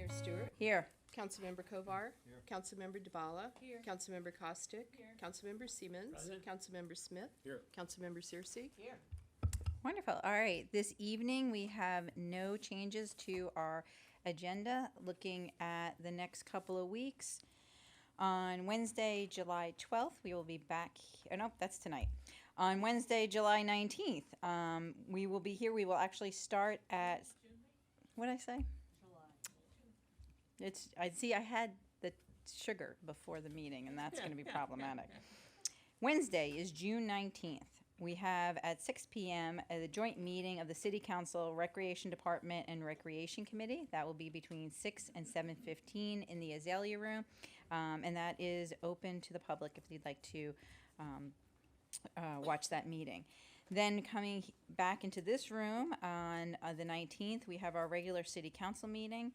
Mayor Stewart. Here. Councilmember Kovar. Here. Councilmember DeBala. Here. Councilmember Costick. Here. Councilmember Siemens. Present. Councilmember Smith. Here. Councilmember Searcy. Here. Wonderful. All right. This evening we have no changes to our agenda. Looking at the next couple of weeks. On Wednesday, July 12th, we will be back. Oh, no, that's tonight. On Wednesday, July 19th, we will be here. We will actually start at, what did I say? I had the sugar before the meeting, and that's going to be problematic. Wednesday is June 19th. We have at 6 p.m. The joint meeting of the City Council, Recreation Department, and Recreation Committee. That will be between 6 and 7:15 in the Azalea Room, and that is open to the public if you'd like to watch that meeting. Then coming back into this room on the 19th, we have our regular City Council meeting.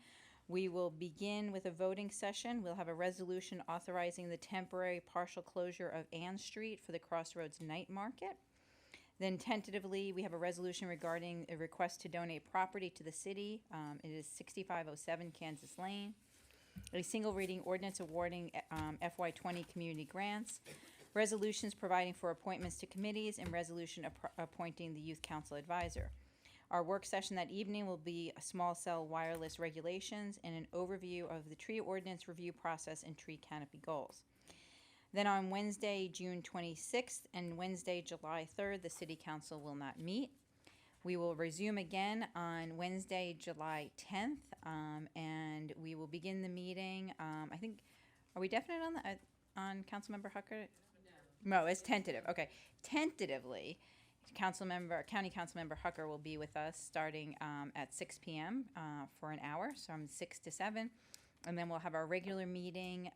We will begin with a voting session. We'll have a resolution authorizing the temporary partial closure of Ann Street for the Crossroads Night Market. Then tentatively, we have a resolution regarding a request to donate property to the city. It is 6507 Kansas Lane. A single reading ordinance awarding FY20 community grants. Resolutions providing for appointments to committees, and resolution appointing the Youth Council Advisor. Our work session that evening will be a small cell wireless regulations and an overview of the tree ordinance review process and tree canopy goals. Then on Wednesday, June 26th and Wednesday, July 3rd, the City Council will not meet. We will resume again on Wednesday, July 10th, and we will begin the meeting. I think, are we definite on Councilmember Hucker? No, it's tentative. Okay, tentatively, County Councilmember Hucker will be with us starting at 6 p.m. For an hour, so from 6 to 7. And then we'll have our regular meeting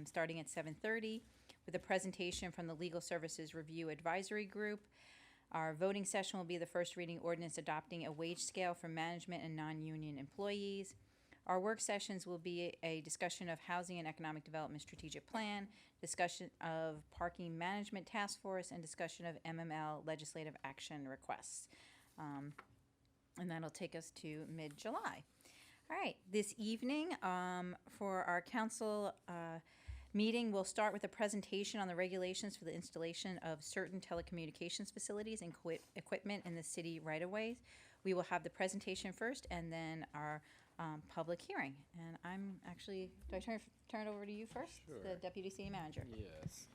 starting at 7:30 with a presentation from the Legal Services Review Advisory Group. Our voting session will be the first reading ordinance adopting a wage scale for management and non-union employees. Our work sessions will be a discussion of Housing and Economic Development Strategic Plan, discussion of Parking Management Task Force, and discussion of MML legislative action requests. And that'll take us to mid-July. All right, this evening for our council meeting, we'll start with a presentation on the regulations for the installation of certain telecommunications facilities and equipment in the city right-of-ways. We will have the presentation first and then our public hearing. And I'm actually, do I turn it over to you first? Sure. The Deputy City Manager. Yes.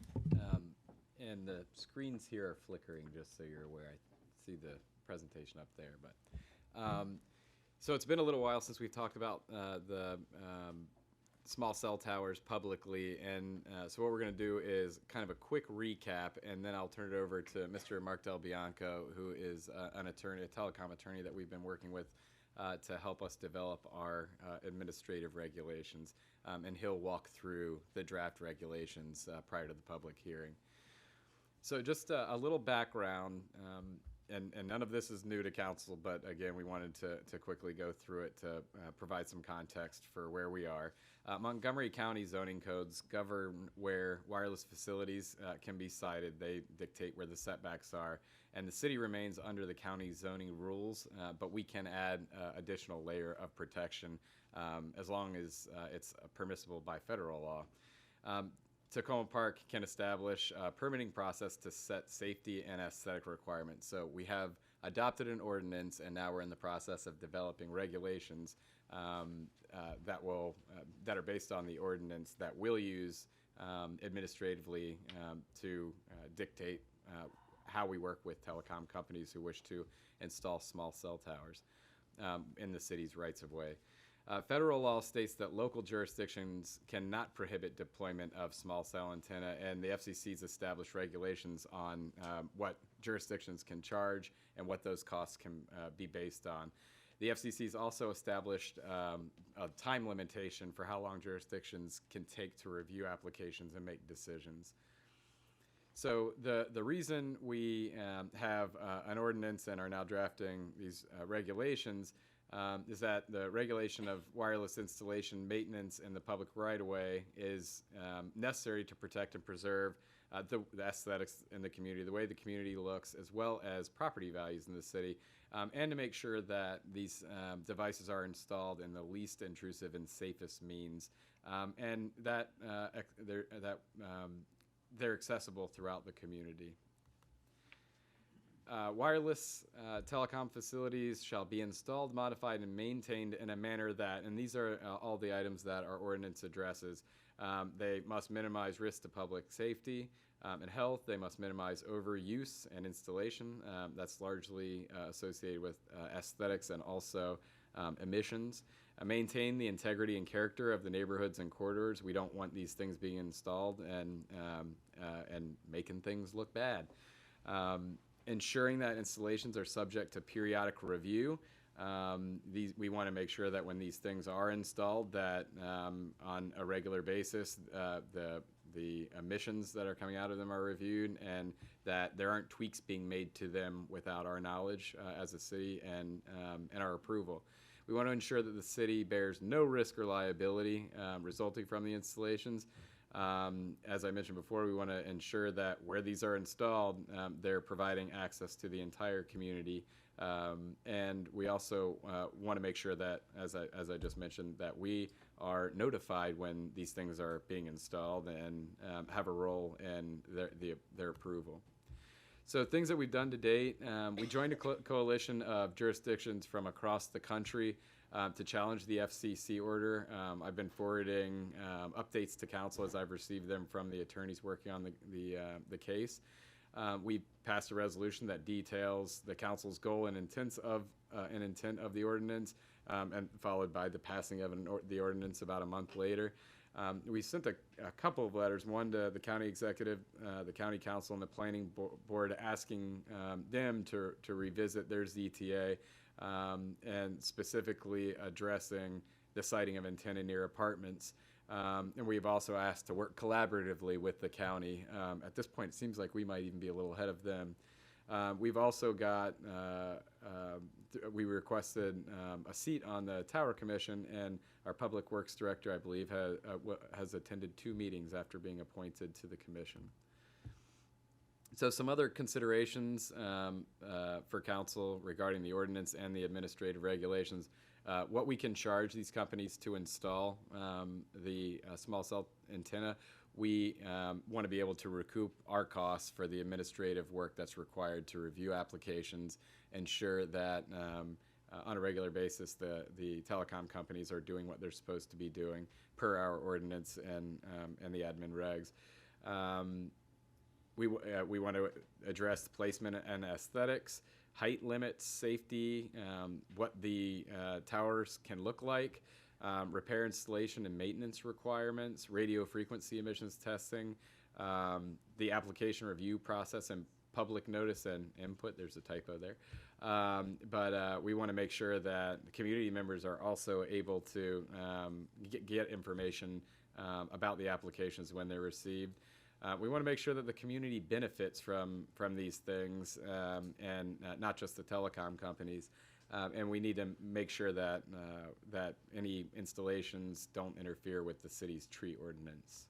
And the screens here are flickering, just so you're aware. I see the presentation up there. But so it's been a little while since we've talked about the small cell towers publicly. And so what we're going to do is kind of a quick recap, and then I'll turn it over to Mr. Mark Del Bianco, who is an attorney, a telecom attorney that we've been working with to help us develop our administrative regulations, and he'll walk through the draft regulations prior to the public hearing. So just a little background, and none of this is new to council, but again, we wanted to quickly go through it to provide some context for where we are. Montgomery County zoning codes govern where wireless facilities can be sited. They dictate where the setbacks are, and the city remains under the county zoning rules, but we can add additional layer of protection as long as it's permissible by federal law. Tacoma Park can establish a permitting process to set safety and aesthetic requirements. So we have adopted an ordinance, and now we're in the process of developing regulations that are based on the ordinance that we'll use administratively to dictate how we work with telecom companies who wish to install small cell towers in the city's rights of way. Federal law states that local jurisdictions cannot prohibit deployment of small cell antenna, and the FCC's established regulations on what jurisdictions can charge and what those costs can be based on. The FCC's also established a time limitation for how long jurisdictions can take to review applications and make decisions. So the reason we have an ordinance and are now drafting these regulations is that the regulation of wireless installation maintenance in the public right-of-way is necessary to protect and preserve the aesthetics in the community, the way the community looks, as well as property values in the city, and to make sure that these devices are installed in the least intrusive and safest means, and that they're accessible throughout the community. Wireless telecom facilities shall be installed, modified, and maintained in a manner that, and these are all the items that our ordinance addresses. They must minimize risk to public safety and health. They must minimize overuse and installation. That's largely associated with aesthetics and also emissions. Maintain the integrity and character of the neighborhoods and corridors. We don't want these things being installed and making things look bad. Ensuring that installations are subject to periodic review. We want to make sure that when these things are installed, that on a regular basis, the emissions that are coming out of them are reviewed, and that there aren't tweaks being made to them without our knowledge as a city and our approval. We want to ensure that the city bears no risk or liability resulting from the installations. As I mentioned before, we want to ensure that where these are installed, they're providing access to the entire community. And we also want to make sure that, as I just mentioned, that we are notified when these things are being installed and have a role in their approval. So things that we've done to date, we joined a coalition of jurisdictions from across the country to challenge the FCC order. I've been forwarding updates to council as I've received them from the attorneys working on the case. We passed a resolution that details the council's goal and intent of the ordinance, and followed by the passing of the ordinance about a month later. We sent a couple of letters, one to the county executive, the county council, and the planning board, asking them to revisit their ZTA, and specifically addressing the siting of antenna near apartments. And we've also asked to work collaboratively with the county. At this point, it seems like we might even be a little ahead of them. We've also got, we requested a seat on the Tower Commission, and our Public Works Director, I believe, has attended 2 meetings after being appointed to the commission. So some other considerations for council regarding the ordinance and the administrative regulations. What we can charge these companies to install the small cell antenna. We want to be able to recoup our costs for the administrative work that's required to review applications, ensure that on a regular basis the telecom companies are doing what they're supposed to be doing per our ordinance and the admin regs. We want to address placement and aesthetics, height limits, safety, what the towers can look like, repair, installation, and maintenance requirements, radio frequency emissions testing, the application review process, and public notice and input. There's a typo there. But we want to make sure that community members are also able to get information about the applications when they're received. We want to make sure that the community benefits from these things, and not just the telecom companies. And we need to make sure that that any installations don't interfere with the city's tree ordinance.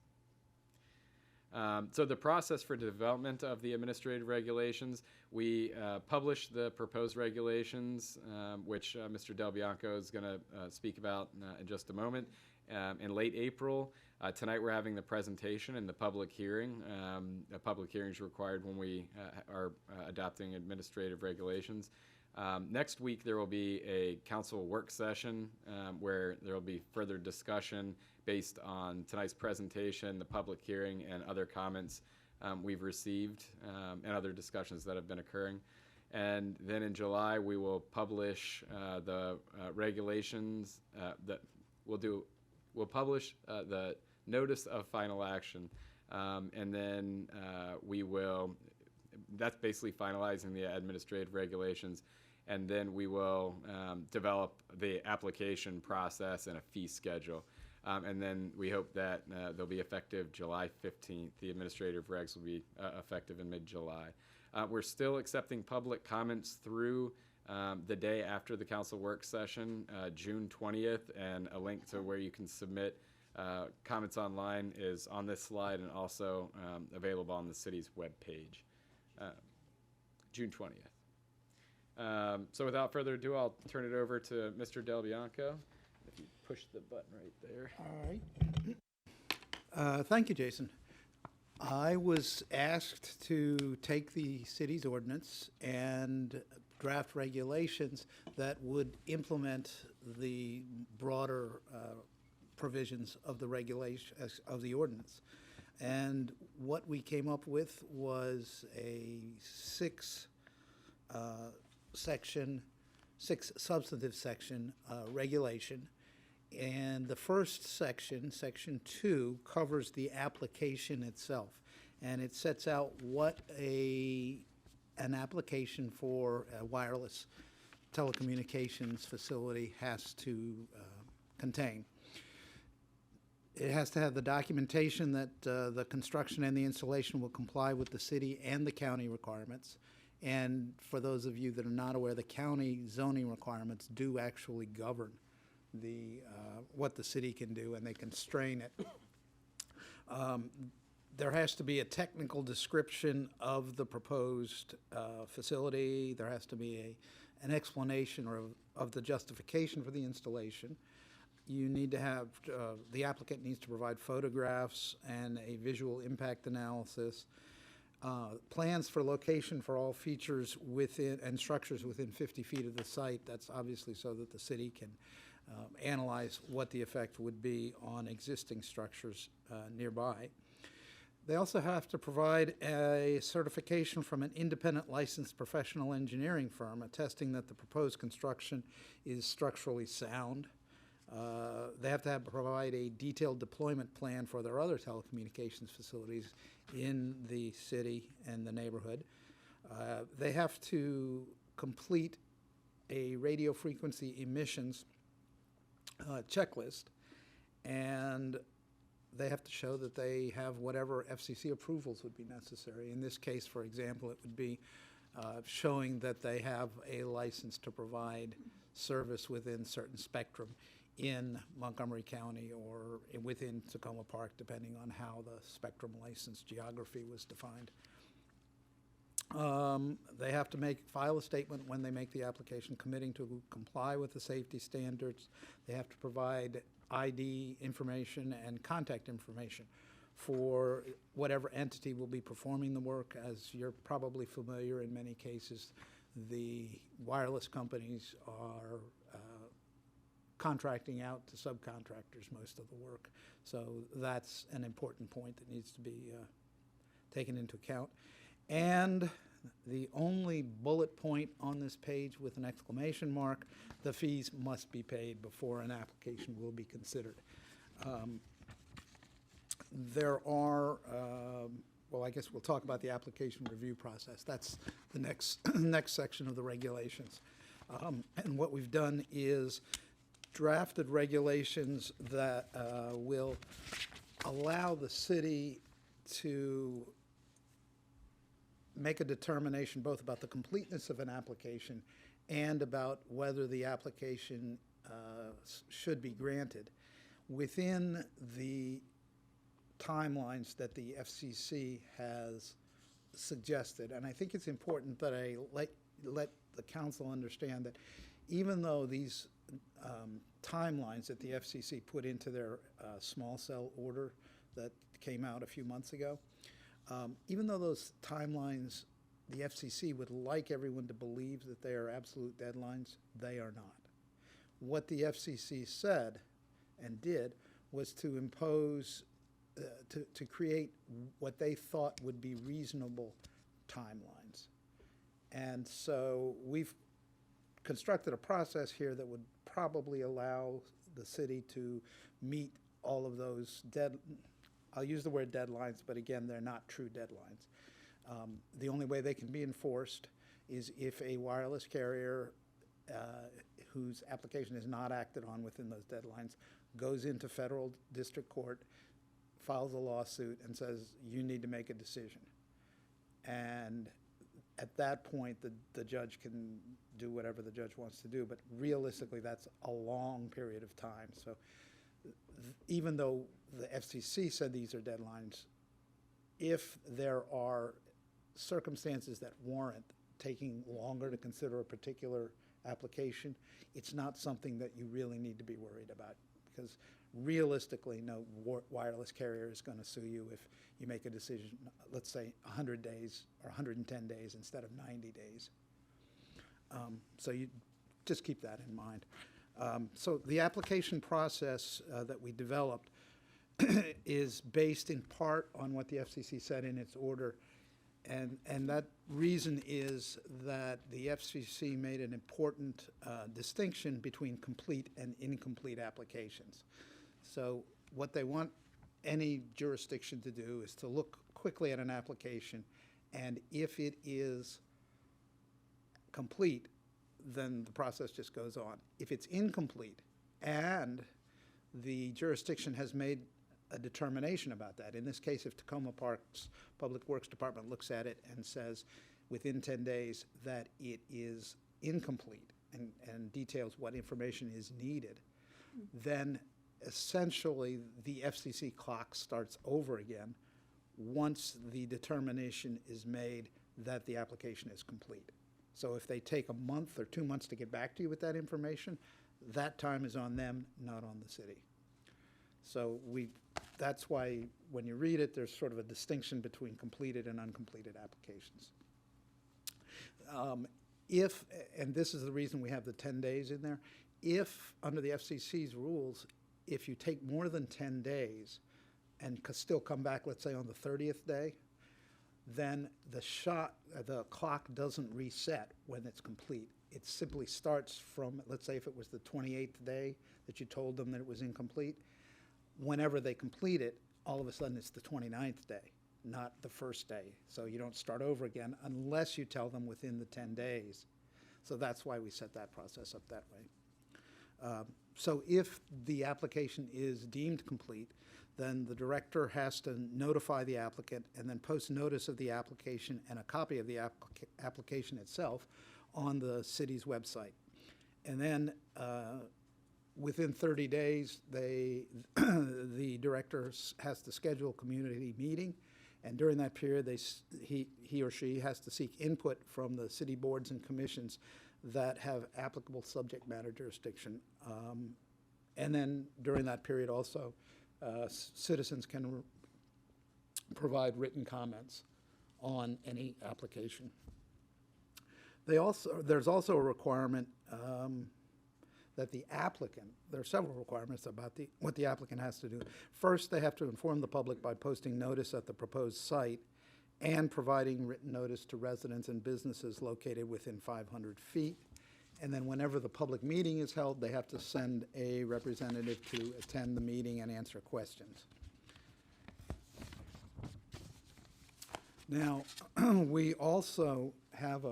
So the process for development of the administrative regulations, we published the proposed regulations, which Mr. Del Bianco is going to speak about in just a moment, in late April. Tonight we're having the presentation and the public hearing. A public hearing is required when we are adopting administrative regulations. Next week there will be a council work session where there will be further discussion based on tonight's presentation, the public hearing, and other comments we've received, and other discussions that have been occurring. And then in July we will publish the regulations that we'll publish the notice of final action, and then that's basically finalizing the administrative regulations, and then we will develop the application process and a fee schedule. And then we hope that they'll be effective July 15th. The administrative regs will be effective in mid-July. We're still accepting public comments through the day after the council work session, June 20th, and a link to where you can submit Comments online is on this slide and also available on the city's webpage, June 20th. So without further ado, I'll turn it over to Mr. Del Bianco. If you push the button right there. All right. Thank you, Jason. I was asked to take the city's ordinance and draft regulations that would implement the broader provisions of the regulation of the ordinance. And what we came up with was a six substantive section regulation. And the first section, section 2, covers the application itself. And it sets out what an application for a wireless telecommunications facility has to contain. It has to have the documentation that the construction and the installation will comply with the city and the county requirements. And for those of you that are not aware, the county zoning requirements do actually govern what the city can do, and they constrain it. There has to be a technical description of the proposed facility. There has to be an explanation of the justification for the installation. You need to have, the applicant needs to provide photographs and a visual impact analysis. Plans for location for all features within and structures within 50 feet of the site. That's obviously so that the city can analyze what the effect would be on existing structures nearby. They also have to provide a certification from an independent licensed professional engineering firm attesting that the proposed construction is structurally sound. They have to provide a detailed deployment plan for their other telecommunications facilities in the city and the neighborhood. They have to complete a radio frequency emissions checklist, and they have to show that they have whatever FCC approvals would be necessary. In this case, for example, it would be showing that they have a license to provide service within certain spectrum in Montgomery County or within Tacoma Park, depending on how the spectrum license geography was defined. They have to file a statement when they make the application committing to comply with the safety standards. They have to provide ID information and contact information for whatever entity will be performing the work. As you're probably familiar, in many cases, the wireless companies are contracting out to subcontractors most of the work. So that's an important point that needs to be taken into account. And the only bullet point on this page with an exclamation mark, the fees must be paid before an application will be considered. There are, well, I guess we'll talk about the application review process. That's the next section of the regulations. And what we've done is drafted regulations that will allow the city to make a determination both about the completeness of an application and about whether the application should be granted within the timelines that the FCC has suggested. And I think it's important that I let the council understand that even though these timelines that the FCC put into their small cell order that came out a few months ago, even though those timelines, the FCC would like everyone to believe that they are absolute deadlines, they are not. What the FCC said and did was to impose, to create what they thought would be reasonable timelines. And so we've constructed a process here that would probably allow the city to meet all of those I'll use the word deadlines, but again, they're not true deadlines. The only way they can be enforced is if a wireless carrier whose application is not acted on within those deadlines goes into federal district court, files a lawsuit, and says, you need to make a decision. And at that point, the judge can do whatever the judge wants to do, but realistically, that's a long period of time. So even though the FCC said these are deadlines, if there are circumstances that warrant taking longer to consider a particular application, it's not something that you really need to be worried about, because realistically, no wireless carrier is going to sue you if you make a decision, let's say 100 days or 110 days instead of 90 days. So you just keep that in mind. So the application process that we developed is based in part on what the FCC said in its order. And that reason is that the FCC made an important distinction between complete and incomplete applications. So what they want any jurisdiction to do is to look quickly at an application, and if it is complete, then the process just goes on. If it's incomplete and the jurisdiction has made a determination about that, in this case, if Tacoma Parks Public Works Department looks at it and says within 10 days that it is incomplete and details what information is needed, then essentially the FCC clock starts over again once the determination is made that the application is complete. So if they take a month or 2 months to get back to you with that information, that time is on them, not on the city. So that's why when you read it, there's sort of a distinction between completed and uncompleted applications. And this is the reason we have the 10 days in there, if, under the FCC's rules, if you take more than 10 days and still come back, let's say, on the 30th day, then the clock doesn't reset when it's complete. It simply starts from, let's say if it was the 28th day that you told them that it was incomplete, whenever they complete it, all of a sudden it's the 29th day, not the first day. So you don't start over again unless you tell them within the 10 days. So that's why we set that process up that way. So if the application is deemed complete, then the director has to notify the applicant and then post notice of the application and a copy of the application itself on the city's website. And then within 30 days, the director has to schedule a community meeting, and during that period, he or she has to seek input from the city boards and commissions that have applicable subject matter jurisdiction. And then during that period also, citizens can provide written comments on any application. There's also a requirement that the applicant, there are several requirements about what the applicant has to do. First, they have to inform the public by posting notice at the proposed site and providing written notice to residents and businesses located within 500 feet. And then whenever the public meeting is held, they have to send a representative to attend the meeting and answer questions. Now, we also have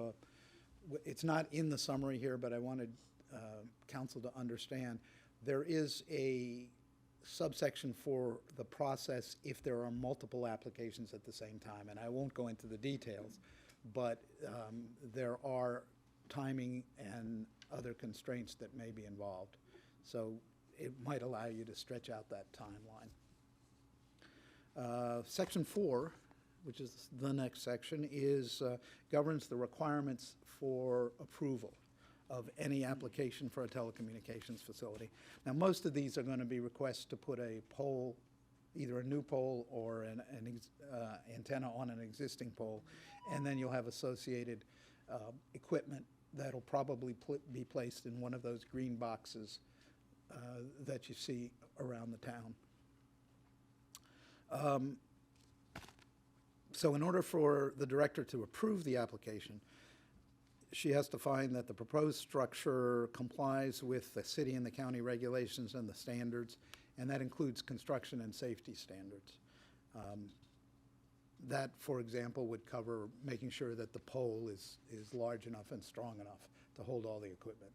it's not in the summary here, but I wanted council to understand, there is a subsection for the process if there are multiple applications at the same time. And I won't go into the details, but there are timing and other constraints that may be involved. So it might allow you to stretch out that timeline. Section 4, which is the next section, governs the requirements for approval of any application for a telecommunications facility. Now, most of these are going to be requests to put a pole, either a new pole or an antenna on an existing pole, and then you'll have associated equipment that'll probably be placed in one of those green boxes that you see around the town. So in order for the director to approve the application, she has to find that the proposed structure complies with the city and the county regulations and the standards, and that includes construction and safety standards. That, for example, would cover making sure that the pole is large enough and strong enough to hold all the equipment.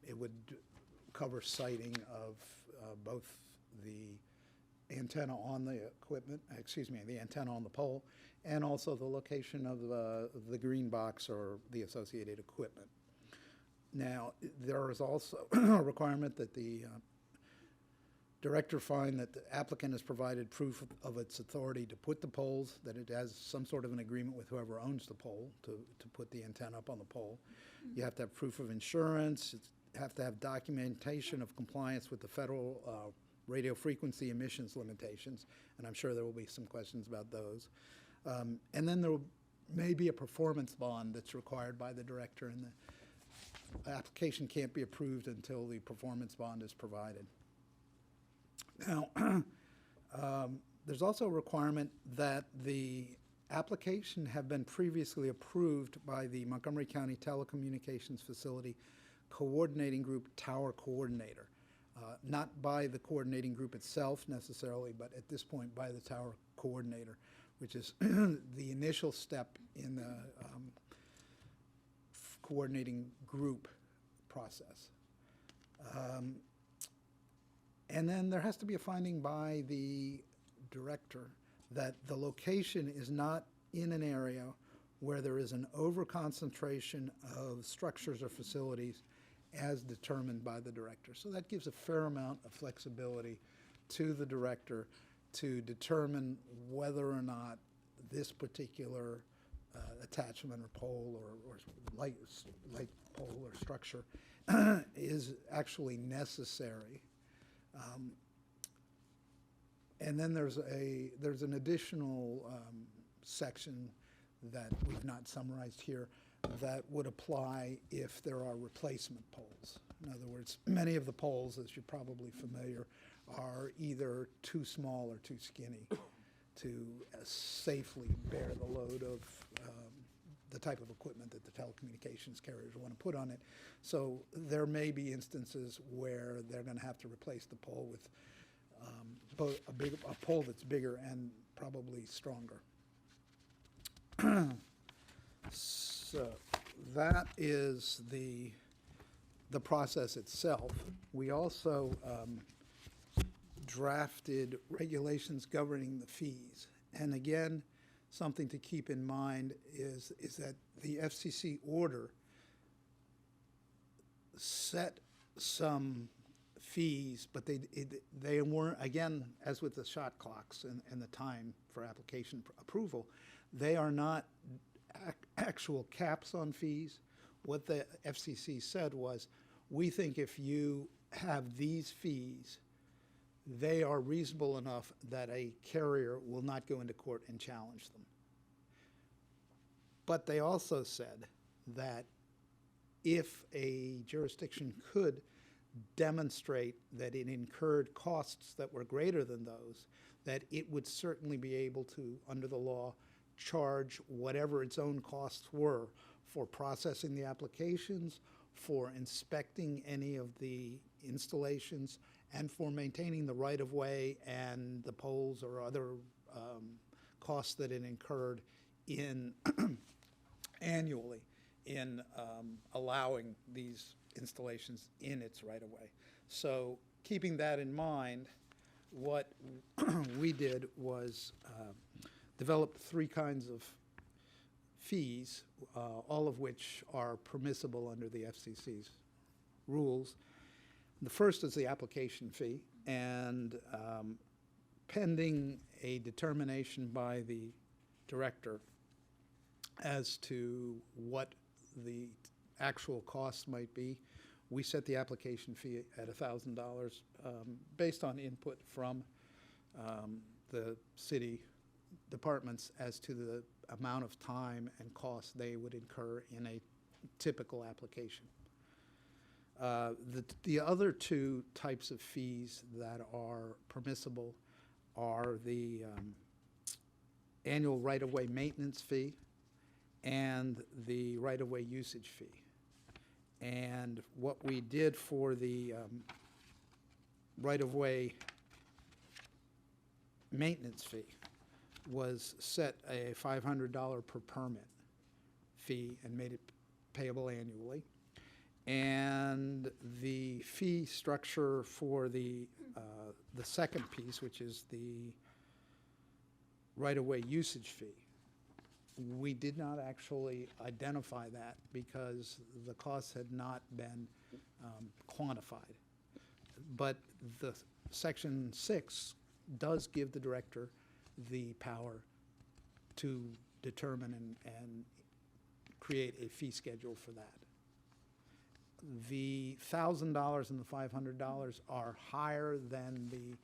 It would cover siting of both the antenna on the equipment, the antenna on the pole, and also the location of the green box or the associated equipment. Now, there is also a requirement that the Director find that the applicant has provided proof of its authority to put the poles, that it has some sort of an agreement with whoever owns the pole to put the antenna up on the pole. You have to have proof of insurance, you have to have documentation of compliance with the federal radio frequency emissions limitations, and I'm sure there will be some questions about those. And then there may be a performance bond that's required by the director, and the application can't be approved until the performance bond is provided. Now, there's also a requirement that the application have been previously approved by the Montgomery County Telecommunications Facility Coordinating Group Tower Coordinator. Not by the coordinating group itself necessarily, but at this point by the tower coordinator, which is the initial step in the coordinating group process. And then there has to be a finding by the director that the location is not in an area where there is an overconcentration of structures or facilities as determined by the director. So that gives a fair amount of flexibility to the director to determine whether or not this particular attachment or pole or light pole or structure is actually necessary. And then there's an additional section that we've not summarized here that would apply if there are replacement poles. In other words, many of the poles, as you're probably familiar, are either too small or too skinny to safely bear the load of the type of equipment that the telecommunications carriers want to put on it. So there may be instances where they're going to have to replace the pole with a pole that's bigger and probably stronger. So that is the process itself. We also drafted regulations governing the fees. And again, something to keep in mind is that the FCC order set some fees, but they weren't, again, as with the shot clocks and the time for application approval, they are not actual caps on fees. What the FCC said was, we think if you have these fees, they are reasonable enough that a carrier will not go into court and challenge them. But they also said that if a jurisdiction could demonstrate that it incurred costs that were greater than those, that it would certainly be able to, under the law, charge whatever its own costs were for processing the applications, for inspecting any of the installations, and for maintaining the right-of-way and the poles or other costs that it incurred in annually in allowing these installations in its right-of-way. So keeping that in mind, what we did was develop three kinds of fees, all of which are permissible under the FCC's rules. The first is the application fee, and pending a determination by the director as to what the actual costs might be, we set the application fee at $1,000 based on input from the city departments as to the amount of time and cost they would incur in a typical application. The other two types of fees that are permissible are the annual right-of-way maintenance fee and the right-of-way usage fee. And what we did for the right-of-way maintenance fee was set a $500 per permit fee and made it payable annually. And the fee structure for the second piece, which is the right-of-way usage fee, we did not actually identify that because the costs had not been quantified. But the Section 6 does give the director the power to determine and create a fee schedule for that. The $1,000 and the $500 are higher than the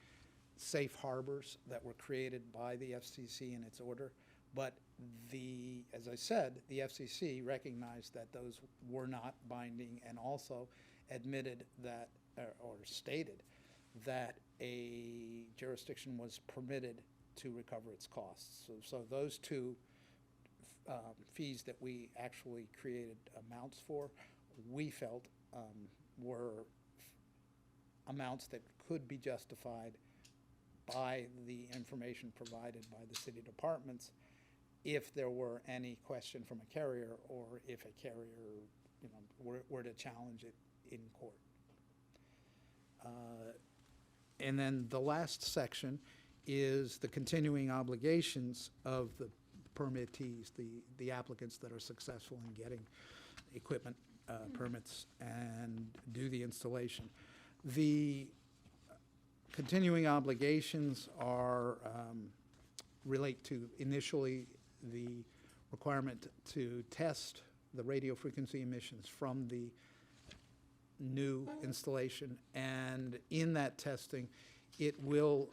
safe harbors that were created by the FCC in its order. But as I said, the FCC recognized that those were not binding and also admitted that, or stated that a jurisdiction was permitted to recover its costs. So those two fees that we actually created amounts for, we felt were amounts that could be justified by the information provided by the city departments if there were any question from a carrier, or if a carrier, were to challenge it in court. And then the last section is the continuing obligations of the permittees, the applicants that are successful in getting equipment permits and do the installation. The continuing obligations are relate to initially the requirement to test the radio frequency emissions from the new installation, and in that testing it will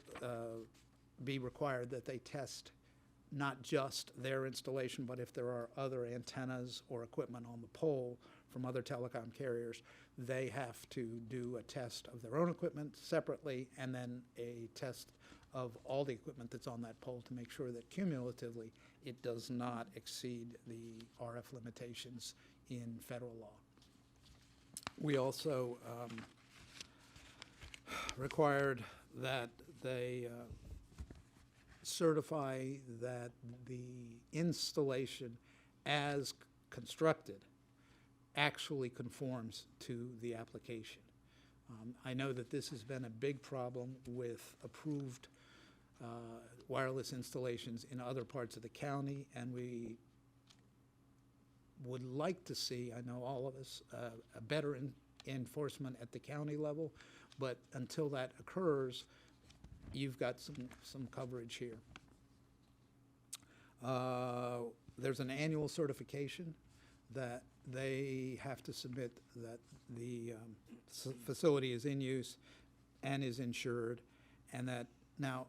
be required that they test not just their installation, but if there are other antennas or equipment on the pole from other telecom carriers, they have to do a test of their own equipment separately, and then a test of all the equipment that's on that pole to make sure that cumulatively it does not exceed the RF limitations in federal law. We also required that they certify that the installation as constructed actually conforms to the application. I know that this has been a big problem with approved wireless installations in other parts of the county, and we would like to see, I know all of us, a better enforcement at the county level, but until that occurs, you've got some coverage here. There's an annual certification that they have to submit that the facility is in use and is insured, and that now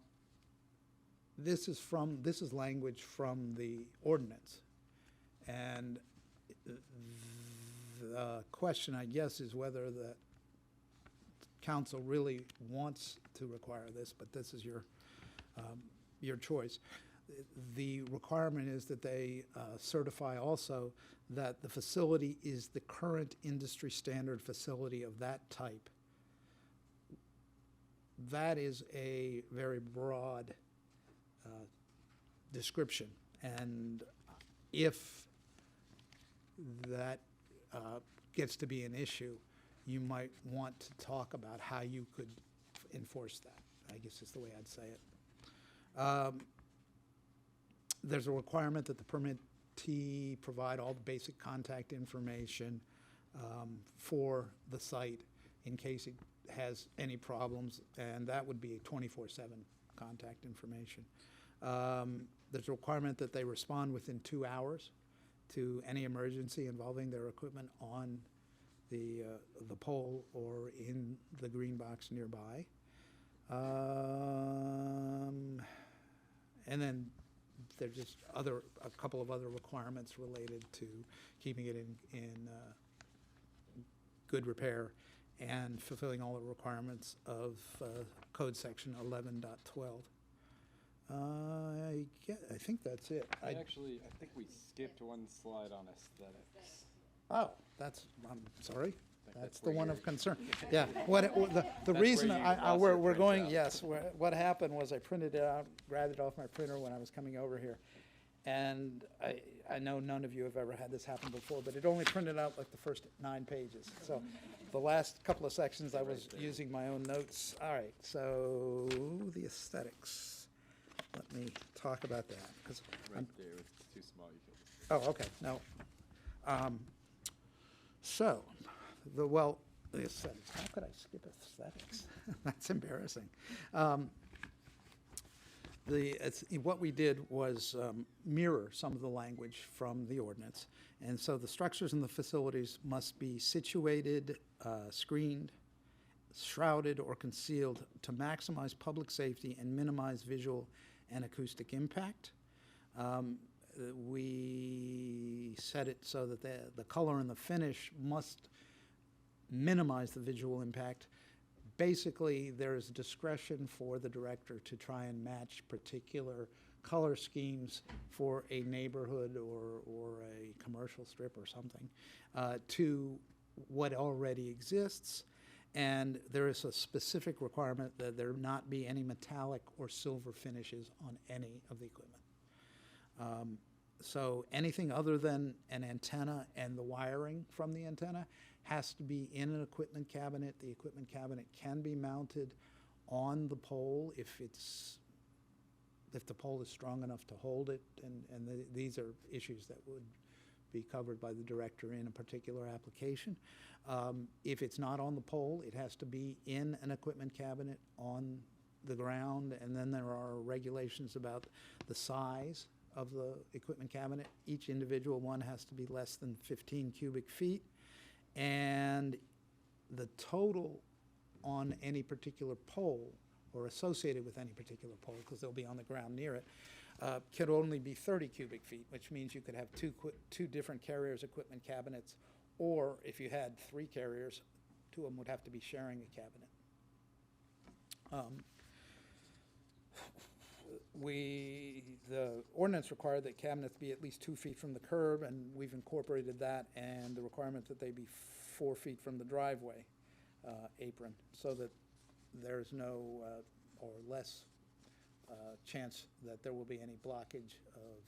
this is language from the ordinance, and the question, I guess, is whether the council really wants to require this, but this is your choice. The requirement is that they certify also that the facility is the current industry standard facility of that type. That is a very broad description, and if that gets to be an issue, you might want to talk about how you could enforce that, I guess is the way I'd say it. There's a requirement that the permittee provide all the basic contact information for the site in case it has any problems, and that would be 24/7 contact information. There's a requirement that they respond within 2 hours to any emergency involving their equipment on the pole or in the green box nearby. And then there's just a couple of other requirements related to keeping it in good repair and fulfilling all the requirements of code section 11.12. I think that's it. I think we skipped one slide on aesthetics. Oh, I'm sorry. That's the where one you're- of concern. Yeah, the reason where you we're also going, print out. yes, what happened was I printed it out, grabbed it off my printer when I was coming over here. And I know none of you have ever had this happen before, but it only printed out like the first 9 pages. So the last couple of sections I was using my own notes. All right, so the aesthetics. Let me talk about that, because Right there, it's too small. You can oh, okay, no. So, The aesthetics. How could I skip aesthetics? That's embarrassing. What we did was mirror some of the language from the ordinance. And so the structures and the facilities must be situated, screened, shrouded, or concealed to maximize public safety and minimize visual and acoustic impact. We set it so that the color and the finish must minimize the visual impact. Basically, there is discretion for the director to try and match particular color schemes for a neighborhood or a commercial strip or something to what already exists. And there is a specific requirement that there not be any metallic or silver finishes on any of the equipment. So anything other than an antenna and the wiring from the antenna has to be in an equipment cabinet. The equipment cabinet can be mounted on the pole if the pole is strong enough to hold it, and these are issues that would be covered by the director in a particular application. If it's not on the pole, it has to be in an equipment cabinet on the ground, and then there are regulations about the size of the equipment cabinet. Each individual one has to be less than 15 cubic feet, and the total on any particular pole or associated with any particular pole, because they'll be on the ground near it, could only be 30 cubic feet, which means you could have two different carriers' equipment cabinets, or if you had 3 carriers, 2 of them would have to be sharing a cabinet. The ordinance required that cabinets be at least 2 feet from the curb, and we've incorporated that, and the requirement that they be 4 feet from the driveway apron, so that there's no or less chance that there will be any blockage of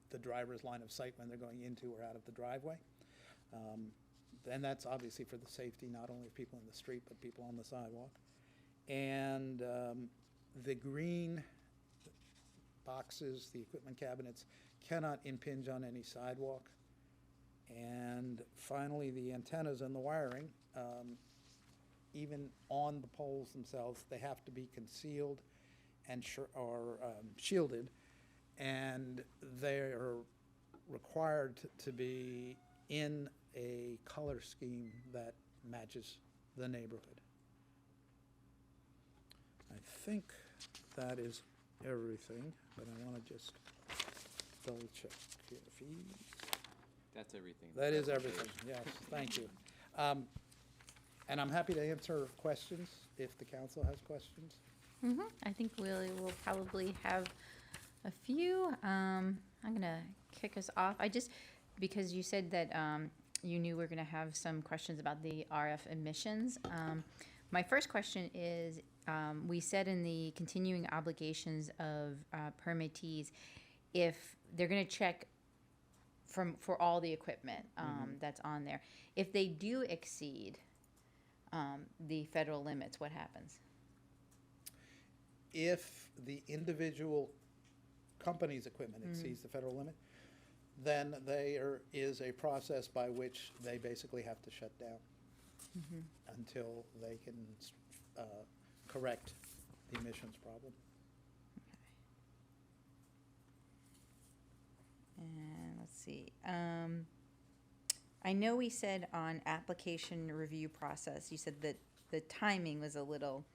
the driver's line of sight when they're going into or out of the driveway. And that's obviously for the safety not only of people in the street, but people on the sidewalk. And the green boxes, the equipment cabinets, cannot impinge on any sidewalk. And finally, the antennas and the wiring, even on the poles themselves, they have to be concealed and shielded, and they are required to be in a color scheme that matches the neighborhood. I think that is everything, but I want to just double check here. That's everything. That is everything, yes, thank you. And I'm happy to answer questions if the council has questions. I think we'll probably have a few. I'm gonna kick us off. Because you said that you knew we were gonna have some questions about the RF emissions. My first question is, we said in the continuing obligations of permittees, if they're gonna check for all the equipment that's on there, if they do exceed the federal limits, what happens? If the individual company's equipment exceeds the federal limit, then there is a process by which they basically have to shut down until they can correct the emissions problem. And let's see. I know we said on application review process, you said that the timing was a little,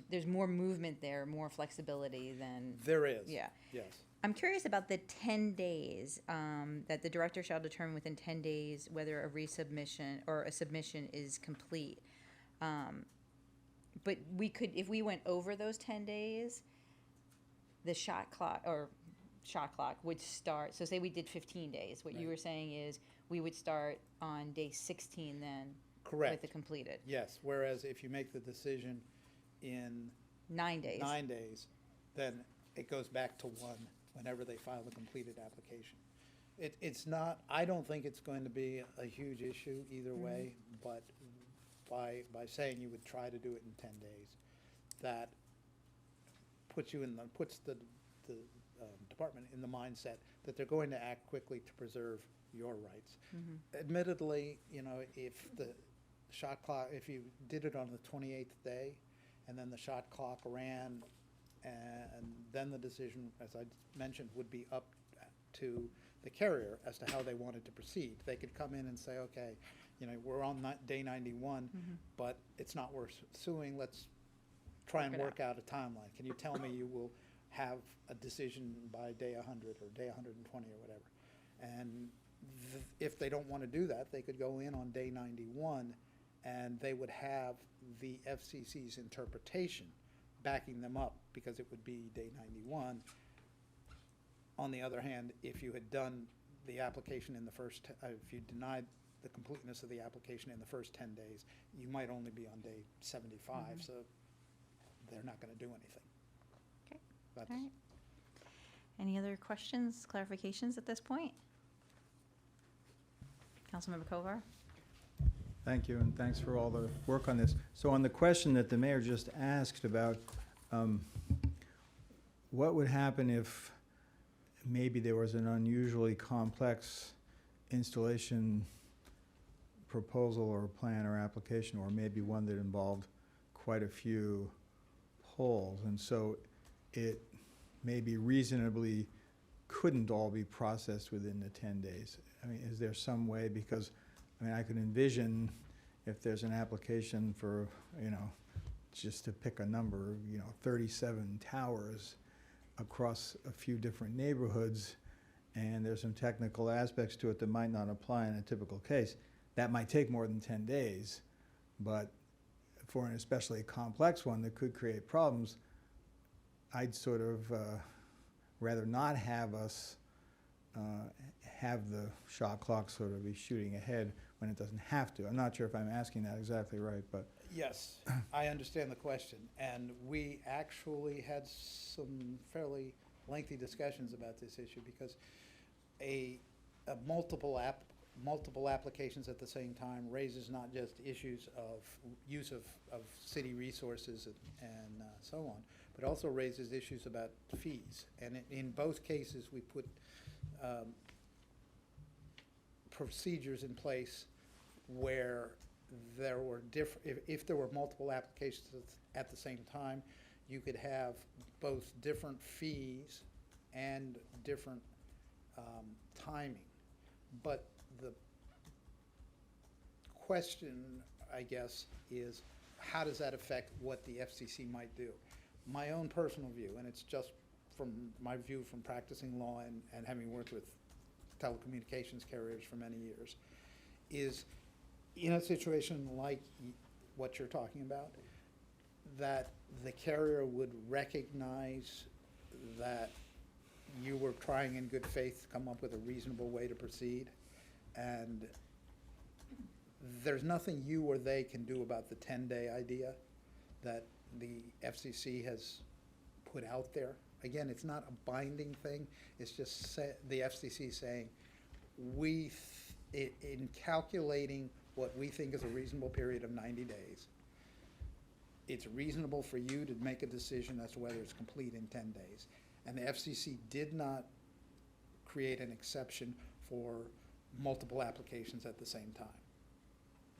there's more movement there, more flexibility than. There is. Yeah. Yes. I'm curious about the 10 days, that the director shall determine within 10 days whether a resubmission or a submission is complete. But we could, if we went over those 10 days, the shot clock would start. So say we did 15 days. What you were saying is we would start on day 16 then. Correct. With the completed. Yes, whereas if you make the decision in 9 days. 9 days, then it goes back to 1 whenever they file the completed application. It's not, I don't think it's going to be a huge issue either way, but by saying you would try to do it in 10 days, that puts the department in the mindset that they're going to act quickly to preserve your rights. Admittedly, if shot clock, if you did it on the 28th day, and then the shot clock ran, and then the decision, as I mentioned, would be up to the carrier as to how they wanted to proceed. They could come in and say, okay, we're on day 91, but it's not worth suing, let's try and work out a timeline. Can you tell me you will have a decision by day 100 or day 120 or whatever? And if they don't want to do that, they could go in on day 91 and they would have the FCC's interpretation backing them up because it would be day 91. On the other hand, if you had done the application in the first, if you denied the completeness of the application in the first 10 days, you might only be on day 75, so they're not going to do anything. Okay. That's, All right. Any other questions, clarifications at this point? Councilmember Kovar? Thank you, and thanks for all the work on this. So on the question that the mayor just asked about what would happen if maybe there was an unusually complex installation proposal or plan or application, or maybe one that involved quite a few poles, and so it maybe reasonably couldn't all be processed within the 10 days. I mean, is there some way, because I could envision if there's an application for, just to pick a number, 37 towers across a few different neighborhoods, and there's some technical aspects to it that might not apply in a typical case. That might take more than 10 days, but for an especially complex one that could create problems, I'd sort of rather not have us have the shot clock sort of be shooting ahead when it doesn't have to. I'm not sure if I'm asking that exactly right, but. yes, I understand the question, and we actually had some fairly lengthy discussions about this issue because a multiple applications at the same time raises not just issues of use of city resources and so on, but also raises issues about fees. And in both cases, we put procedures in place where there were if there were multiple applications at the same time, you could have both different fees and different timing. But the question, I guess, is how does that affect what the FCC might do? My own personal view, and it's just from my view from practicing law and having worked with telecommunications carriers for many years, is in a situation like what you're talking about, that the carrier would recognize that you were trying in good faith to come up with a reasonable way to proceed, and there's nothing you or they can do about the 10-day idea that the FCC has put out there. Again, it's not a binding thing. It's just the FCC saying, in calculating what we think is a reasonable period of 90 days, it's reasonable for you to make a decision as to whether it's complete in 10 days. And the FCC did not create an exception for multiple applications at the same time.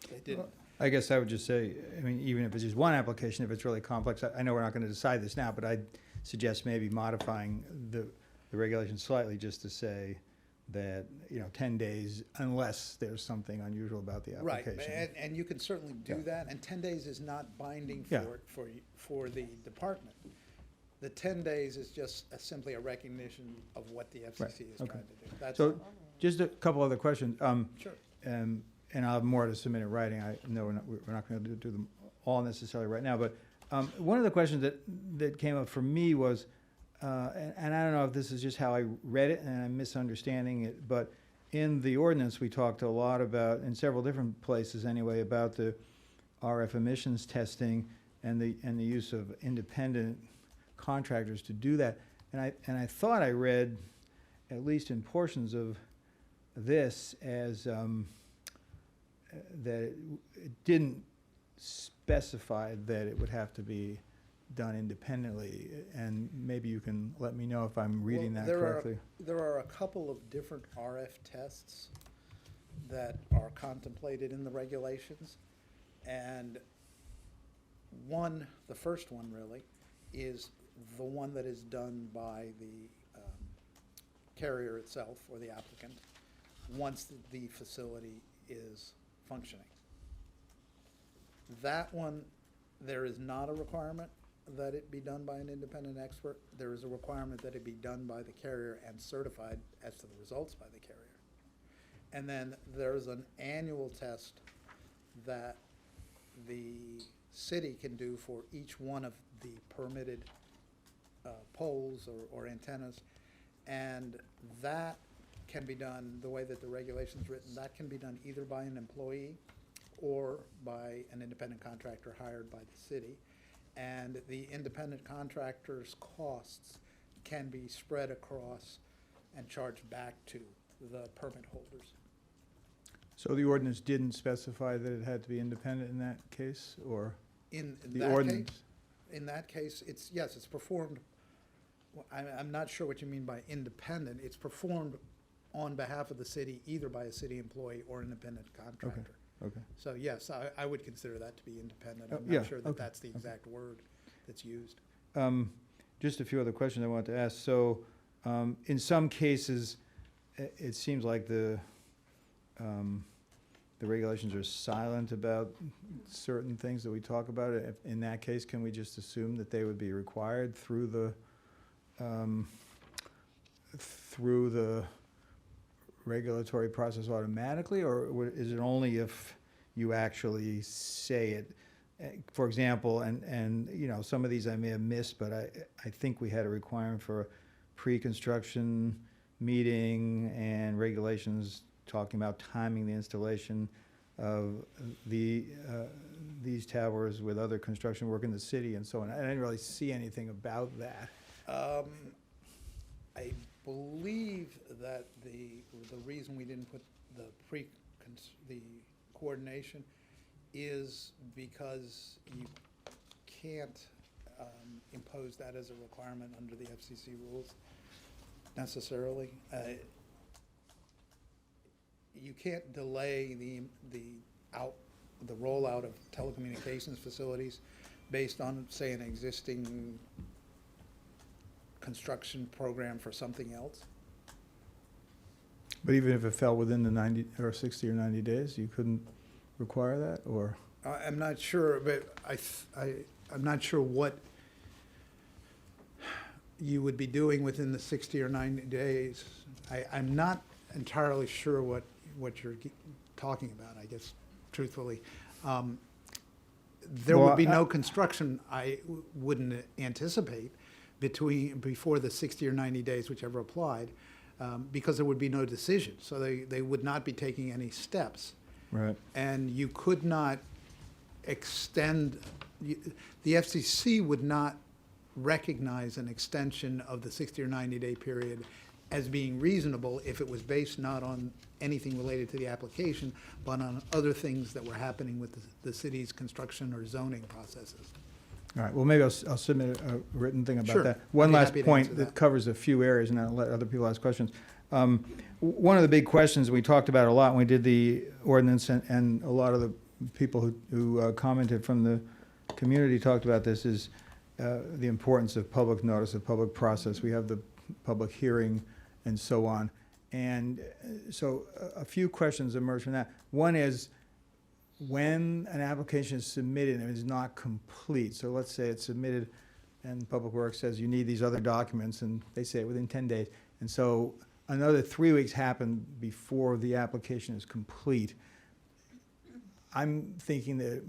They didn't. I guess I would just say, even if it's just one application, if it's really complex, I know we're not going to decide this now, but I'd suggest maybe modifying the regulation slightly just to say that, 10 days, unless there's something unusual about the application. Right, and you can certainly do that, and 10 days is not binding Yeah. for the department. The 10 days is just simply a recognition of what the FCC is okay. trying to do. That's So, just a couple other questions. Sure. And I'll have more to submit in writing. I know we're not going to do them all necessarily right now, but one of the questions that came up for me was, and I don't know if this is just how I read it and I'm misunderstanding it, but in the ordinance we talked a lot about, in several different places anyway, about the RF emissions testing and the use of independent contractors to do that. And I thought I read, at least in portions of this, as that it didn't specify that it would have to be done independently, and maybe you can let me know if I'm reading that correctly. There are a couple of different RF tests that are contemplated in the regulations. And the first one really, is the one that is done by the carrier itself or the applicant once the facility is functioning. That one, there is not a requirement that it be done by an independent expert. There is a requirement that it be done by the carrier and certified as to the results by the carrier. And then there's an annual test that the city can do for each one of the permitted poles or antennas. And that can be done, the way that the regulation's written, that can be done either by an employee or by an independent contractor hired by the city. And the independent contractor's costs can be spread across and charged back to the permit holders. So the ordinance didn't specify that it had to be independent in that case, or In the that case, ordinance? in that case, yes, it's performed, well, I'm not sure what you mean by independent. It's performed on behalf of the city, either by a city employee or an independent contractor. Okay. So yes, I would consider that to be independent. Oh, I'm yeah, not sure that okay, that's the exact word that's used. Just a few other questions I wanted to ask. So, in some cases, it seems like the regulations are silent about certain things that we talk about. In that case, can we just assume that they would be required through the regulatory process automatically, or is it only if you actually say it? For example, and you know, some of these I may have missed, but I think we had a requirement for a pre-construction meeting and regulations talking about timing the installation of these towers with other construction work in the city and so on. I didn't really see anything about that. I believe that the reason we didn't put the the coordination is because you can't impose that as a requirement under the FCC rules necessarily. You can't delay the rollout of telecommunications facilities based on, say, an existing construction program for something else. But even if it fell within the 90 or 60 or 90 days, you couldn't require that, or? I'm not sure, but I'm not sure what you would be doing within the 60 or 90 days. I'm not entirely sure what you're talking about, I guess, truthfully. There would be no construction, I wouldn't anticipate, before the 60 or 90 days, whichever applied, because there would be no decision. So they would not be taking any steps. Right. And you could not extend, the FCC would not recognize an extension of the 60 or 90-day period as being reasonable if it was based not on anything related to the application, but on other things that were happening with the city's construction or zoning processes. All right, well, maybe I'll submit a written thing about Sure. that. I'd One be last happy to point answer that that. covers a few areas, and I'll let other people ask questions. One of the big questions we talked about a lot when we did the ordinance, and a lot of the people who commented from the community talked about this, is the importance of public notice, of public process. We have the public hearing and so on. And so a few questions emerge from that. One is, when an application is submitted and it is not complete, so let's say it's submitted and Public Works says you need these other documents, and they say it within 10 days, and so another 3 weeks happen before the application is complete, I'm thinking that it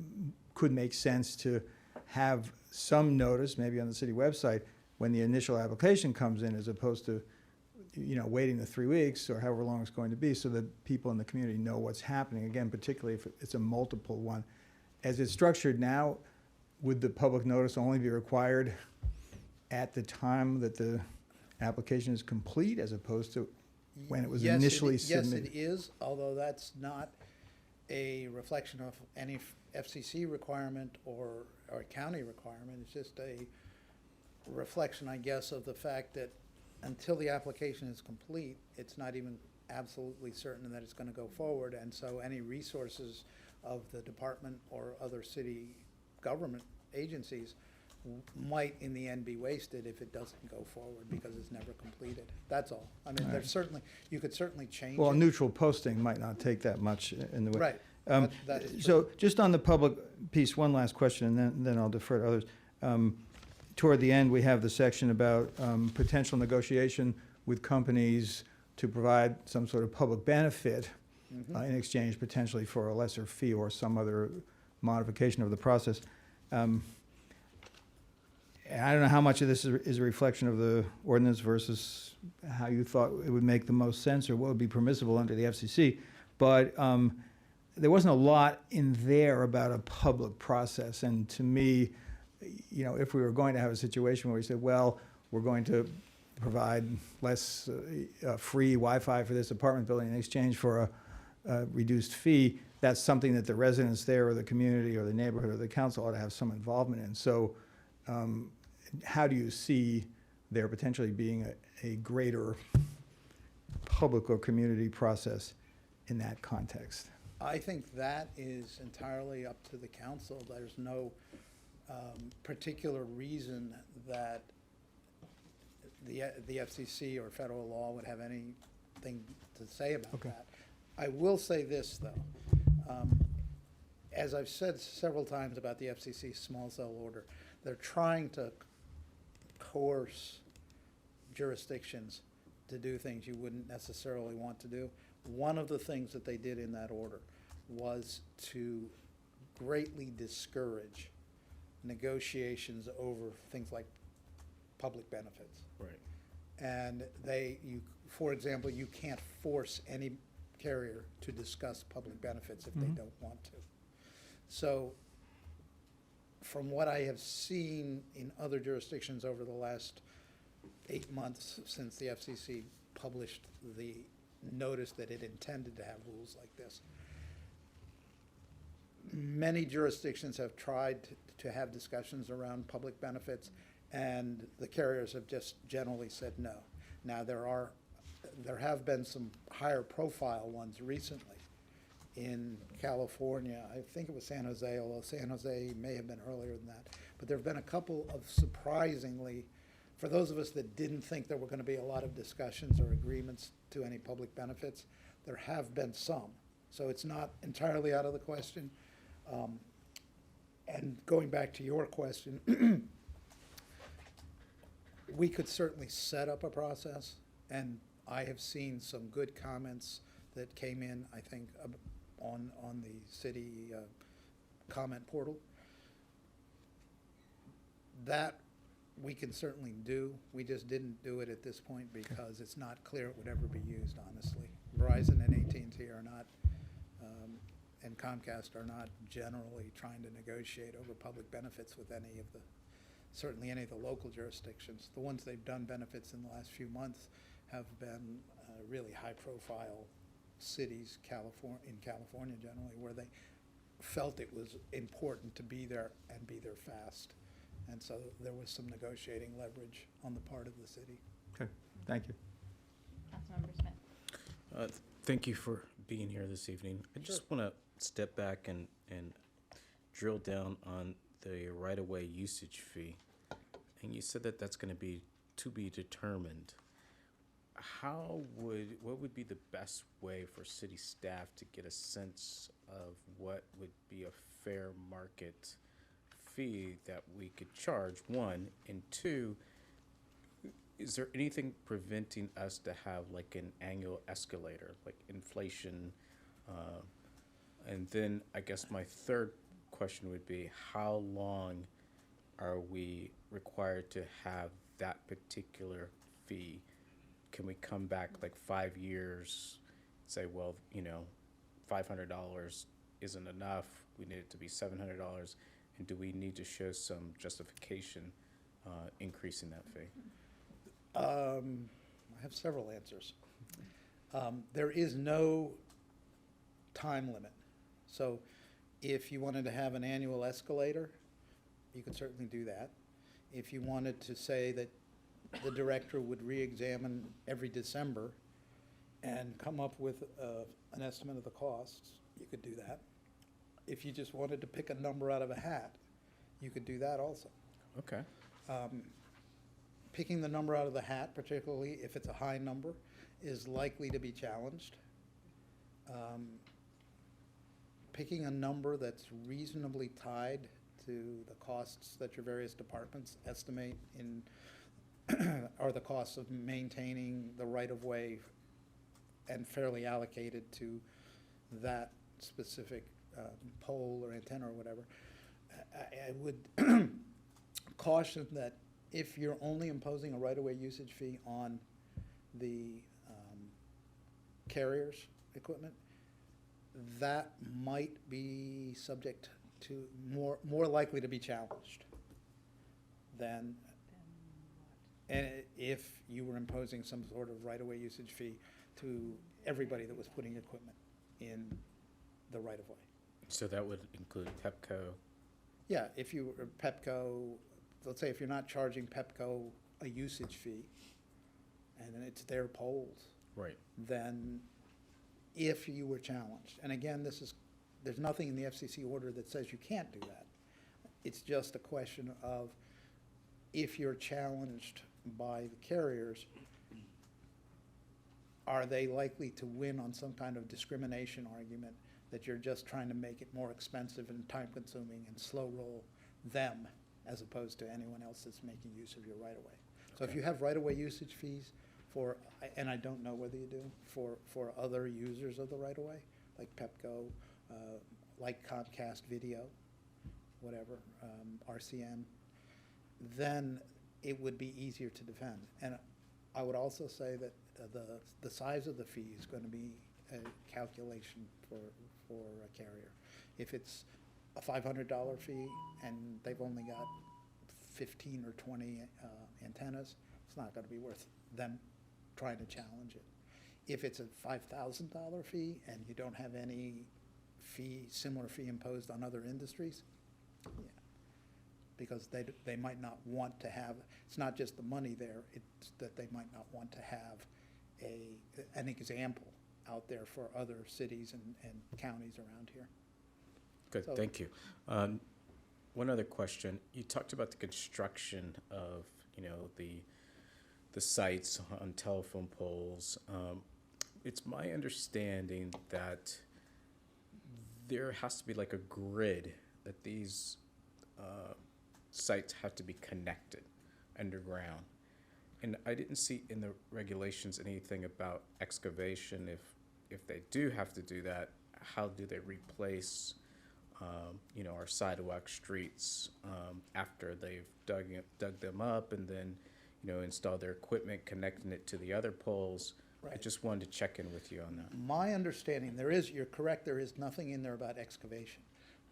could make sense to have some notice, maybe on the city website, when the initial application comes in, as opposed to, you know, waiting the 3 weeks or however long it's going to be, so that people in the community know what's happening. Again, particularly if it's a multiple one. As it's structured now, would the public notice only be required at the time that the application is complete, as opposed to when it was initially submitted? Yes, it is, although that's not a reflection of any FCC requirement or a county requirement. It's just a reflection, I guess, of the fact that until the application is complete, it's not even absolutely certain that it's going to go forward, and so any resources of the department or other city government agencies might in the end be wasted if it doesn't go forward because it's never completed. That's all. I mean, there's certainly, you could certainly change Well, it. neutral posting might not take that much in the way. Right. Um, That is true. So just on the public piece, one last question, and then I'll defer to others. Toward the end, we have the section about potential negotiation with companies to provide some sort of public benefit in exchange potentially for a lesser fee or some other modification of the process. And I don't know how much of this is a reflection of the ordinance versus how you thought it would make the most sense or what would be permissible under the FCC, but there wasn't a lot in there about a public process. And to me, you know, if we were going to have a situation where we said, well, we're going to provide less free Wi-Fi for this apartment building in exchange for a reduced fee, that's something that the residents there or the community or the neighborhood or the council ought to have some involvement in. So how do you see there potentially being a greater public or community process in that context? I think that is entirely up to the council. There's no particular reason that the FCC or federal law would have anything to say about Okay. that. I will say this, though. As I've said several times about the FCC small cell order, they're trying to coerce jurisdictions to do things you wouldn't necessarily want to do. One of the things that they did in that order was to greatly discourage negotiations over things like public benefits. Right. And for example, you can't force any carrier to discuss public benefits if they don't want to. So from what I have seen in other jurisdictions over the last 8 months since the FCC published the notice that it intended to have rules like this, many jurisdictions have tried to have discussions around public benefits, and the carriers have just generally said no. Now, there have been some higher profile ones recently in California. I think it was San Jose, although San Jose may have been earlier than that. But there have been a couple of surprisingly, for those of us that didn't think there were going to be a lot of discussions or agreements to any public benefits, there have been some. So it's not entirely out of the question. And going back to your question, we could certainly set up a process, and I have seen some good comments that came in, I think, on the city comment portal. That we can certainly do. We just didn't do it at this point because it's not clear it would ever be used, honestly. Verizon and AT&T are not, and Comcast are not generally trying to negotiate over public benefits with certainly any of the local jurisdictions. The ones they've done benefits in the last few months have been really high-profile cities, in California generally, where they felt it was important to be there and be there fast. And so there was some negotiating leverage on the part of the city. Okay, thank you. Councilmember Smith. Thank you for being here this evening. I just want to step back and drill down on the right-of-way usage fee. And you said that that's going to be determined. What would be the best way for city staff to get a sense of what would be a fair market fee that we could charge, one? And two, is there anything preventing us to have like an annual escalator, like inflation? And then I guess my third question would be, how long are we required to have that particular fee? Can we come back like 5 years, say, well, $500 isn't enough, we need it to be $700, and do we need to show some justification increasing that fee? I have several answers. There is no time limit. So if you wanted to have an annual escalator, you could certainly do that. If you wanted to say that the director would re-examine every December and come up with an estimate of the costs, you could do that. if you just wanted to pick a number out of a hat, you could do that also. Okay. Picking the number out of the hat, particularly if it's a high number, is likely to be challenged. Picking a number that's reasonably tied to the costs that your various departments estimate in, or the costs of maintaining the right-of-way and fairly allocated to that specific pole or antenna or whatever. I would caution that if you're only imposing a right-of-way usage fee on the carrier's equipment, that might be subject to, more likely to be challenged than, and if you were imposing some sort of right-of-way usage fee to everybody that was putting equipment in the right-of-way. So that would include Pepco. Yeah, if you were Pepco, let's say if you're not charging Pepco a usage fee, and then it's their poles, Right. then if you were challenged, and again, there's nothing in the FCC order that says you can't do that. It's just a question of if you're challenged by the carriers, are they likely to win on some kind of discrimination argument that you're just trying to make it more expensive and time-consuming and slow roll them as opposed to anyone else that's making use of your right-of-way. So if you have right-of-way usage fees for, and I don't know whether you do, for other users of the right-of-way, like Pepco, like Comcast Video, whatever, RCN, then it would be easier to defend. And I would also say that the size of the fee is going to be a calculation for a carrier. If it's a $500 fee and they've only got 15 or 20 antennas, it's not going to be worth them trying to challenge it. If it's a $5,000 fee and you don't have any similar fee imposed on other industries, yeah, because they might not want to have, it's not just the money there, it's that they might not want to have an example out there for other cities and counties around here. Good, So- thank you. One other question. You talked about the construction of, the sites on telephone poles. It's my understanding that there has to be like a grid that these sites have to be connected underground. And I didn't see in the regulations anything about excavation. If they do have to do that, how do they replace, our sidewalk streets after they've dug them up and then, install their equipment, connecting it to the other poles? I Right. just wanted to check in with you on that. My understanding, you're correct, there is nothing in there about excavation.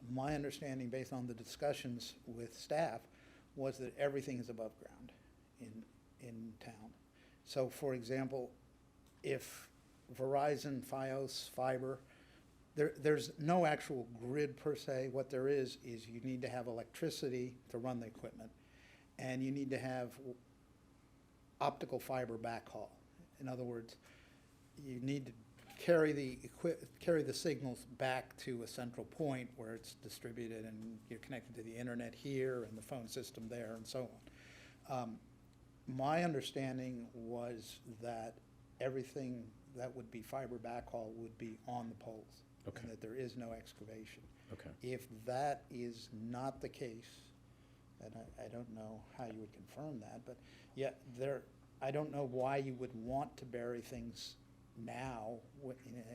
My understanding, based on the discussions with staff, was that everything is above ground in town. So, for example, if Verizon, Fios, fiber, there's no actual grid per se. What there is you need to have electricity to run the equipment, and you need to have optical fiber backhaul. In other words, you need to carry the signals back to a central point where it's distributed and you're connected to the internet here and the phone system there and so on. My understanding was that everything that would be fiber backhaul would be on the poles. Okay. And that there is no excavation. Okay. If that is not the case, and I don't know how you would confirm that, but yet I don't know why you would want to bury things now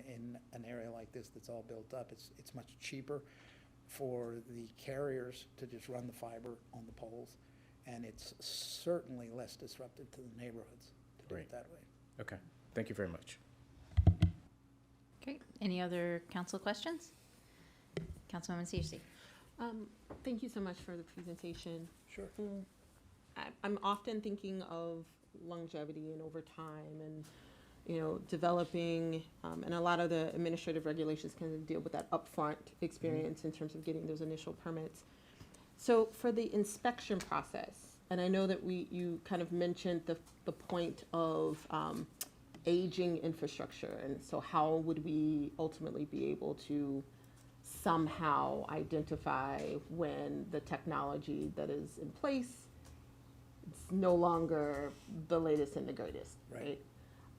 in an area like this that's all built up. It's much cheaper for the carriers to just run the fiber on the poles, and it's certainly less disruptive to the neighborhoods to do Great. it that way. Okay, thank you very much. Great. Any other council questions? Councilwoman Searcy. Thank you so much for the presentation. Sure. I'm often thinking of longevity and over time and, developing, and a lot of the administrative regulations kind of deal with that upfront experience in terms of getting those initial permits. So for the inspection process, and I know that you kind of mentioned the point of aging infrastructure, and so how would we ultimately be able to somehow identify when the technology that is in place is no longer the latest and the greatest, Right.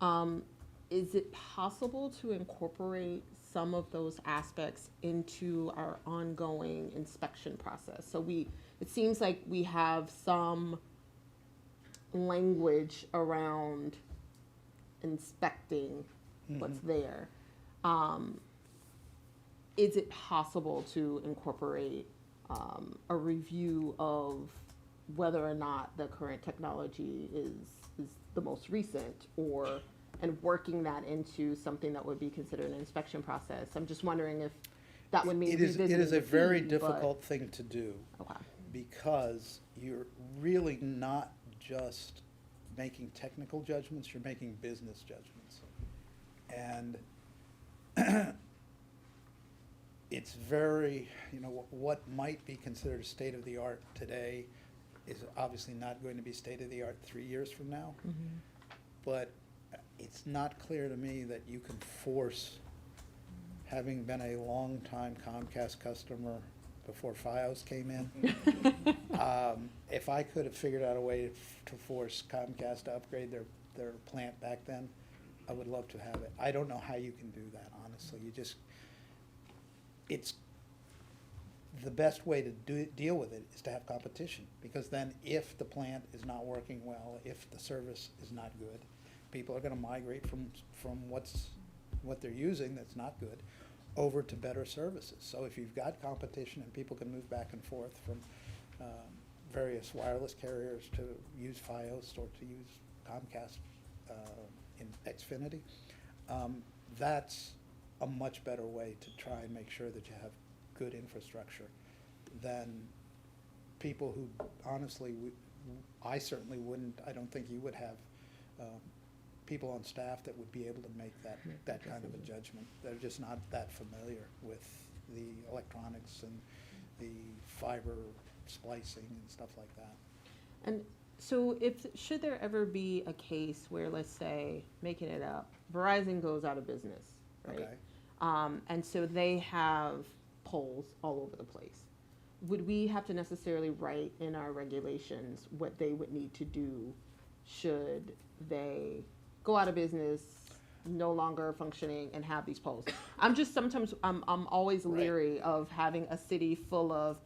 right? Is it possible to incorporate some of those aspects into our ongoing inspection process? So it seems like we have some language around inspecting what's there. Is it possible to incorporate a review of whether or not the current technology is the most recent, and working that into something that would be considered an inspection process? I'm just wondering if that would mean It is revisiting a the very fee, but- difficult thing to do, Okay. because you're really not just making technical judgments, you're making business judgments. And it's very, what might be considered state-of-the-art today is obviously not going to be state-of-the-art 3 years from now. But it's not clear to me that you can force, having been a longtime Comcast customer before FiOS came in, if I could have figured out a way to force Comcast to upgrade their plant back then, I would love to have it. I don't know how you can do that, honestly. It's the best way to deal with it is to have competition, because then if the plant is not working well, if the service is not good, people are gonna migrate from what they're using that's not good over to better services. So if you've got competition and people can move back and forth from various wireless carriers to use FiOS or to use Comcast in Xfinity, that's a much better way to try and make sure that you have good infrastructure than people who honestly, I certainly wouldn't, I don't think you would have people on staff that would be able to make that kind of a judgment. They're just not that familiar with the electronics and the fiber splicing and stuff like that. And so should there ever be a case where, let's say, making it up, Verizon goes out of business, right? Okay. And so they have poles all over the place. Would we have to necessarily write in our regulations what they would need to do should they go out of business, no longer functioning, and have these poles? Sometimes I'm always Right. leery of having a city full of,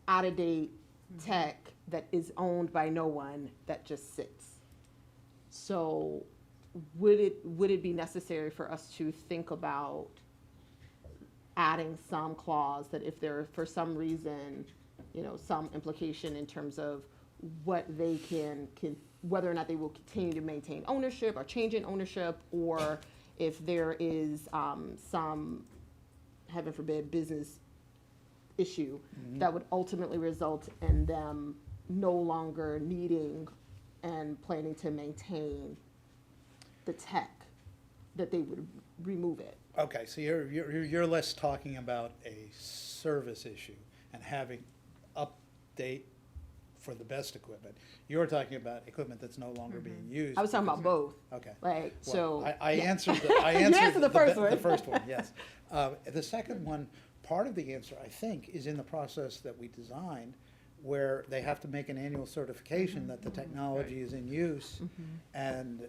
out of date tech that is owned by no one, that just sits. So would it be necessary for us to think about adding some clause that if there, for some reason, some implication in terms of what they can whether or not they will continue to maintain ownership or change in ownership, or if there is some, heaven forbid, business issue that would ultimately result in them no longer needing and planning to maintain the tech, that they would remove it. Okay, so you're less talking about a service issue and having update for the best equipment. You're talking about equipment that's no longer being used. I was talking about both, Okay. like, Well, so. I yeah. answered You answered the first one. The first one, yes. The second one, part of the answer, I think, is in the process that we designed, where they have to make an annual certification that the technology is in use, and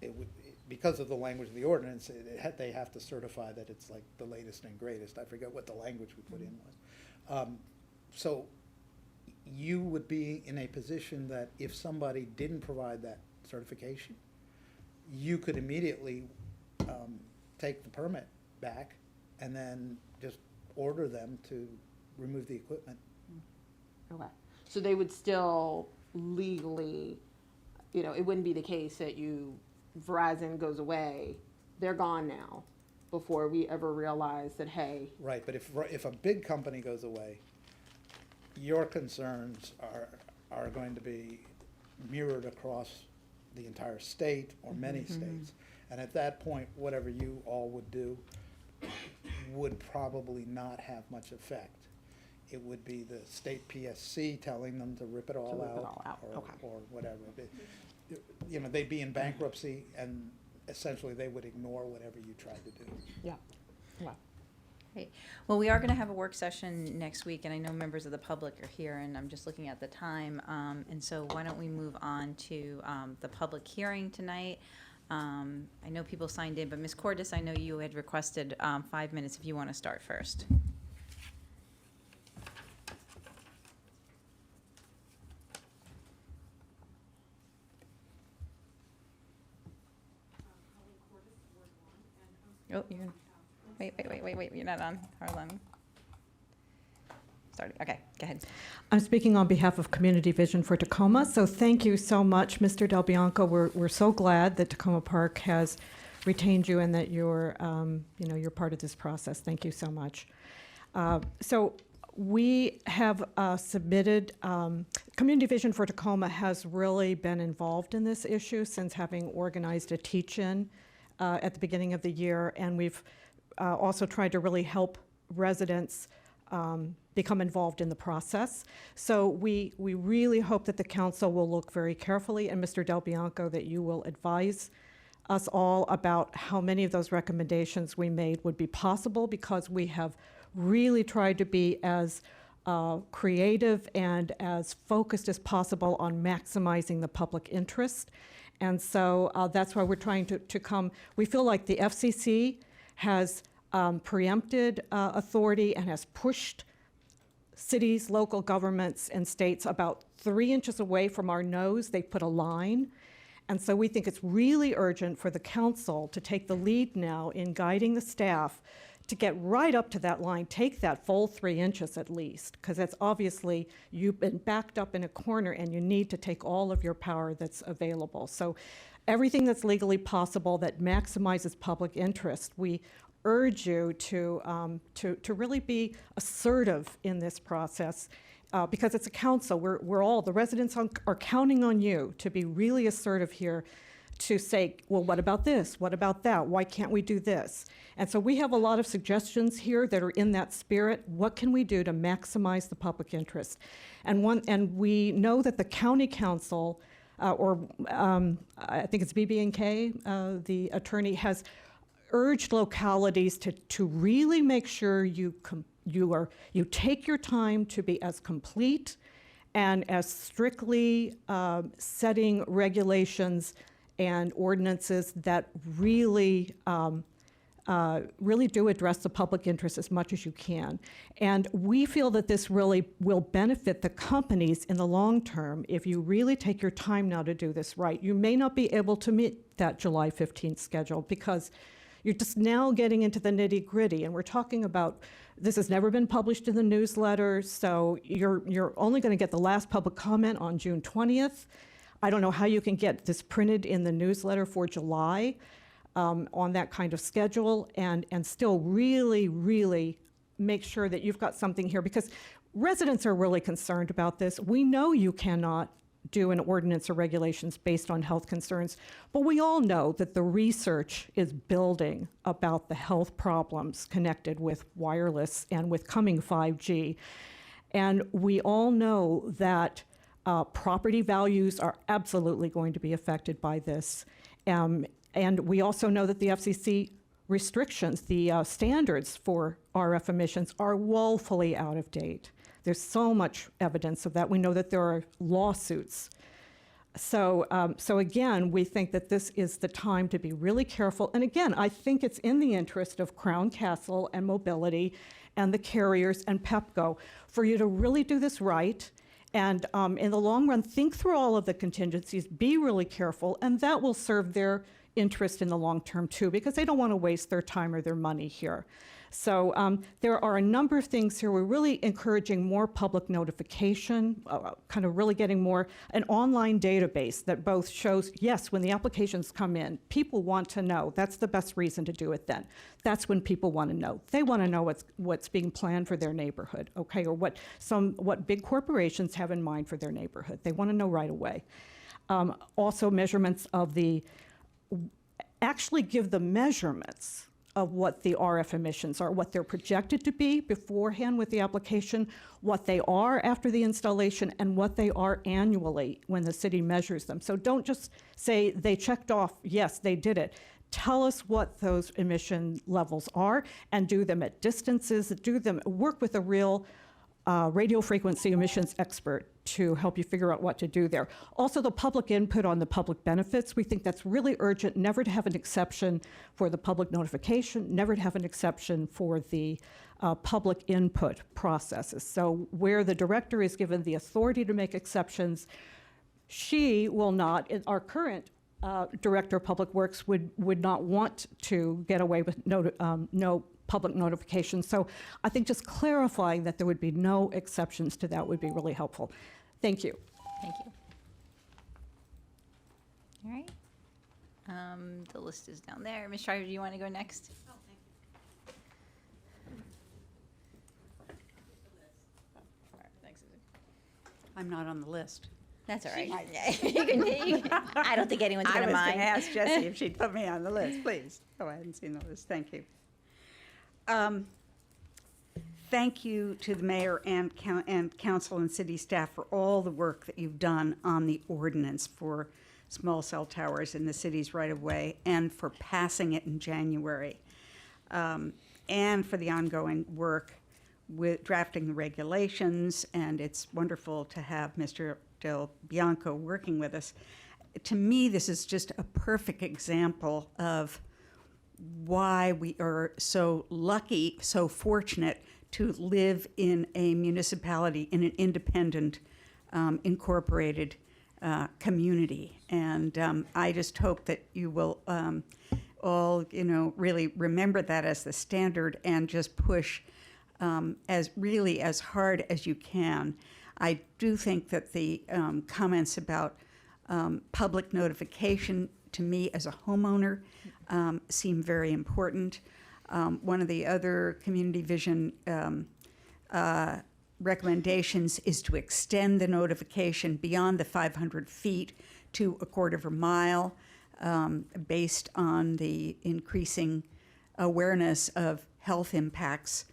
it would, because of the language of the ordinance, they have to certify that it's like the latest and greatest. I forget what the language we put in was. So you would be in a position that if somebody didn't provide that certification, you could immediately take the permit back and then just order them to remove the equipment. Okay, so they would still legally, it wouldn't be the case that Verizon goes away, they're gone now, before we ever realize that, hey, Right, but if a big company goes away, your concerns are going to be mirrored across the entire state or many states. And at that point, whatever you all would do would probably not have much effect. It would be the state PSC telling them to rip it all rip it out. all out, okay. Or whatever. They'd be in bankruptcy, and essentially they would ignore whatever you tried to do. yeah, yeah. Great. Well, we are going to have a work session next week, and I know members of the public are here, and I'm just looking at the time. And so why don't we move on to the public hearing tonight? I know people signed in, but Ms. Cordis, I know you had requested 5 minutes if you want to start first. Oh, you're, wait, you're not on. Hold on. Starting, okay, go ahead. I'm speaking on behalf of Community Vision for Tacoma, so thank you so much, Mr. Del Bianco. We're so glad that Tacoma Park has retained you and that you're part of this process. Thank you so much. So we have submitted, Community Vision for Tacoma has really been involved in this issue since having organized a teach-in at the beginning of the year, and we've also tried to really help residents become involved in the process. So we really hope that the council will look very carefully, and Mr. Del Bianco, that you will advise us all about how many of those recommendations we made would be possible, because we have really tried to be as creative and as focused as possible on maximizing the public interest. And so that's why we're trying to come. We feel like the FCC has preempted authority and has pushed cities, local governments, and states about 3 inches away from our nose. They put a line. And so we think it's really urgent for the council to take the lead now in guiding the staff to get right up to that line, take that full 3 inches at least, because that's obviously, you've been backed up in a corner and you need to take all of your power that's available. So everything that's legally possible that maximizes public interest, we urge you to really be assertive in this process, because it's a council. We're all, the residents are counting on you to be really assertive here, to say, well, what about this? What about that? Why can't we do this? And so we have a lot of suggestions here that are in that spirit. What can we do to maximize the public interest? And we know that the county council, I think it's BB&K, the attorney, has urged localities to really make sure you take your time to be as complete and as strictly setting regulations and ordinances that really do address the public interest as much as you can. And we feel that this really will benefit the companies in the long term if you really take your time now to do this right. You may not be able to meet that July 15th schedule because you're just now getting into the nitty-gritty, and we're talking about, this has never been published in the newsletter, so you're only going to get the last public comment on June 20th. I don't know how you can get this printed in the newsletter for July on that kind of schedule, and still really make sure that you've got something here, because residents are really concerned about this. We know you cannot do an ordinance or regulations based on health concerns, but we all know that the research is building about the health problems connected with wireless and with coming 5G. And we all know that property values are absolutely going to be affected by this. And we also know that the FCC restrictions, the standards for RF emissions, are woefully out of date. There's so much evidence of that. We know that there are lawsuits. So again, we think that this is the time to be really careful. And again, I think it's in the interest of Crown Castle and Mobility and the carriers and Pepco for you to really do this right. And in the long run, think through all of the contingencies, be really careful, and that will serve their interest in the long term too, because they don't want to waste their time or their money here. So there are a number of things here. We're really encouraging more public notification, kind of really getting more, an online database that both shows, yes, when the applications come in, people want to know. That's the best reason to do it then. That's when people want to know. They want to know what's being planned for their neighborhood, okay, or what big corporations have in mind for their neighborhood. They want to know right away. Also measurements of actually give the measurements of what the RF emissions are, what they're projected to be beforehand with the application, what they are after the installation, and what they are annually when the city measures them. So don't just say they checked off, yes, they did it. tell us what those emission levels are and do them at distances, work with a real radio frequency emissions expert to help you figure out what to do there. Also, the public input on the public benefits, we think that's really urgent, never to have an exception for the public notification, never to have an exception for the public input processes. So where the director is given the authority to make exceptions, she will not, our current Director of Public Works would not want to get away with no public notification. So I think just clarifying that there would be no exceptions to that would be really helpful. Thank you. Thank you. All right. The list is down there. Ms. Schreiber, do you want to go next? Oh, thank you. All right, thanks, Susan. I'm not on the list. That's all right. might. I don't think anyone's going to I was mind. going to ask Jessie if she'd put me on the list, please. Oh, I hadn't seen the list. Thank you. Thank you to the mayor and council and city staff for all the work that you've done on the ordinance for small cell towers in the city's right-of-way and for passing it in January, and for the ongoing work with drafting the regulations. And it's wonderful to have Mr. Del Bianco working with us. To me, this is just a perfect example of why we are so lucky, so fortunate to live in a municipality, in an independent, incorporated community. And I just hope that you will all, really remember that as the standard and just push as hard as you can. I do think that the comments about public notification, to me as a homeowner, seem very important. One of the other community vision recommendations is to extend the notification beyond the 500 feet to a quarter of a mile, based on the increasing awareness of health impacts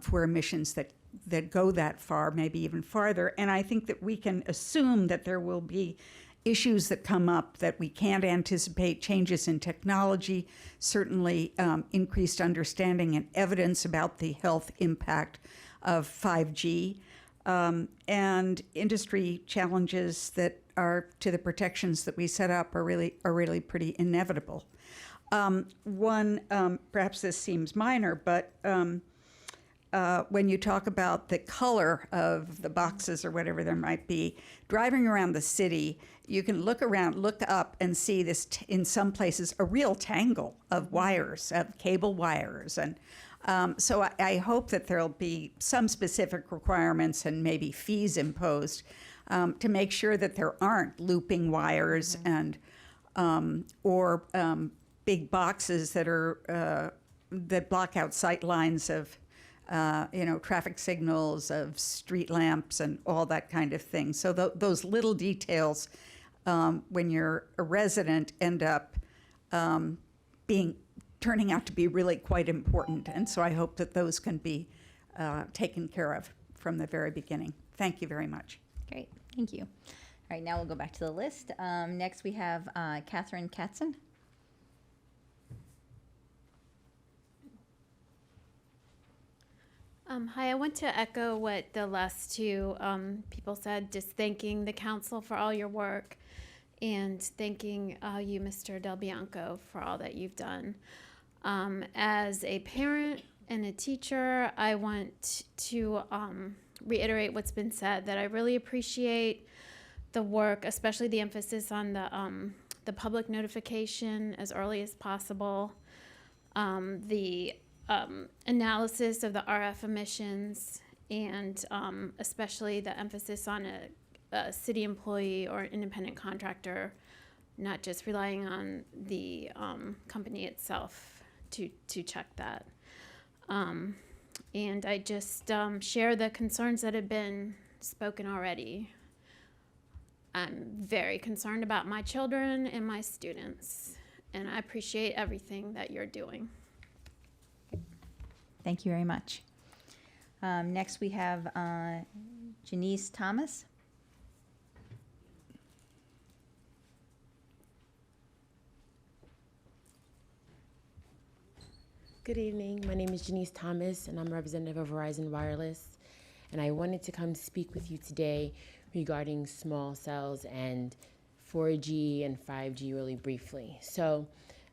for emissions that go that far, maybe even farther. And I think that we can assume that there will be issues that come up that we can't anticipate, changes in technology, certainly increased understanding and evidence about the health impact of 5G, and industry challenges that are to the protections that we set up are really pretty inevitable. One, perhaps this seems minor, but when you talk about the color of the boxes or whatever there might be, driving around the city, you can look up and see this, in some places, a real tangle of wires, of cable wires. And so I hope that there'll be some specific requirements and maybe fees imposed to make sure that there aren't looping wires and or big boxes that are that block out sight lines of traffic signals, of street lamps, and all that kind of thing. So those little details, when you're a resident, end up turning out to be really quite important. And so I hope that those can be taken care of from the very beginning. Thank you very much. Great, thank you. All right, now we'll go back to the list. Next, we have Catherine Katzen. Hi, I want to echo what the last two people said, just thanking the council for all your work and thanking you, Mr. Del Bianco, for all that you've done. As a parent and a teacher, I want to reiterate what's been said, that I really appreciate the work, especially the emphasis on the public notification as early as possible, the analysis of the RF emissions, and especially the emphasis on a city employee or independent contractor, not just relying on the company itself to check that. And I just share the concerns that have been spoken already. I'm very concerned about my children and my students, and I appreciate everything that you're doing. Thank you very much. Next, we have Janice Thomas. Good evening. My name is Janice Thomas, and I'm a representative of Verizon Wireless. And I wanted to come speak with you today regarding small cells and 4G and 5G really briefly. So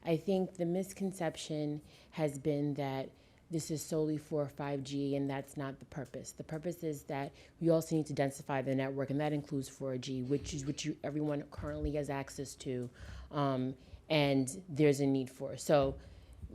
I think the misconception has been that this is solely for 5G, and that's not the purpose. The purpose is that we also need to densify the network, and that includes 4G, which is what everyone currently has access to, and there's a need for. So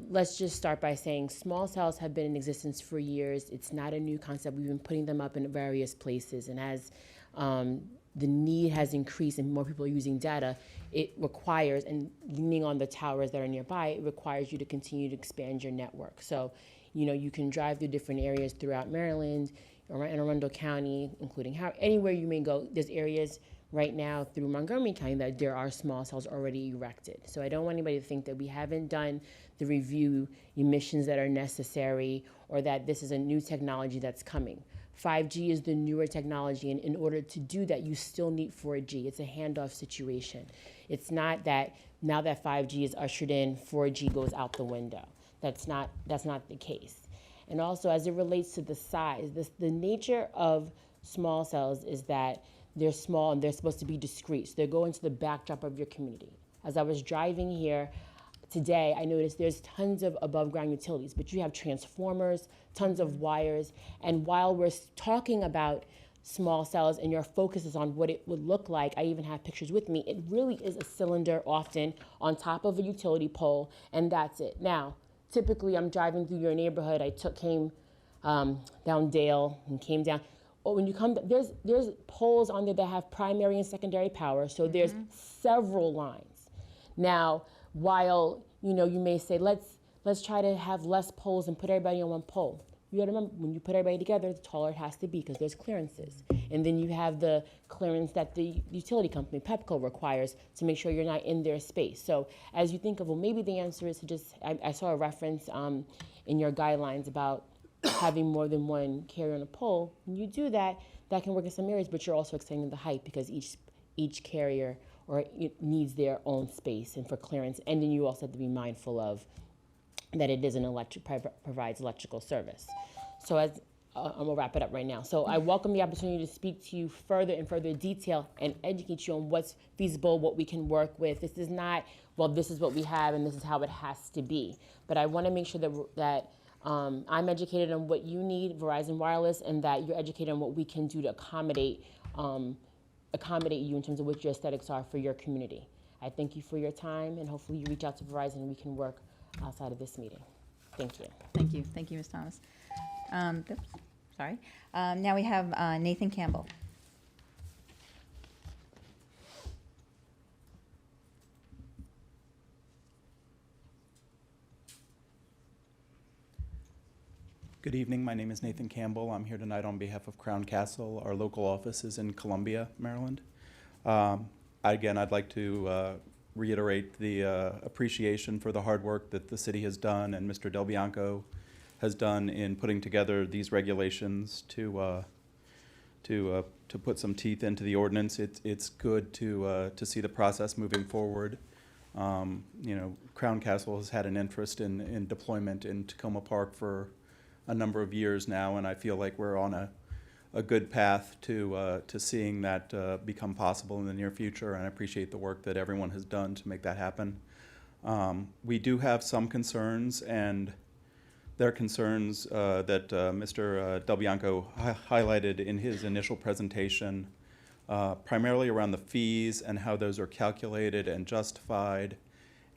let's just start by saying small cells have been in existence for years. It's not a new concept. We've been putting them up in various places, and as the need has increased and more people are using data, it requires, and leaning on the towers that are nearby, it requires you to continue to expand your network. So, you know, you can drive through different areas throughout Maryland, or in Arundel County, including anywhere you may go. There's areas right now through Montgomery County that there are small cells already erected. So I don't want anybody to think that we haven't done the review emissions that are necessary, or that this is a new technology that's coming. 5G is the newer technology, and in order to do that, you still need 4G. It's a handoff situation. It's not that now that 5G is ushered in, 4G goes out the window. That's not the case. And also, as it relates to the size, the nature of small cells is that they're small and they're supposed to be discrete. So they go into the backdrop of your community. As I was driving here today, I noticed there's tons of above ground utilities, but you have transformers, tons of wires. And while we're talking about small cells and your focus is on what it would look like, I even have pictures with me, it really is a cylinder often on top of a utility pole, and that's it. Now, typically I'm driving through your neighborhood. I came down Dale and came down. When you come, there's poles on there that have primary and secondary power, so there's several lines. Now, while you may say let's try to have less poles and put everybody on one pole. You got to remember, when you put everybody together, the taller it has to be because there's clearances, and then you have the clearance that the utility company Pepco requires to make sure you're not in their space. So as you think of, well, maybe the answer is to just. I saw a reference in your guidelines about having more than one carrier on a pole. When you do that, that can work in some areas, but you're also extending the height because each carrier it needs their own space and for clearance. And then you also have to be mindful of that it is provides electrical service. So as I'm gonna wrap it up right now. So I welcome the opportunity to speak to you further in further detail and educate you on what's feasible, what we can work with. This is not, well, this is what we have and this is how it has to be. But I want to make sure that I'm educated on what you need, Verizon Wireless, and that you're educated on what we can do to accommodate you in terms of what your aesthetics are for your community. I thank you for your time, and hopefully you reach out to Verizon and we can work outside of this meeting. Thank you. Thank you. Thank you, Ms. Thomas. Sorry. Now we have Nathan Campbell. Good evening. My name is Nathan Campbell. I'm here tonight on behalf of Crown Castle. Our local office is in Columbia, Maryland. Again, I'd like to reiterate the appreciation for the hard work that the city has done and Mr. Del Bianco has done in putting together these regulations to put some teeth into the ordinance. It's good to see the process moving forward. Crown Castle has had an interest in deployment in Tacoma Park for a number of years now, and I feel like we're on a good path to seeing that become possible in the near future, and I appreciate the work that everyone has done to make that happen. We do have some concerns, and they're concerns that Mr. Del Bianco highlighted in his initial presentation, primarily around the fees and how those are calculated and justified,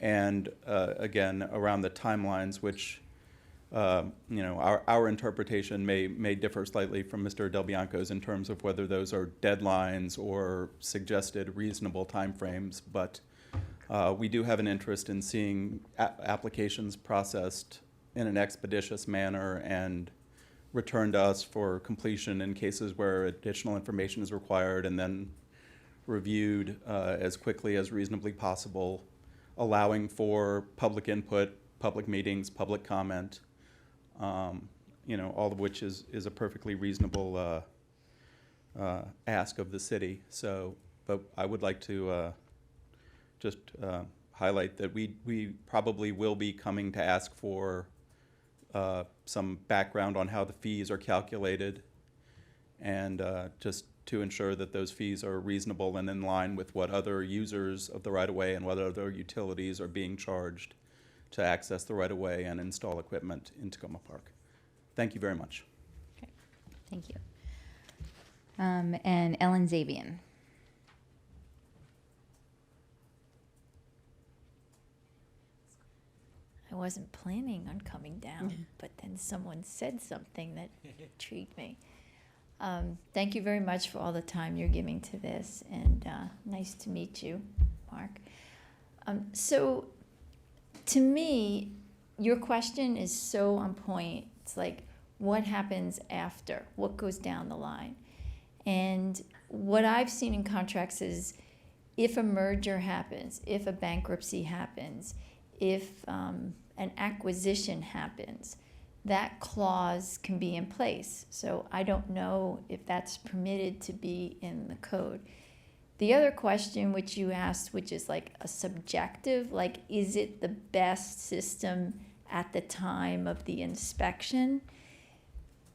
and again, around the timelines, which our interpretation may differ slightly from Mr. Del Bianco's in terms of whether those are deadlines or suggested reasonable timeframes, but we do have an interest in seeing applications processed in an expeditious manner and returned to us for completion in cases where additional information is required, and then reviewed as quickly as reasonably possible, allowing for public input, public meetings, public comment, all of which is a perfectly reasonable ask of the city. So, but I would like to just highlight that we probably will be coming to ask for some background on how the fees are calculated, and just to ensure that those fees are reasonable and in line with what other users of the right-of-way and what other utilities are being charged to access the right-of-way and install equipment in Tacoma Park. Thank you very much. Okay, thank you. And Ellen Zabian. I wasn't planning on coming down, but then someone said something that intrigued me. Thank you very much for all the time you're giving to this, and nice to meet you, Mark. So, to me, your question is so on point. It's like, what happens after? What goes down the line? And what I've seen in contracts is if a merger happens, if a bankruptcy happens, if an acquisition happens, that clause can be in place. So I don't know if that's permitted to be in the code. The other question which you asked, which is like a subjective, like is it the best system at the time of the inspection?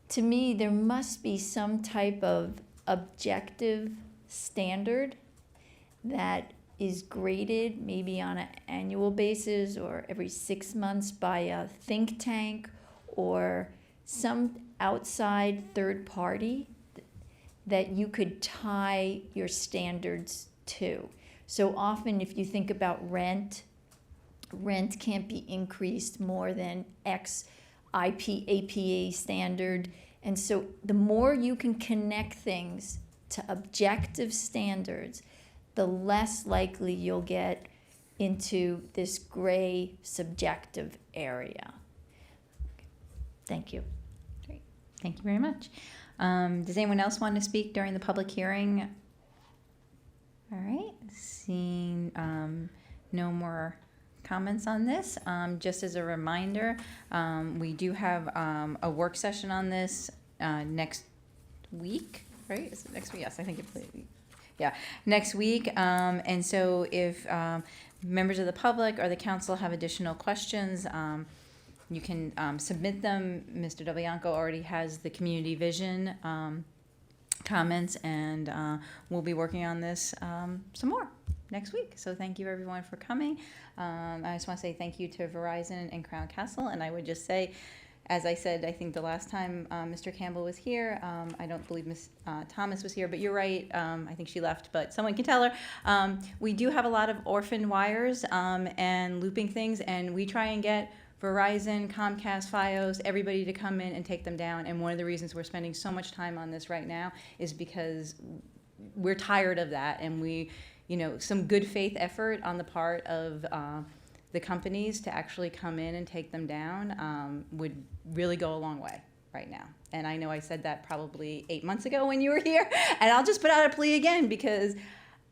To me, there must be some type of objective standard that is graded maybe on an annual basis or every 6 months by a think tank or some outside third party that you could tie your standards to. So often if you think about rent can't be increased more than X APA standard. And so the more you can connect things to objective standards, the less likely you'll get into this gray subjective area. Thank you. Great, thank you very much. Does anyone else want to speak during the public hearing? All right, seeing no more comments on this. Just as a reminder, we do have a work session on this next week, right? Is it next week? Yes, I think it's next week. And so if members of the public or the council have additional questions, you can submit them. Mr. Del Bianco already has the community vision comments, and we'll be working on this some more next week. So thank you everyone for coming. I just want to say thank you to Verizon and Crown Castle, and I would just say, as I said, I think the last time Mr. Campbell was here, I don't believe Ms. Thomas was here, but you're right, I think she left, but someone can tell her. We do have a lot of orphan wires and looping things, and we try and get Verizon, Comcast, Fios, everybody to come in and take them down. And one of the reasons we're spending so much time on this right now is because we're tired of that, and we, some good faith effort on the part of the companies to actually come in and take them down would really go a long way right now. And I know I said that probably 8 months ago when you were here, and I'll just put out a plea again because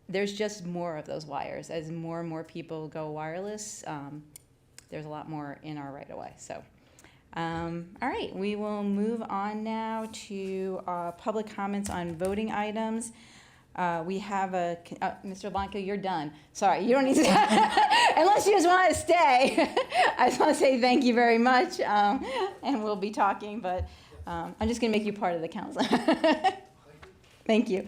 there's just more of those wires. As more and more people go wireless, there's a lot more in our right-of-way. So, all right, we will move on now to public comments on voting items. We have Mr. Blanco, you're done. Sorry, you don't need to, unless you just want to stay. I just want to say thank you very much, and we'll be talking, but I'm just going to make you part of the council. Thank you.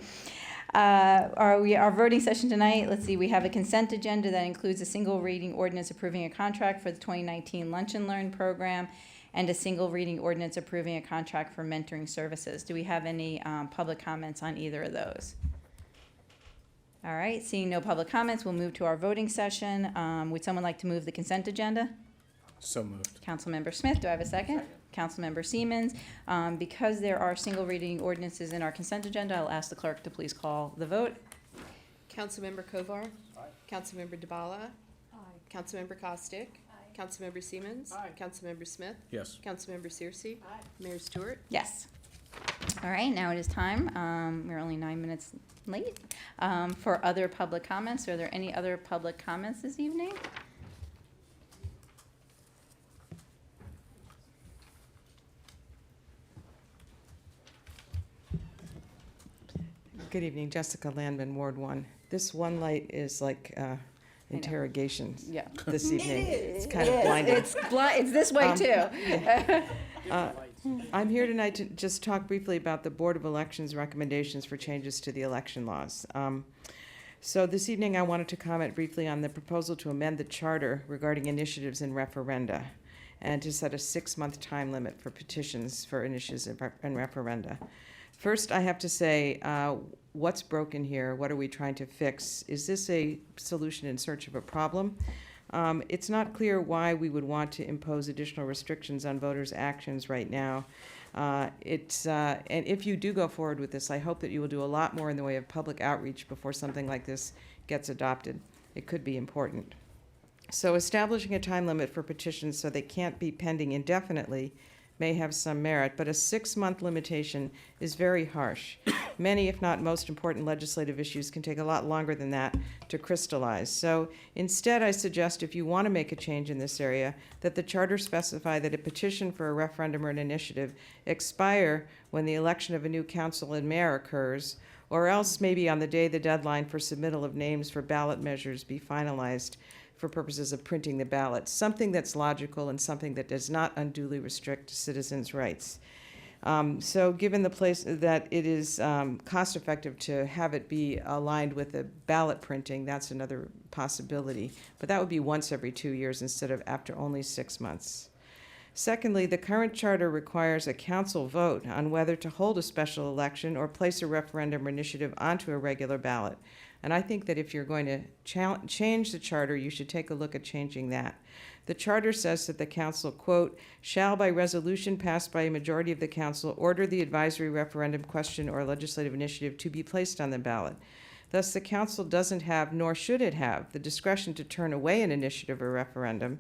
Our voting session tonight, let's see, we have a consent agenda that includes a single reading ordinance approving a contract for the 2019 Lunch and Learn program and a single reading ordinance approving a contract for mentoring services. Do we have any public comments on either of those? All right, seeing no public comments, we'll move to our voting session. Would someone like to move the consent agenda? So moved. Councilmember Smith, do I have a second? Councilmember Siemens. Because there are single reading ordinances in our consent agenda, I'll ask the clerk to please call the vote. Councilmember Kovar. Aye. Councilmember DeBala. Aye. Councilmember Costick. Aye. Councilmember Siemens. Aye. Councilmember Smith. Yes. Councilmember Searcy. Aye. Mayor Stewart. Yes. All right, now it is time. We're only 9 minutes late for other public comments. Are there any other public comments this evening? Good evening, Jessica Landman, Ward 1. This one light is like, interrogation Yeah. this evening. It's kind of blinding. It's this way too. I'm here tonight to just talk briefly about the Board of Elections recommendations for changes to the election laws. So this evening, I wanted to comment briefly on the proposal to amend the charter regarding initiatives and referenda, and to set a 6-month time limit for petitions for initiatives and referenda. First, I have to say, what's broken here? What are we trying to fix? Is this a solution in search of a problem? It's not clear why we would want to impose additional restrictions on voters' actions right now. And if you do go forward with this, I hope that you will do a lot more in the way of public outreach before something like this gets adopted. It could be important. So establishing a time limit for petitions so they can't be pending indefinitely may have some merit, but a 6-month limitation is very harsh. Many, if not most important legislative issues can take a lot longer than that to crystallize. So instead, I suggest if you want to make a change in this area, that the charter specify that a petition for a referendum or an initiative expire when the election of a new council and mayor occurs, or else maybe on the day the deadline for submittal of names for ballot measures be finalized for purposes of printing the ballot, something that's logical and something that does not unduly restrict citizens' rights. So given the place that it is cost effective to have it be aligned with the ballot printing, that's another possibility. But that would be once every 2 years instead of after only 6 months. Secondly, the current charter requires a council vote on whether to hold a special election or place a referendum or initiative onto a regular ballot. And I think that if you're going to change the charter, you should take a look at changing that. The charter says that the council, quote, shall by resolution passed by a majority of the council order the advisory referendum question or legislative initiative to be placed on the ballot. Thus, the council doesn't have, nor should it have, the discretion to turn away an initiative or referendum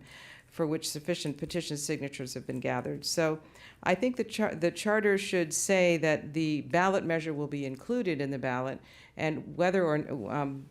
for which sufficient petition signatures have been gathered. So I think the charter should say that the ballot measure will be included in the ballot, and whether or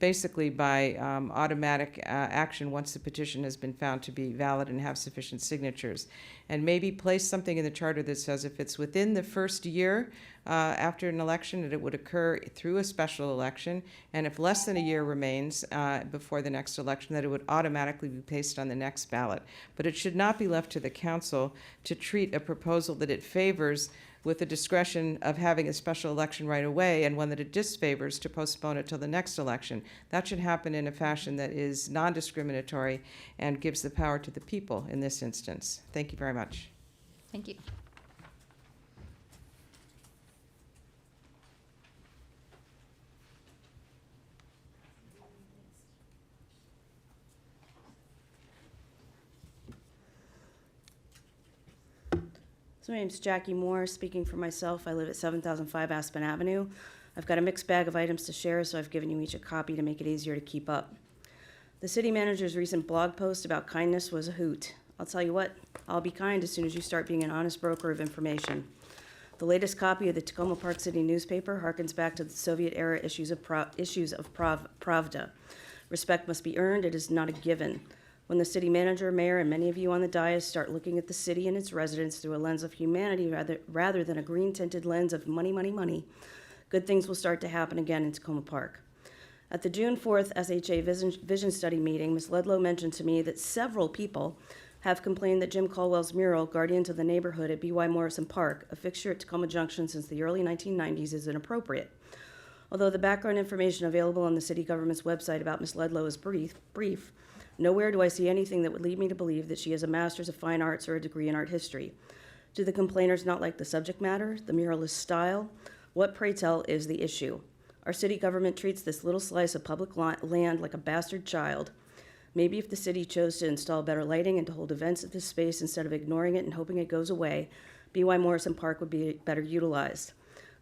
basically by automatic action once the petition has been found to be valid and have sufficient signatures. And maybe place something in the charter that says if it's within the first year after an election, that it would occur through a special election, and if less than a year remains before the next election, that it would automatically be placed on the next ballot. But it should not be left to the council to treat a proposal that it favors with the discretion of having a special election right away, and one that it disfavors to postpone it till the next election. That should happen in a fashion that is non-discriminatory and gives the power to the people in this instance. Thank you very much. Thank you. So my name's Jackie Moore, speaking for myself. I live at 7005 Aspen Avenue. I've got a mixed bag of items to share, so I've given you each a copy to make it easier to keep up. The city manager's recent blog post about kindness was a hoot. I'll tell you what, I'll be kind as soon as you start being an honest broker of information. The latest copy of the Tacoma Park City newspaper harkens back to the Soviet-era issues of Pravda. Respect must be earned, it is not a given. When the city manager, mayor, and many of you on the dais start looking at the city and its residents through a lens of humanity rather than a green-tinted lens of money, money, money, good things will start to happen again in Tacoma Park. At the June 4th SHA Vision Study meeting, Ms. Ledlow mentioned to me that several people have complained that Jim Caldwell's mural, Guardians of the Neighborhood at B.Y. Morrison Park, a fixture at Tacoma Junction since the early 1990s, is inappropriate. Although the background information available on the city government's website about Ms. Ledlow is brief, nowhere do I see anything that would lead me to believe that she has a master's of fine arts or a degree in art history. Do the complainers not like the subject matter, the muralist's style? What, pray tell, is the issue? Our city government treats this little slice of public land like a bastard child. Maybe if the city chose to install better lighting and to hold events at this space instead of ignoring it and hoping it goes away, B.Y. Morrison Park would be better utilized.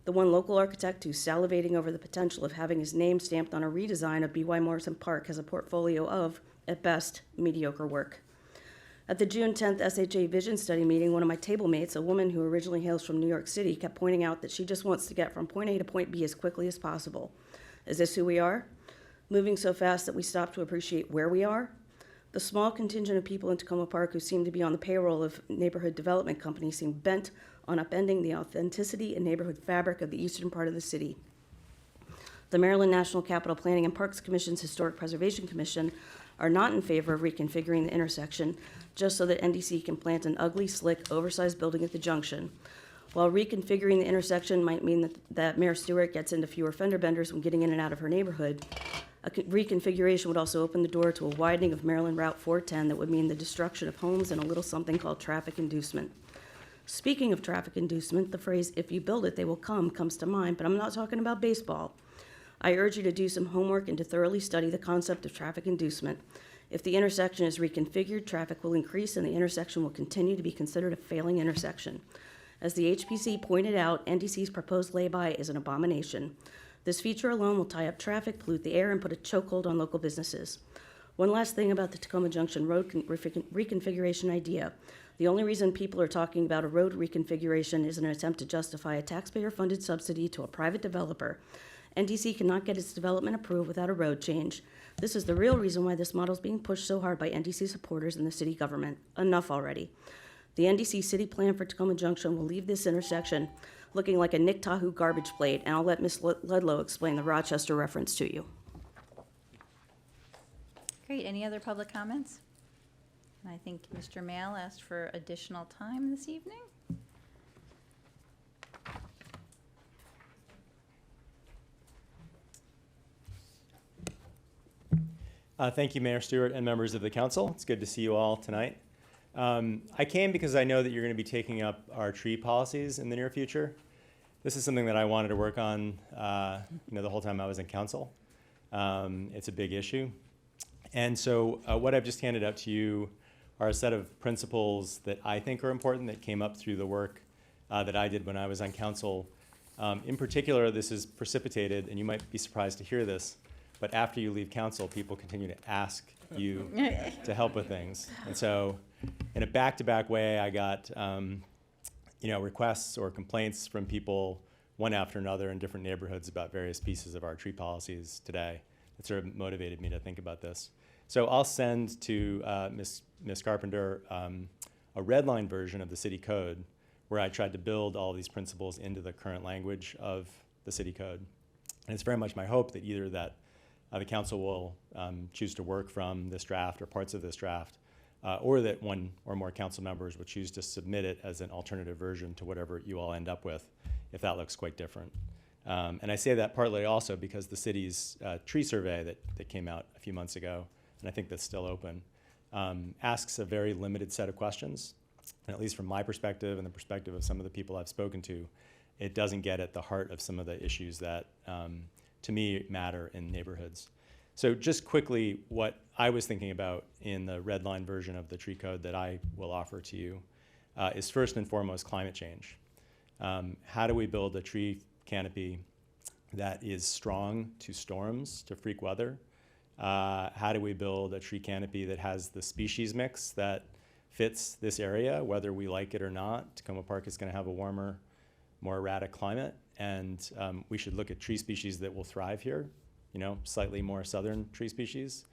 The one local architect who's salivating over the potential of having his name stamped on a redesign of B.Y. Morrison Park has a portfolio of, at best, mediocre work. At the June 10th SHA Vision Study meeting, one of my table mates, a woman who originally hails from New York City, kept pointing out that she just wants to get from point A to point B as quickly as possible. Is this who we are? Moving so fast that we stop to appreciate where we are? The small contingent of people in Tacoma Park who seem to be on the payroll of neighborhood development companies seem bent on upending the authenticity and neighborhood fabric of the eastern part of the city. The Maryland National Capital Planning and Parks Commission's Historic Preservation Commission are not in favor of reconfiguring the intersection just so that NDC can plant an ugly, slick, oversized building at the junction. While reconfiguring the intersection might mean that Mayor Stewart gets into fewer fender benders when getting in and out of her neighborhood, a reconfiguration would also open the door to a widening of Maryland Route 410 that would mean the destruction of homes and a little something called traffic inducement. Speaking of traffic inducement, the phrase, "if you build it, they will come," comes to mind, but I'm not talking about baseball. I urge you to do some homework and to thoroughly study the concept of traffic inducement. If the intersection is reconfigured, traffic will increase and the intersection will continue to be considered a failing intersection. As the HPC pointed out, NDC's proposed lay-by is an abomination. This feature alone will tie up traffic, pollute the air, and put a chokehold on local businesses. One last thing about the Tacoma Junction road reconfiguration idea. The only reason people are talking about a road reconfiguration is an attempt to justify a taxpayer-funded subsidy to a private developer. NDC cannot get its development approved without a road change. This is the real reason why this model is being pushed so hard by NDC supporters and the city government. Enough already. The NDC city plan for Tacoma Junction will leave this intersection looking like a Nick Tahu garbage plate, and I'll let Ms. Ludlow explain the Rochester reference to you. Great. Any other public comments? And I think Mr. Mail asked for additional time this evening. Thank you, Mayor Stewart and members of the council. It's good to see you all tonight. I came because I know that you're going to be taking up our tree policies in the near future. This is something that I wanted to work on the whole time I was in council. It's a big issue. And so what I've just handed out to you are a set of principles that I think are important that came up through the work that I did when I was on council. In particular, this is precipitated, and you might be surprised to hear this, but after you leave council, people continue to ask you to help with things. And so in a back-to-back way, I got requests or complaints from people one after another in different neighborhoods about various pieces of our tree policies today. It sort of motivated me to think about this. So I'll send to Ms. Carpenter a red line version of the city code where I tried to build all these principles into the current language of the city code. And it's very much my hope that either that the council will choose to work from this draft or parts of this draft, or that one or more council members would choose to submit it as an alternative version to whatever you all end up with, if that looks quite different. And I say that partly also because the city's tree survey that came out a few months ago, and I think that's still open, asks a very limited set of questions. And at least from my perspective and the perspective of some of the people I've spoken to, it doesn't get at the heart of some of the issues that, to me, matter in neighborhoods. So just quickly, what I was thinking about in the red line version of the tree code that I will offer to you is first and foremost climate change. How do we build a tree canopy that is strong to storms, to freak weather? How do we build a tree canopy that has the species mix that fits this area, whether we like it or not? Tacoma Park is going to have a warmer, more erratic climate, and we should look at tree species that will thrive here, slightly more southern tree species,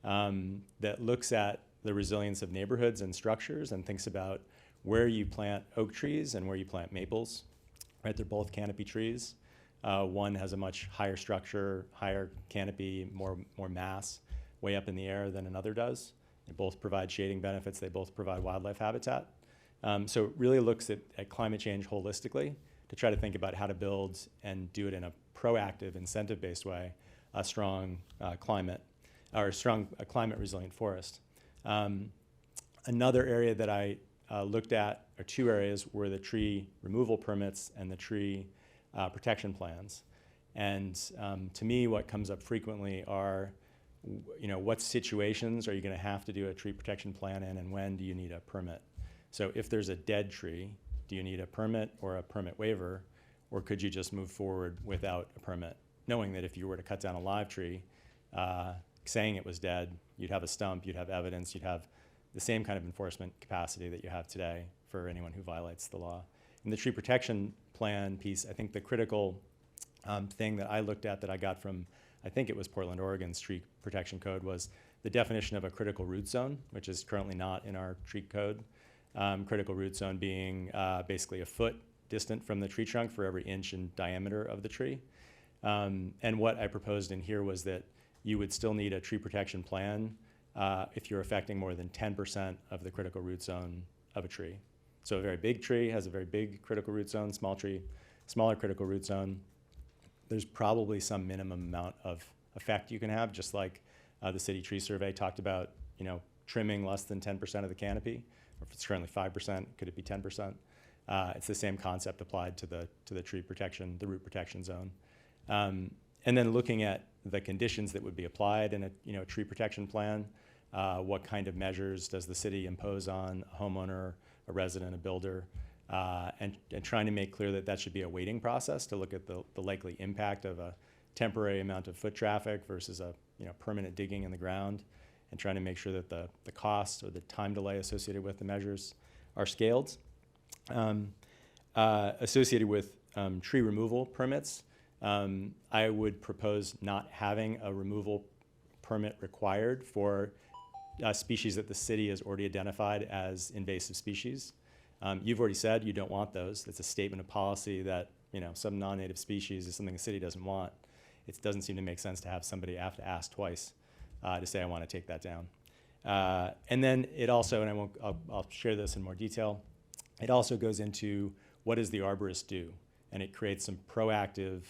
that looks at the resilience of neighborhoods and structures and thinks about where you plant oak trees and where you plant maples. Right, they're both canopy trees. One has a much higher structure, higher canopy, more mass, way up in the air than another does. They both provide shading benefits. They both provide wildlife habitat. So it really looks at climate change holistically to try to think about how to build and do it in a proactive, incentive-based way, a strong climate, or a strong climate-resilient forest. Another area that I looked at, or two areas, were the tree removal permits and the tree protection plans. And to me, what comes up frequently are, what situations are you going to have to do a tree protection plan in, and when do you need a permit? So if there's a dead tree, do you need a permit or a permit waiver, or could you just move forward without a permit, knowing that if you were to cut down a live tree, saying it was dead, you'd have a stump, you'd have evidence, you'd have the same kind of enforcement capacity that you have today for anyone who violates the law. In the tree protection plan piece, I think the critical thing that I looked at that I got from, I think it was Portland, Oregon's tree protection code, was the definition of a critical root zone, which is currently not in our tree code. Critical root zone being basically a foot distant from the tree trunk for every inch in diameter of the tree. And what I proposed in here was that you would still need a tree protection plan if you're affecting more than 10% of the critical root zone of a tree. So a very big tree has a very big critical root zone, small tree, smaller critical root zone. There's probably some minimum amount of effect you can have, just like the city tree survey talked about, trimming less than 10% of the canopy, or if it's currently 5%, could it be 10%? It's the same concept applied to the tree protection, the root protection zone. And then looking at the conditions that would be applied in a tree protection plan, what kind of measures does the city impose on a homeowner, a resident, a builder, and trying to make clear that should be a weighting process to look at the likely impact of a temporary amount of foot traffic versus a permanent digging in the ground, and trying to make sure that the cost or the time delay associated with the measures are scaled. Associated with tree removal permits, I would propose not having a removal permit required for species that the city has already identified as invasive species. You've already said you don't want those. It's a statement of policy that some non-native species is something the city doesn't want. It doesn't seem to make sense to have somebody have to ask twice to say I want to take that down. And then it also, and I'll share this in more detail, it also goes into what does the arborist do? And it creates some proactive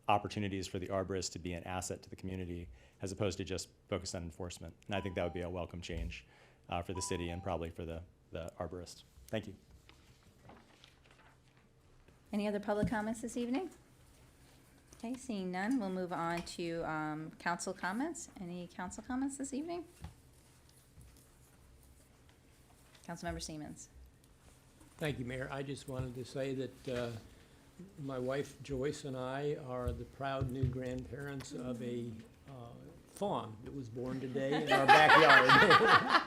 opportunities for the arborist to be an asset to the community as opposed to just focus on enforcement. And I think that would be a welcome change for the city and probably for the arborist. Thank you. Any other public comments this evening? Okay, seeing none, we'll move on to council comments. Any council comments this evening? Councilmember Siemens. Thank you, Mayor. I just wanted to say that my wife Joyce and I are the proud new grandparents of a fawn that was born today in our backyard.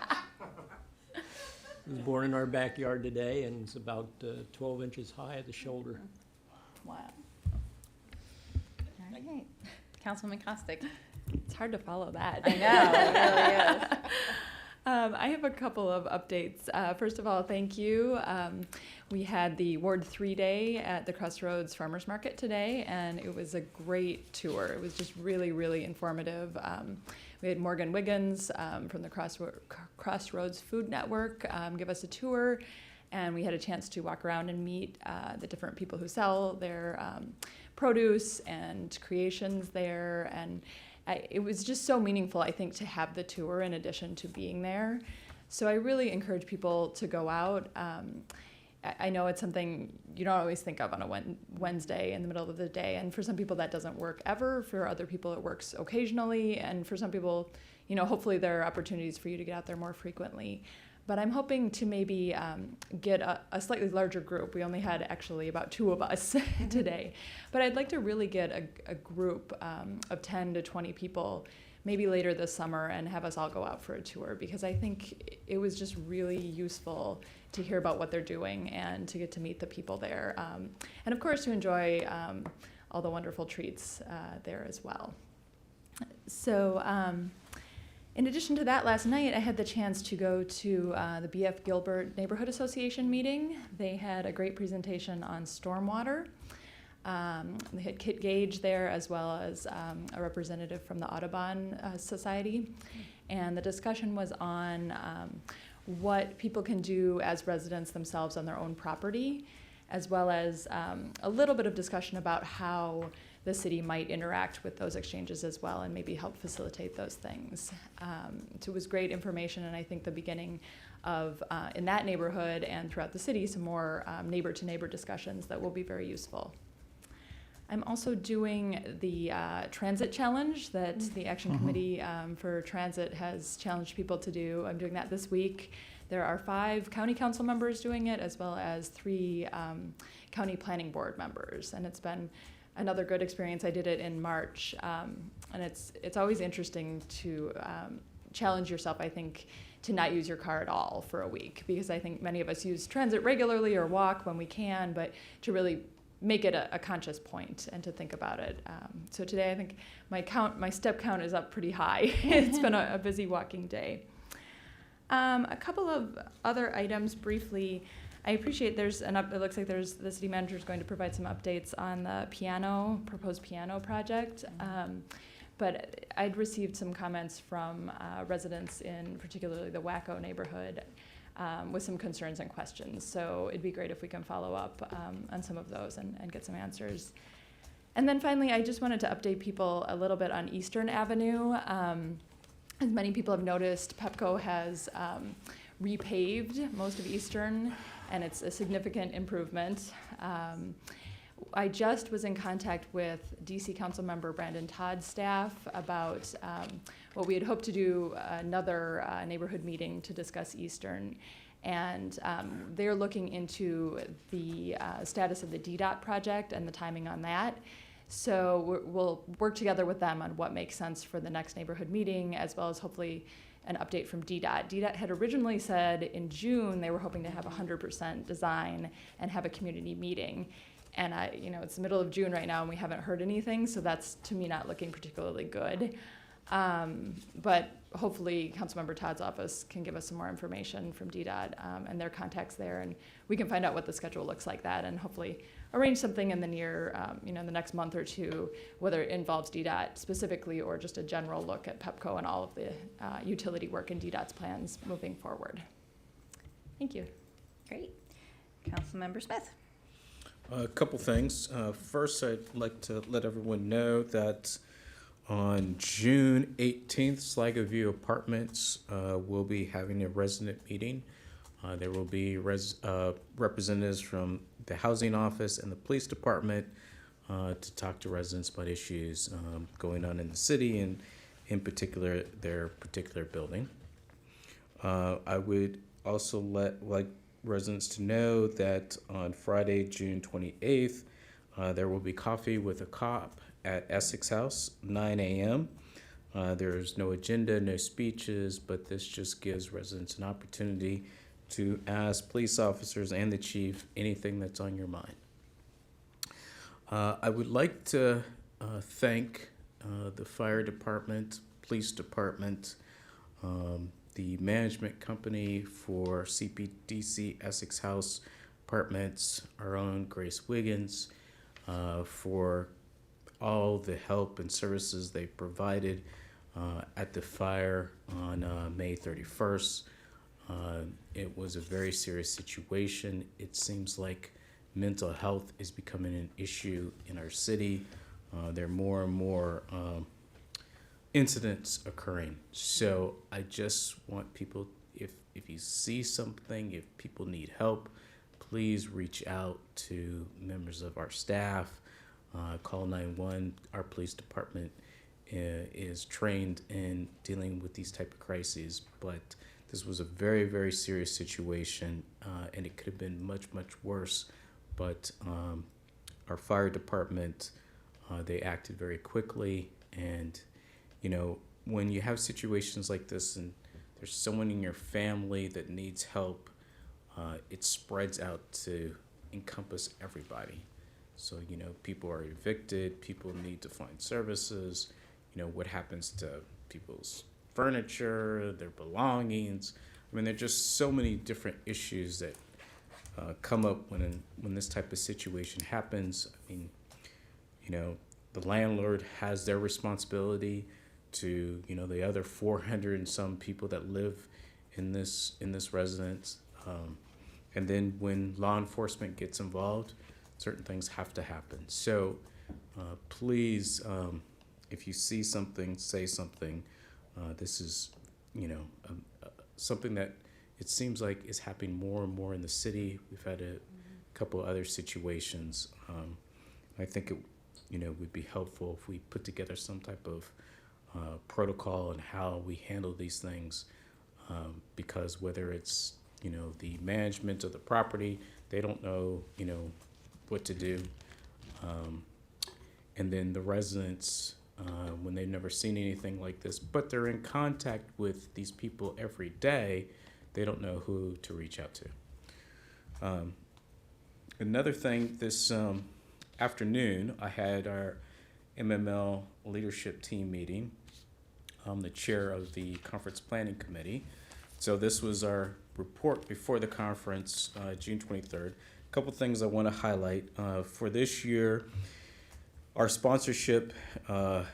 It was born in our backyard today, and it's about 12 inches high at the shoulder. Wow. All right. Councilwoman Costick. It's hard to follow that. I know, it really is. I have a couple of updates. First of all, thank you. We had the Ward 3 Day at the Crossroads Farmers Market today, and it was a great tour. It was just really, really informative. We had Morgan Wiggins from the Crossroads Food Network give us a tour, and we had a chance to walk around and meet the different people who sell their produce and creations there, and it was just so meaningful, I think, to have the tour in addition to being there. So I really encourage people to go out. I know it's something you don't always think of on a Wednesday in the middle of the day, and for some people that doesn't work ever. For other people it works occasionally, and for some people, hopefully there are opportunities for you to get out there more frequently. But I'm hoping to maybe get a slightly larger group. We only had actually about 2 of us today. But I'd like to really get a group of 10 to 20 people maybe later this summer and have us all go out for a tour, because I think it was just really useful to hear about what they're doing and to get to meet the people there. And of course to enjoy all the wonderful treats there as well. So in addition to that, last night I had the chance to go to the B.F. Gilbert Neighborhood Association meeting. They had a great presentation on stormwater. They had Kit Gage there, as well as a representative from the Audubon Society. And the discussion was on what people can do as residents themselves on their own property, as well as a little bit of discussion about how the city might interact with those exchanges as well and maybe help facilitate those things. So it was great information, and I think the beginning of, in that neighborhood and throughout the city, some more neighbor-to-neighbor discussions that will be very useful. I'm also doing the transit challenge that the Action Committee for Transit has challenged people to do. I'm doing that this week. There are 5 county council members doing it, as well as 3 county planning board members. And it's been another good experience. I did it in March, and it's always interesting to challenge yourself, I think, to not use your car at all for a week, because I think many of us use transit regularly or walk when we can, but to really make it a conscious point and to think about it. So today I think my step count is up pretty high. It's been a busy walking day. A couple of other items briefly. I appreciate it looks like the city manager is going to provide some updates on the proposed piano project. But I'd received some comments from residents in particularly the Wacko neighborhood with some concerns and questions. So it'd be great if we can follow up on some of those and get some answers. And then finally, I just wanted to update people a little bit on Eastern Avenue. As many people have noticed, Pepco has repaved most of Eastern, and it's a significant improvement. I just was in contact with DC Councilmember Brandon Todd's staff about what we had hoped to do another neighborhood meeting to discuss Eastern. And they're looking into the status of the DDOT project and the timing on that. So we'll work together with them on what makes sense for the next neighborhood meeting, as well as hopefully an update from DDOT. DDOT had originally said in June they were hoping to have 100% design and have a community meeting. And it's the middle of June right now and we haven't heard anything, so that's to me not looking particularly good. But hopefully Councilmember Todd's office can give us some more information from DDOT and their contacts there, and we can find out what the schedule looks like that, and hopefully arrange something in the near, the next month or two, whether it involves DDOT specifically or just a general look at Pepco and all of the utility work in DDOT's plans moving forward. Thank you. Great. Councilmember Smith. A couple things. First, I'd like to let everyone know that on June 18th, Sligo View Apartments will be having a resident meeting. There will be representatives from the housing office and the police department to talk to residents about issues going on in the city and in particular their particular building. I would also like residents to know that on Friday, June 28th, there will be coffee with a cop at Essex House, 9 a.m. There's no agenda, no speeches, but this just gives residents an opportunity to ask police officers and the chief anything that's on your mind. I would like to thank the fire department, police department, the management company for CPDC Essex House Apartments, our own Grace Wiggins, for all the help and services they provided at the fire on May 31st. It was a very serious situation. It seems like mental health is becoming an issue in our city. There are more and more incidents occurring. So I just want people, if you see something, if people need help, please reach out to members of our staff. Call 911. Our police department is trained in dealing with these type of crises, but this was a very, very serious situation, and it could have been much, much worse. But our fire department, they acted very quickly, and when you have situations like this and there's someone in your family that needs help, it spreads out to encompass everybody. So, people are evicted, people need to find services, what happens to people's furniture, their belongings. I mean, there are just so many different issues that come up when this type of situation happens. I mean, the landlord has their responsibility to, the other 400 and some people that live in this residence. And then when law enforcement gets involved, certain things have to happen. So please, if you see something, say something. This is, something that it seems like is happening more and more in the city. We've had a couple other situations. I think it, would be helpful if we put together some type of protocol on how we handle these things, because whether it's, the management of the property, they don't know, what to do. And then the residents, when they've never seen anything like this, but they're in contact with these people every day, they don't know who to reach out to. Another thing, this afternoon, I had our MML leadership team meeting. I'm the chair of the conference planning committee. So this was our report before the conference, June 23rd. A couple things I want to highlight. For this year, our sponsorship of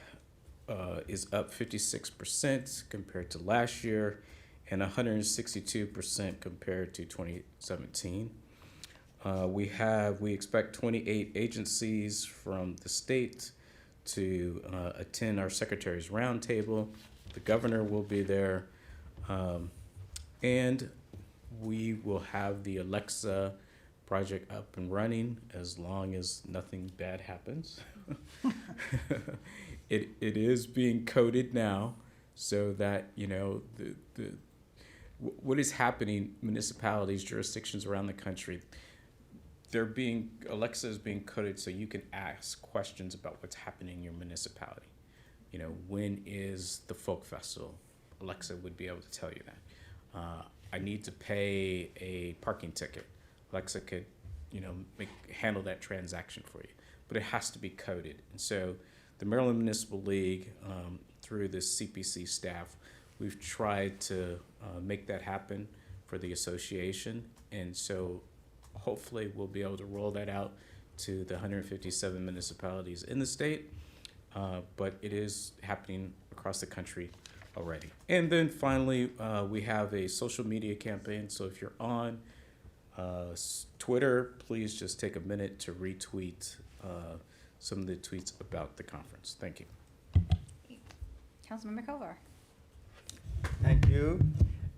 is up 56% compared to last year and 162% compared to 2017. We expect 28 agencies from the state to attend our Secretary's Roundtable. The governor will be there, and we will have the Alexa project up and running as long as nothing bad happens. It is being coded now, so that what is happening, municipalities, jurisdictions around the country, Alexa is being coded so you can ask questions about what's happening in your municipality. When is the folk festival? Alexa would be able to tell you that. I need to pay a parking ticket. Alexa could, handle that transaction for you, but it has to be coded. And so the Maryland Municipal League, through the CPC staff, we've tried to make that happen for the association. And so hopefully we'll be able to roll that out to the 157 municipalities in the state, but it is happening across the country already. And then finally, we have a social media campaign. So if you're on Twitter, please just take a minute to retweet some of the tweets about the conference. Thank you. Councilmember Kovar. Thank you.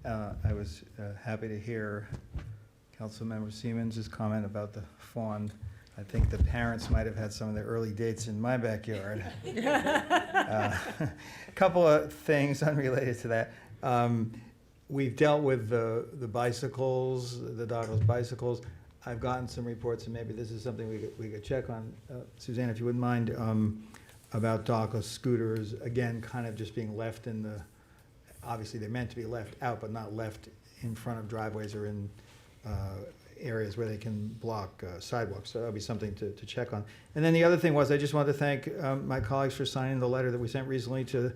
I was happy to hear Councilmember Siemens' comment about the fawn. I think the parents might have had some of the early dates in my backyard. A couple of things unrelated to that. We've dealt with the bicycles, the dockless bicycles. I've gotten some reports, and maybe this is something we could check on. Suzanne, if you wouldn't mind, about dockless scooters, again, kind of just being left in the, obviously they're meant to be left out, but not left in front of driveways or in areas where they can block sidewalks. So that'll be something to check on. And then the other thing was, I just wanted to thank my colleagues for signing the letter that we sent recently to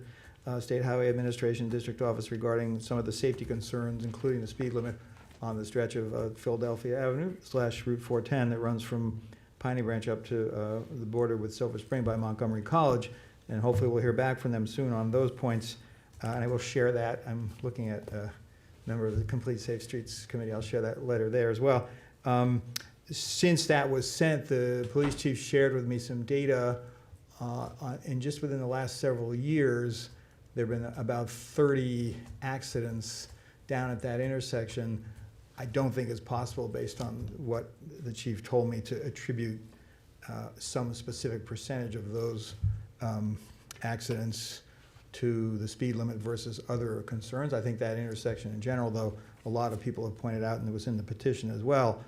State Highway Administration District Office regarding some of the safety concerns, including the speed limit on the stretch of Philadelphia Avenue / Route 410 that runs from Piney Branch up to the border with Silver Spring by Montgomery College. And hopefully we'll hear back from them soon on those points. And I will share that. I'm looking at a member of the Complete Safe Streets Committee. I'll share that letter there as well. Since that was sent, the police chief shared with me some data, and just within the last several years, there have been about 30 accidents down at that intersection. I don't think it's possible, based on what the chief told me, to attribute some specific percentage of those accidents to the speed limit versus other concerns. I think that intersection in general, though, a lot of people have pointed out, and it was in the petition as well,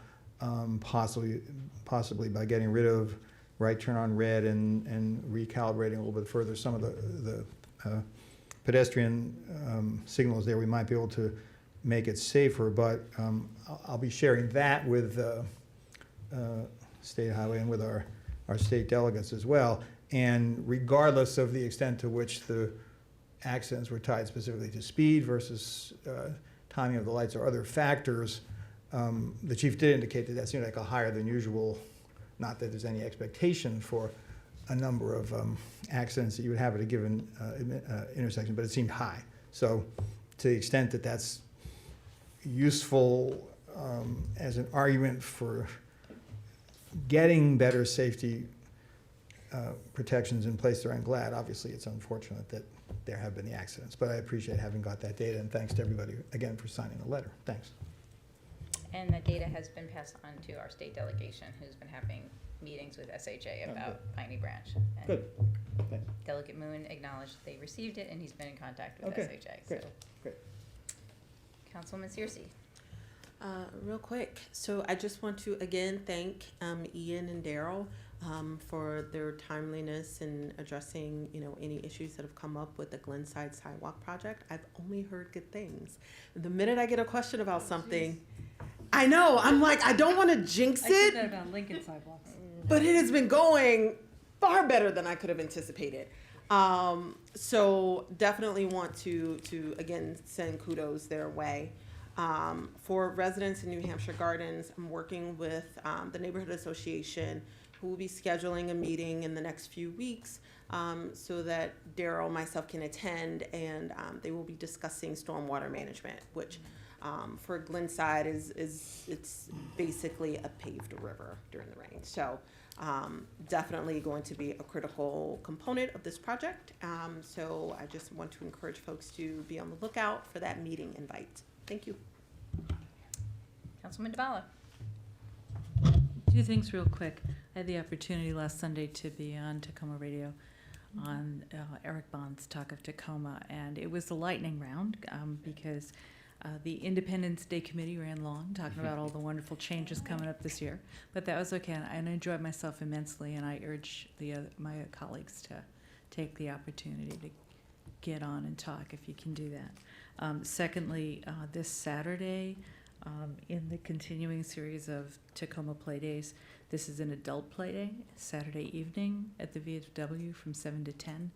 possibly by getting rid of right turn on red and recalibrating a little bit further some of the pedestrian signals there, we might be able to make it safer. But I'll be sharing that with State Highway and with our state delegates as well. And regardless of the extent to which the accidents were tied specifically to speed versus timing of the lights or other factors, the chief did indicate that seemed like a higher than usual, not that there's any expectation for a number of accidents that you would have at a given intersection, but it seemed high. So to the extent that that's useful as an argument for getting better safety protections in place there, I'm glad. Obviously, it's unfortunate that there have been the accidents, but I appreciate having got that data, and thanks to everybody again for signing the letter. Thanks. And the data has been passed on to our state delegation, who's been having meetings with SHA about Piney Branch. And good. Thanks. Delegate Moon acknowledged they received it, and he's been in contact with Okay. SHA. Great. So. Great. Councilwoman Searcy. Real quick, so I just want to again thank Ian and Daryl for their timeliness in addressing any issues that have come up with the Glenside Sidewalk project. I've only heard good things. The minute I get a question about something, I know, I'm like, I don't want to jinx it. I said that about Lincoln sidewalks. But it has been going far better than I could have anticipated. So definitely want to again send kudos their way. For residents in New Hampshire Gardens, I'm working with the Neighborhood Association, who will be scheduling a meeting in the next few weeks so that Daryl, myself can attend, and they will be discussing stormwater management, which for Glenside it's basically a paved river during the rain. So definitely going to be a critical component of this project. So I just want to encourage folks to be on the lookout for that meeting invite. Thank you. Councilman DeBala. Two things real quick. I had the opportunity last Sunday to be on Tacoma Radio on Eric Bond's Talk of Tacoma, and it was the lightning round because the Independence Day Committee ran long, talking about all the wonderful changes coming up this year. But that was okay, and I enjoyed myself immensely, and I urge my colleagues to take the opportunity to get on and talk if you can do that. Secondly, this Saturday, in the continuing series of Tacoma Play Days, this is an adult play day, Saturday evening at the VFW from 7 to 10,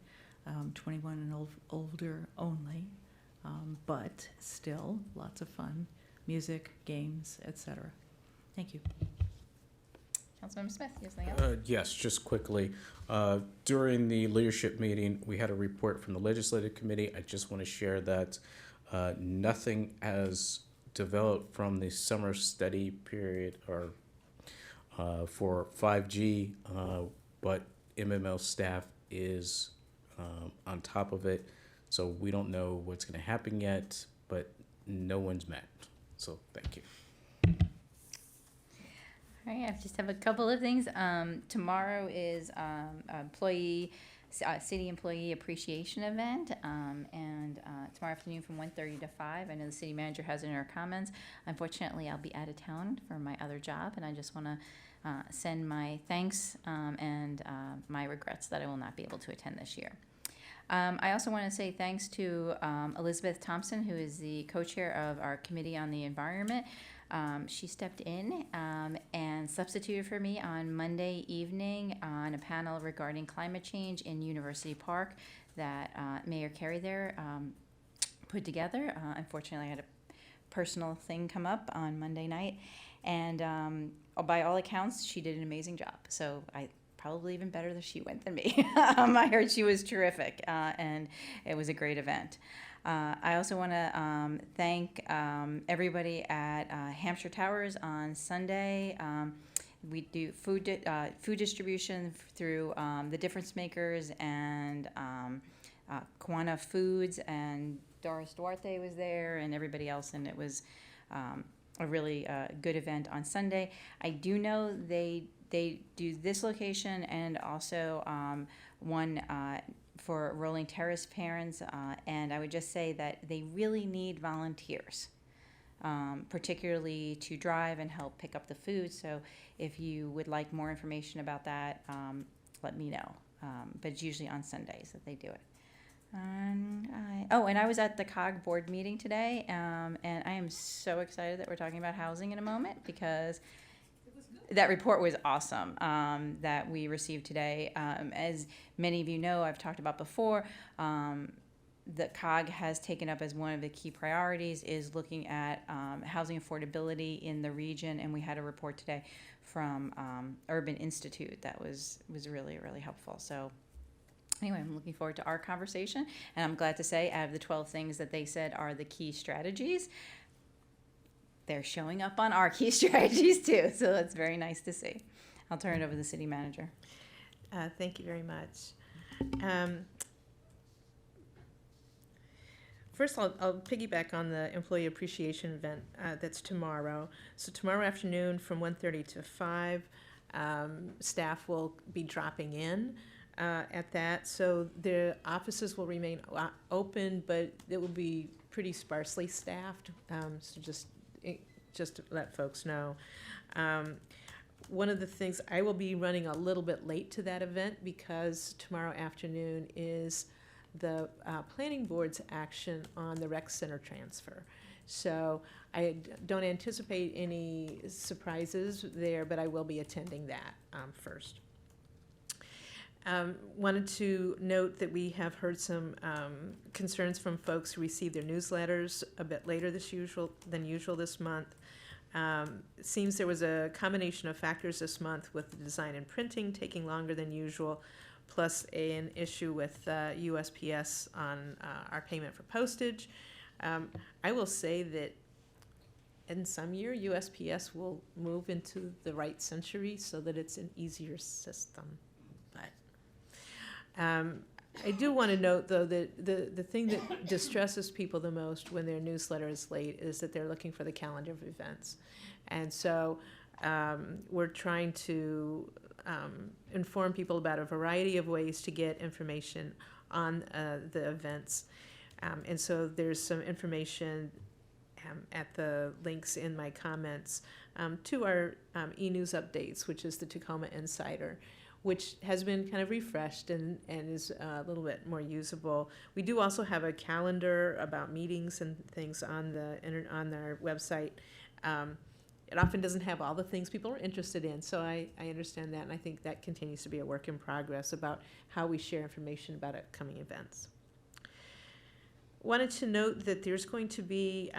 21 and older only, but still lots of fun, music, games, etc. Thank you. Councilmember Smith, you have something else? Yes, just quickly. During the leadership meeting, we had a report from the Legislative Committee. I just want to share that nothing has developed from the summer study period or for 5G, but MML staff is on top of it. So we don't know what's going to happen yet, but no one's met. So thank you. All right, I just have a couple of things. Tomorrow is city employee appreciation event, and tomorrow afternoon from 1:30 to 5. I know the city manager has it in her comments. Unfortunately, I'll be out of town for my other job, and I just want to send my thanks and my regrets that I will not be able to attend this year. I also want to say thanks to Elizabeth Thompson, who is the co-chair of our Committee on the Environment. She stepped in and substituted for me on Monday evening on a panel regarding climate change in University Park that Mayor Carey there put together. Unfortunately, I had a personal thing come up on Monday night, and by all accounts, she did an amazing job. So I probably even better that she went than me. I heard she was terrific, and it was a great event. I also want to thank everybody at Hampshire Towers on Sunday. We do food distribution through the Difference Makers and Kiwanis Foods, and Doris Duarte was there and everybody else, and it was a really good event on Sunday. I do know they do this location and also one for Rolling Terrace parents, and I would just say that they really need volunteers, particularly to drive and help pick up the food. So if you would like more information about that, let me know. But it's usually on Sundays that they do it. And I was at the COG board meeting today, and I am so excited that we're talking about housing in a moment, because that report was awesome that we received today. As many of you know, I've talked about before, the COG has taken up as one of the key priorities is looking at housing affordability in the region, and we had a report today from Urban Institute that was really, really helpful. So anyway, I'm looking forward to our conversation, and I'm glad to say out of the 12 things that they said are the key strategies, they're showing up on our key strategies too, so that's very nice to see. I'll turn it over to the city manager. Thank you very much. First, I'll piggyback on the employee appreciation event that's tomorrow. So tomorrow afternoon from 1:30 to 5, staff will be dropping in at that. So the offices will remain open, but it will be pretty sparsely staffed. So just to let folks know. One of the things, I will be running a little bit late to that event because tomorrow afternoon is the planning board's action on the rec center transfer. So I don't anticipate any surprises there, but I will be attending that first. Wanted to note that we have heard some concerns from folks who received their newsletters a bit later than usual this month. It seems there was a combination of factors this month with the design and printing taking longer than usual, plus an issue with USPS on our payment for postage. I will say that in some year, USPS will move into the right century so that it's an easier system. But I do want to note, though, that the thing that distresses people the most when their newsletter is late is that they're looking for the calendar of events. And so we're trying to inform people about a variety of ways to get information on the events. And so there's some information at the links in my comments to our e-news updates, which is the Tacoma Insider, which has been kind of refreshed and is a little bit more usable. We do also have a calendar about meetings and things on our website. It often doesn't have all the things people are interested in, so I understand that, and I think that continues to be a work in progress about how we share information about upcoming events. Wanted to note that there's going to be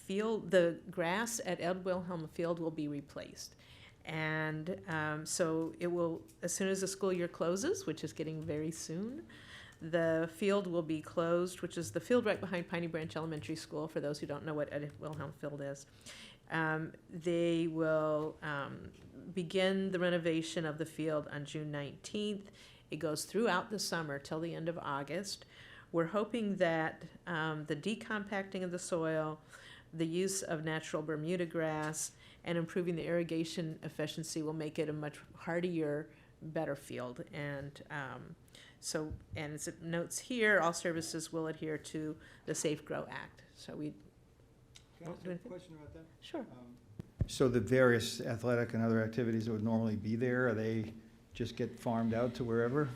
the grass at Ed Wilhelm Field will be replaced. And so it will, as soon as the school year closes, which is getting very soon, the field will be closed, which is the field right behind Piney Branch Elementary School, for those who don't know what Ed Wilhelm Field is. They will begin the renovation of the field on June 19th. It goes throughout the summer till the end of August. We're hoping that the decompacting of the soil, the use of natural Bermuda grass, and improving the irrigation efficiency will make it a much hardier, better field. And and as it notes here, all services will adhere to the Safe Grow Act. So we. Can I ask a question about that? Sure. So the various athletic and other activities that would normally be there, are they just get farmed out to wherever?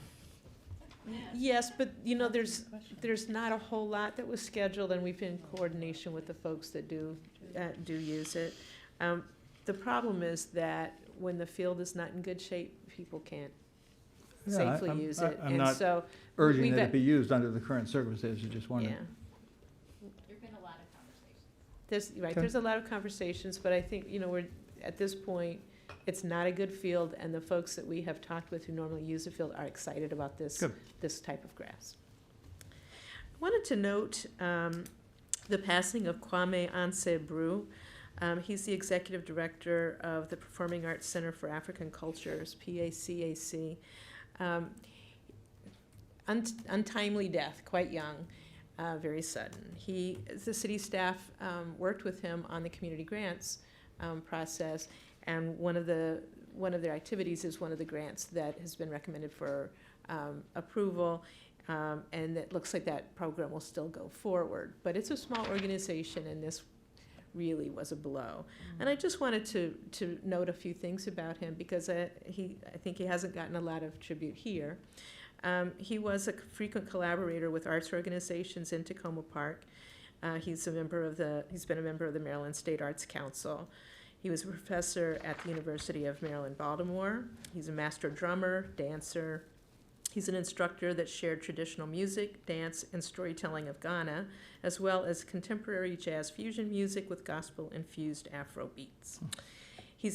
Yes, but there's not a whole lot that was scheduled, and we've been in coordination with the folks that do use it. The problem is that when the field is not in good shape, people can't safely use it. I'm not urging that it be used under the current circumstances, just wondering. Yeah. There've been a lot of conversations. There's a lot of conversations, but I think we're at this point. It's not a good field, and the folks that we have talked with who normally use the field are excited about this type of grass. I wanted to note the passing of Kwame Anse Brew. He's the executive director of the Performing Arts Center for African Cultures, PACAC. Untimely death, quite young, very sudden. The city staff worked with him on the community grants process. And one of their activities is one of the grants that has been recommended for approval, and it looks like that program will still go forward. But it's a small organization, and this really was a blow. And I just wanted to note a few things about him, because I think he hasn't gotten a lot of tribute here. He was a frequent collaborator with arts organizations in Tacoma Park. He's been a member of the Maryland State Arts Council. He was a professor at the University of Maryland, Baltimore. He's a master drummer, dancer. He's an instructor that shared traditional music, dance, and storytelling of Ghana, as well as contemporary jazz fusion music with gospel-infused Afro beats. He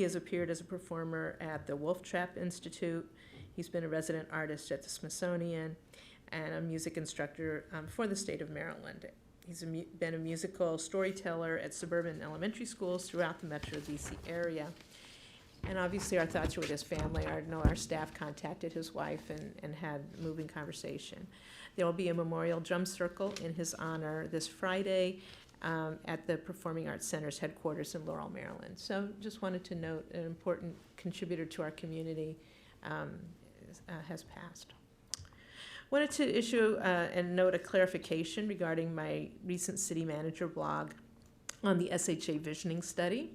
has appeared as a performer at the Wolf Trap Institute. He's been a resident artist at the Smithsonian and a music instructor for the state of Maryland. He's been a musical storyteller at suburban elementary schools throughout the Metro DC area. And obviously our thoughts are with his family. I know our staff contacted his wife and had moving conversation. There will be a memorial drum circle in his honor this Friday at the Performing Arts Center's headquarters in Laurel, Maryland. So just wanted to note an important contributor to our community has passed. Wanted to issue and note a clarification regarding my recent city manager blog on the SHA visioning study.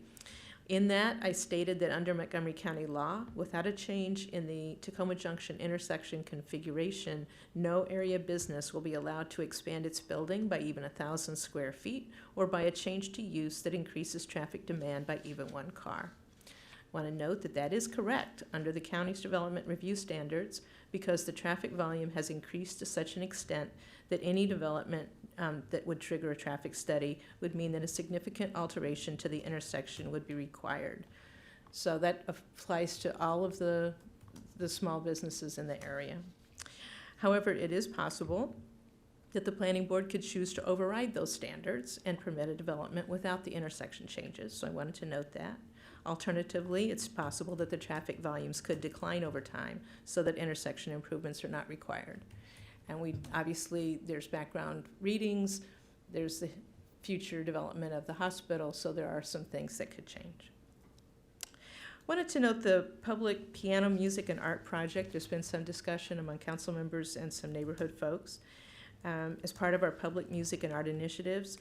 In that, I stated that under Montgomery County law, without a change in the Tacoma Junction intersection configuration, no area business will be allowed to expand its building by even 1,000 square feet or by a change to use that increases traffic demand by even one car. Want to note that that is correct under the county's development review standards because the traffic volume has increased to such an extent that any development that would trigger a traffic study would mean that a significant alteration to the intersection would be required. So that applies to all of the small businesses in the area. However, it is possible that the planning board could choose to override those standards and permit a development without the intersection changes. So I wanted to note that. Alternatively, it's possible that the traffic volumes could decline over time so that intersection improvements are not required. And obviously, there's background readings, there's the future development of the hospital, so there are some things that could change. Wanted to note the public piano music and art project. There's been some discussion among council members and some neighborhood folks. As part of our public music and art initiatives,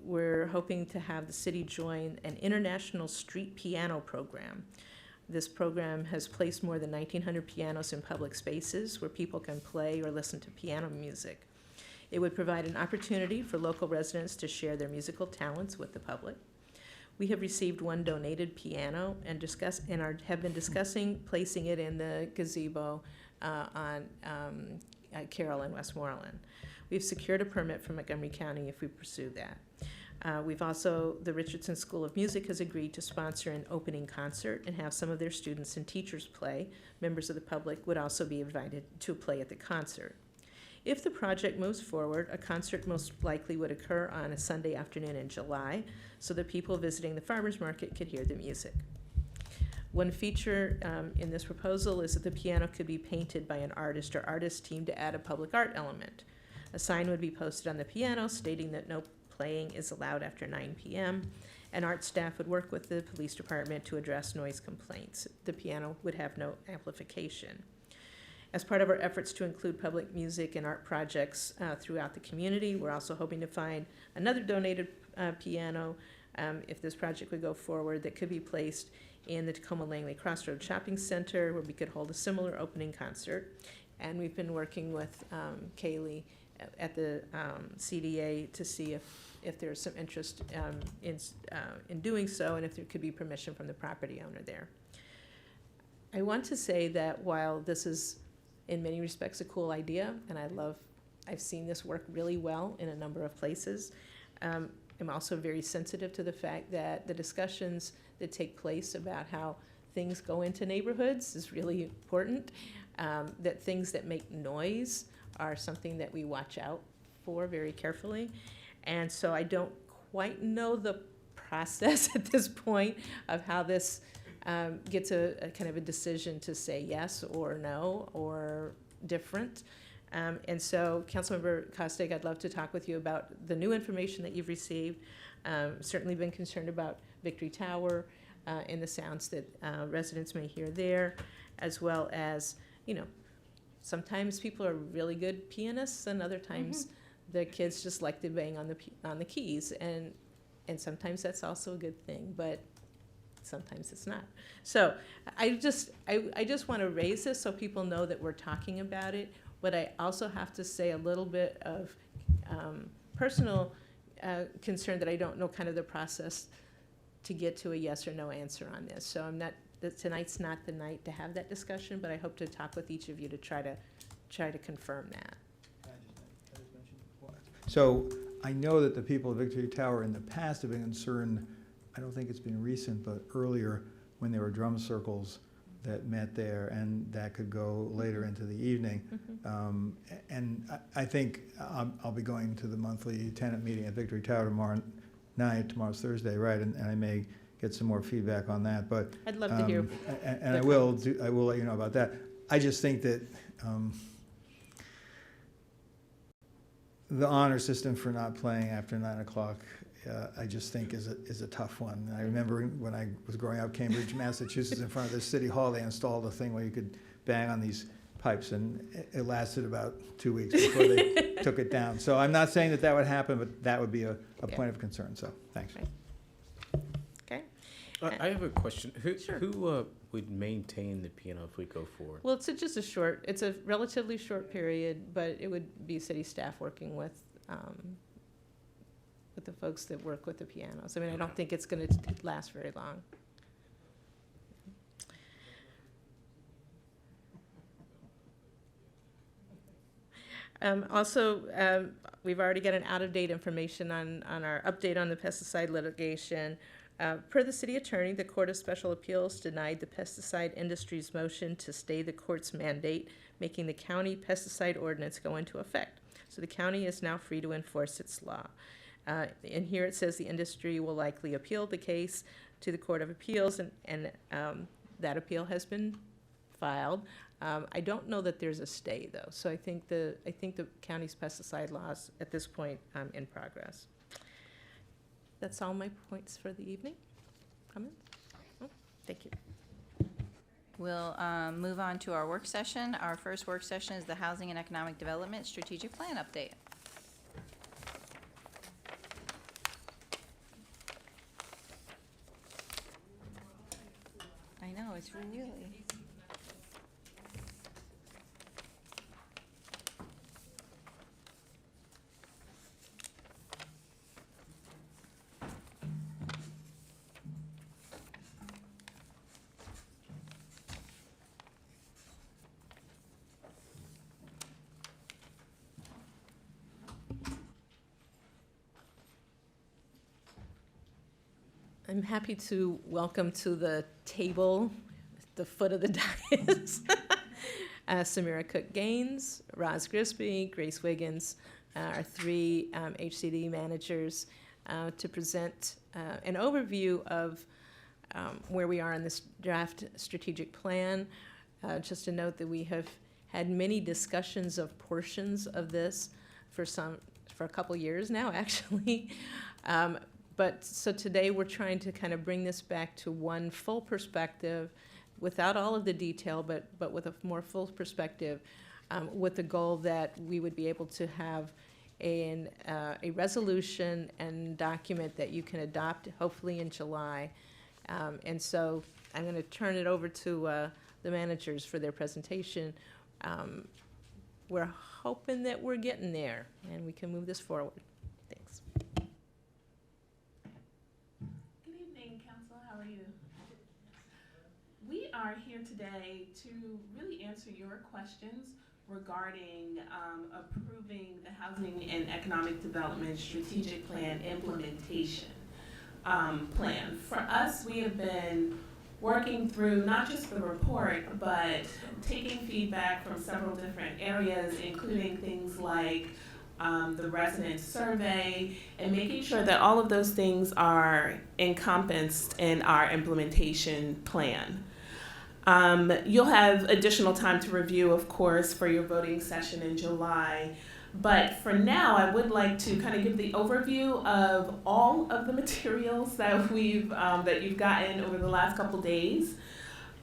we're hoping to have the city join an international street piano program. This program has placed more than 1,900 pianos in public spaces where people can play or listen to piano music. It would provide an opportunity for local residents to share their musical talents with the public. We have received one donated piano and have been discussing placing it in the gazebo on Carroll and Westmoreland. We've secured a permit from Montgomery County if we pursue that. The Richardson School of Music has agreed to sponsor an opening concert and have some of their students and teachers play. Members of the public would also be invited to play at the concert. If the project moves forward, a concert most likely would occur on a Sunday afternoon in July so that people visiting the farmers market could hear the music. One feature in this proposal is that the piano could be painted by an artist or artist team to add a public art element. A sign would be posted on the piano stating that no playing is allowed after 9 p.m. and art staff would work with the police department to address noise complaints. The piano would have no amplification. As part of our efforts to include public music and art projects throughout the community, we're also hoping to find another donated piano if this project would go forward that could be placed in the Tacoma Langley Crossroads Shopping Center where we could hold a similar opening concert. And we've been working with Kaylee at the CDA to see if there's some interest in doing so and if there could be permission from the property owner there. I want to say that while this is in many respects a cool idea, and I've seen this work really well in a number of places, I'm also very sensitive to the fact that the discussions that take place about how things go into neighborhoods is really important, that things that make noise are something that we watch out for very carefully. And so I don't quite know the process at this point of how this gets a kind of a decision to say yes or no or different. And so, Councilmember Costick, I'd love to talk with you about the new information that you've received. Certainly been concerned about Victory Tower and the sounds that residents may hear there, as well as, sometimes people are really good pianists and other times the kids just like to bang on the keys, and sometimes that's also a good thing, but sometimes it's not. So I just want to raise this so people know that we're talking about it, but I also have to say a little bit of personal concern that I don't know kind of the process to get to a yes or no answer on this. So tonight's not the night to have that discussion, but I hope to talk with each of you to try to confirm that. So I know that the people of Victory Tower in the past have been concerned, I don't think it's been recent, but earlier when there were drum circles that met there, and that could go later into the evening. And I think I'll be going to the monthly tenant meeting at Victory Tower tomorrow night. Tomorrow's Thursday, right? And I may get some more feedback on that. But I'd love to hear. And I will let you know about that. I just think that the honor system for not playing after 9 o'clock, I just think is a tough one. I remember when I was growing up, Cambridge, Massachusetts, in front of the city hall, they installed a thing where you could bang on these pipes, and it lasted about 2 weeks before they took it down. So I'm not saying that would happen, but that would be a point of concern. So thanks. Okay. I have a question. Sure. Who would maintain the piano if we go forward? Well, it's a relatively short period, but it would be city staff working with the folks that work with the pianos. I mean, I don't think it's going to last very long. We've already got an out-of-date information on our update on the pesticide litigation. Per the city attorney, the Court of Special Appeals denied the pesticide industry's motion to stay the court's mandate, making the county pesticide ordinance go into effect. So the county is now free to enforce its law. And here it says the industry will likely appeal the case to the Court of Appeals, and that appeal has been filed. I don't know that there's a stay though, so I think the county's pesticide laws at this point in progress. That's all my points for the evening. Comments? Oh, thank you. We'll move on to our work session. Our first work session is the Housing and Economic Development Strategic Plan Update. I know, it's really. I'm happy to welcome to the table, the foot of the dais, Samira Cook Gaines, Roz Grisby, Grace Wiggins, our three HCD managers, to present an overview of where we are in this draft strategic plan. Just to note that we have had many discussions of portions of this for a couple years now, actually. But so today we're trying to kind of bring this back to one full perspective without all of the detail, but with a more full perspective, with the goal that we would be able to have a resolution and document that you can adopt hopefully in July. And so I'm going to turn it over to the managers for their presentation. We're hoping that we're getting there and we can move this forward. Thanks. How are you? We are here today to really answer your questions regarding approving the Housing and Economic Development Strategic Plan implementation plan. For us, we have been working through not just the report, but taking feedback from several different areas, including things like the resident survey, and making sure that all of those things are encompassed in our implementation plan. You'll have additional time to review, of course, for your voting session in July. But for now, I would like to kind of give the overview of all of the materials that that you've gotten over the last couple days.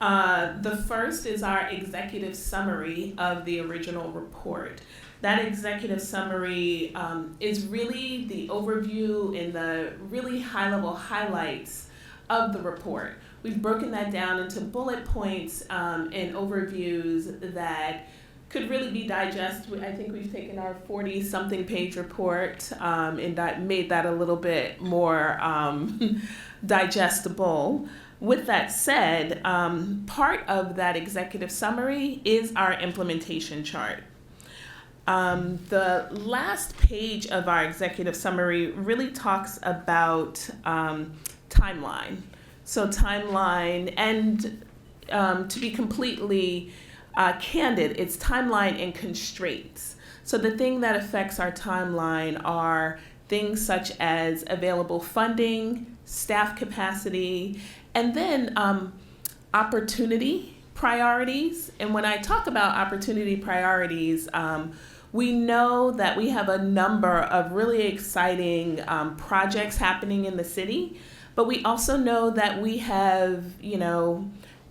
The first is our executive summary of the original report. That executive summary is really the overview and the really high-level highlights of the report. We've broken that down into bullet points and overviews that could really be digested. I think we've taken our 40-something page report and made that a little bit more digestible. With that said, part of that executive summary is our implementation chart. The last page of our executive summary really talks about timeline. So timeline, and to be completely candid, it's timeline and constraints. So the thing that affects our timeline are things such as available funding, staff capacity, and then opportunity priorities. And when I talk about opportunity priorities, we know that we have a number of really exciting projects happening in the city, but we also know that we have,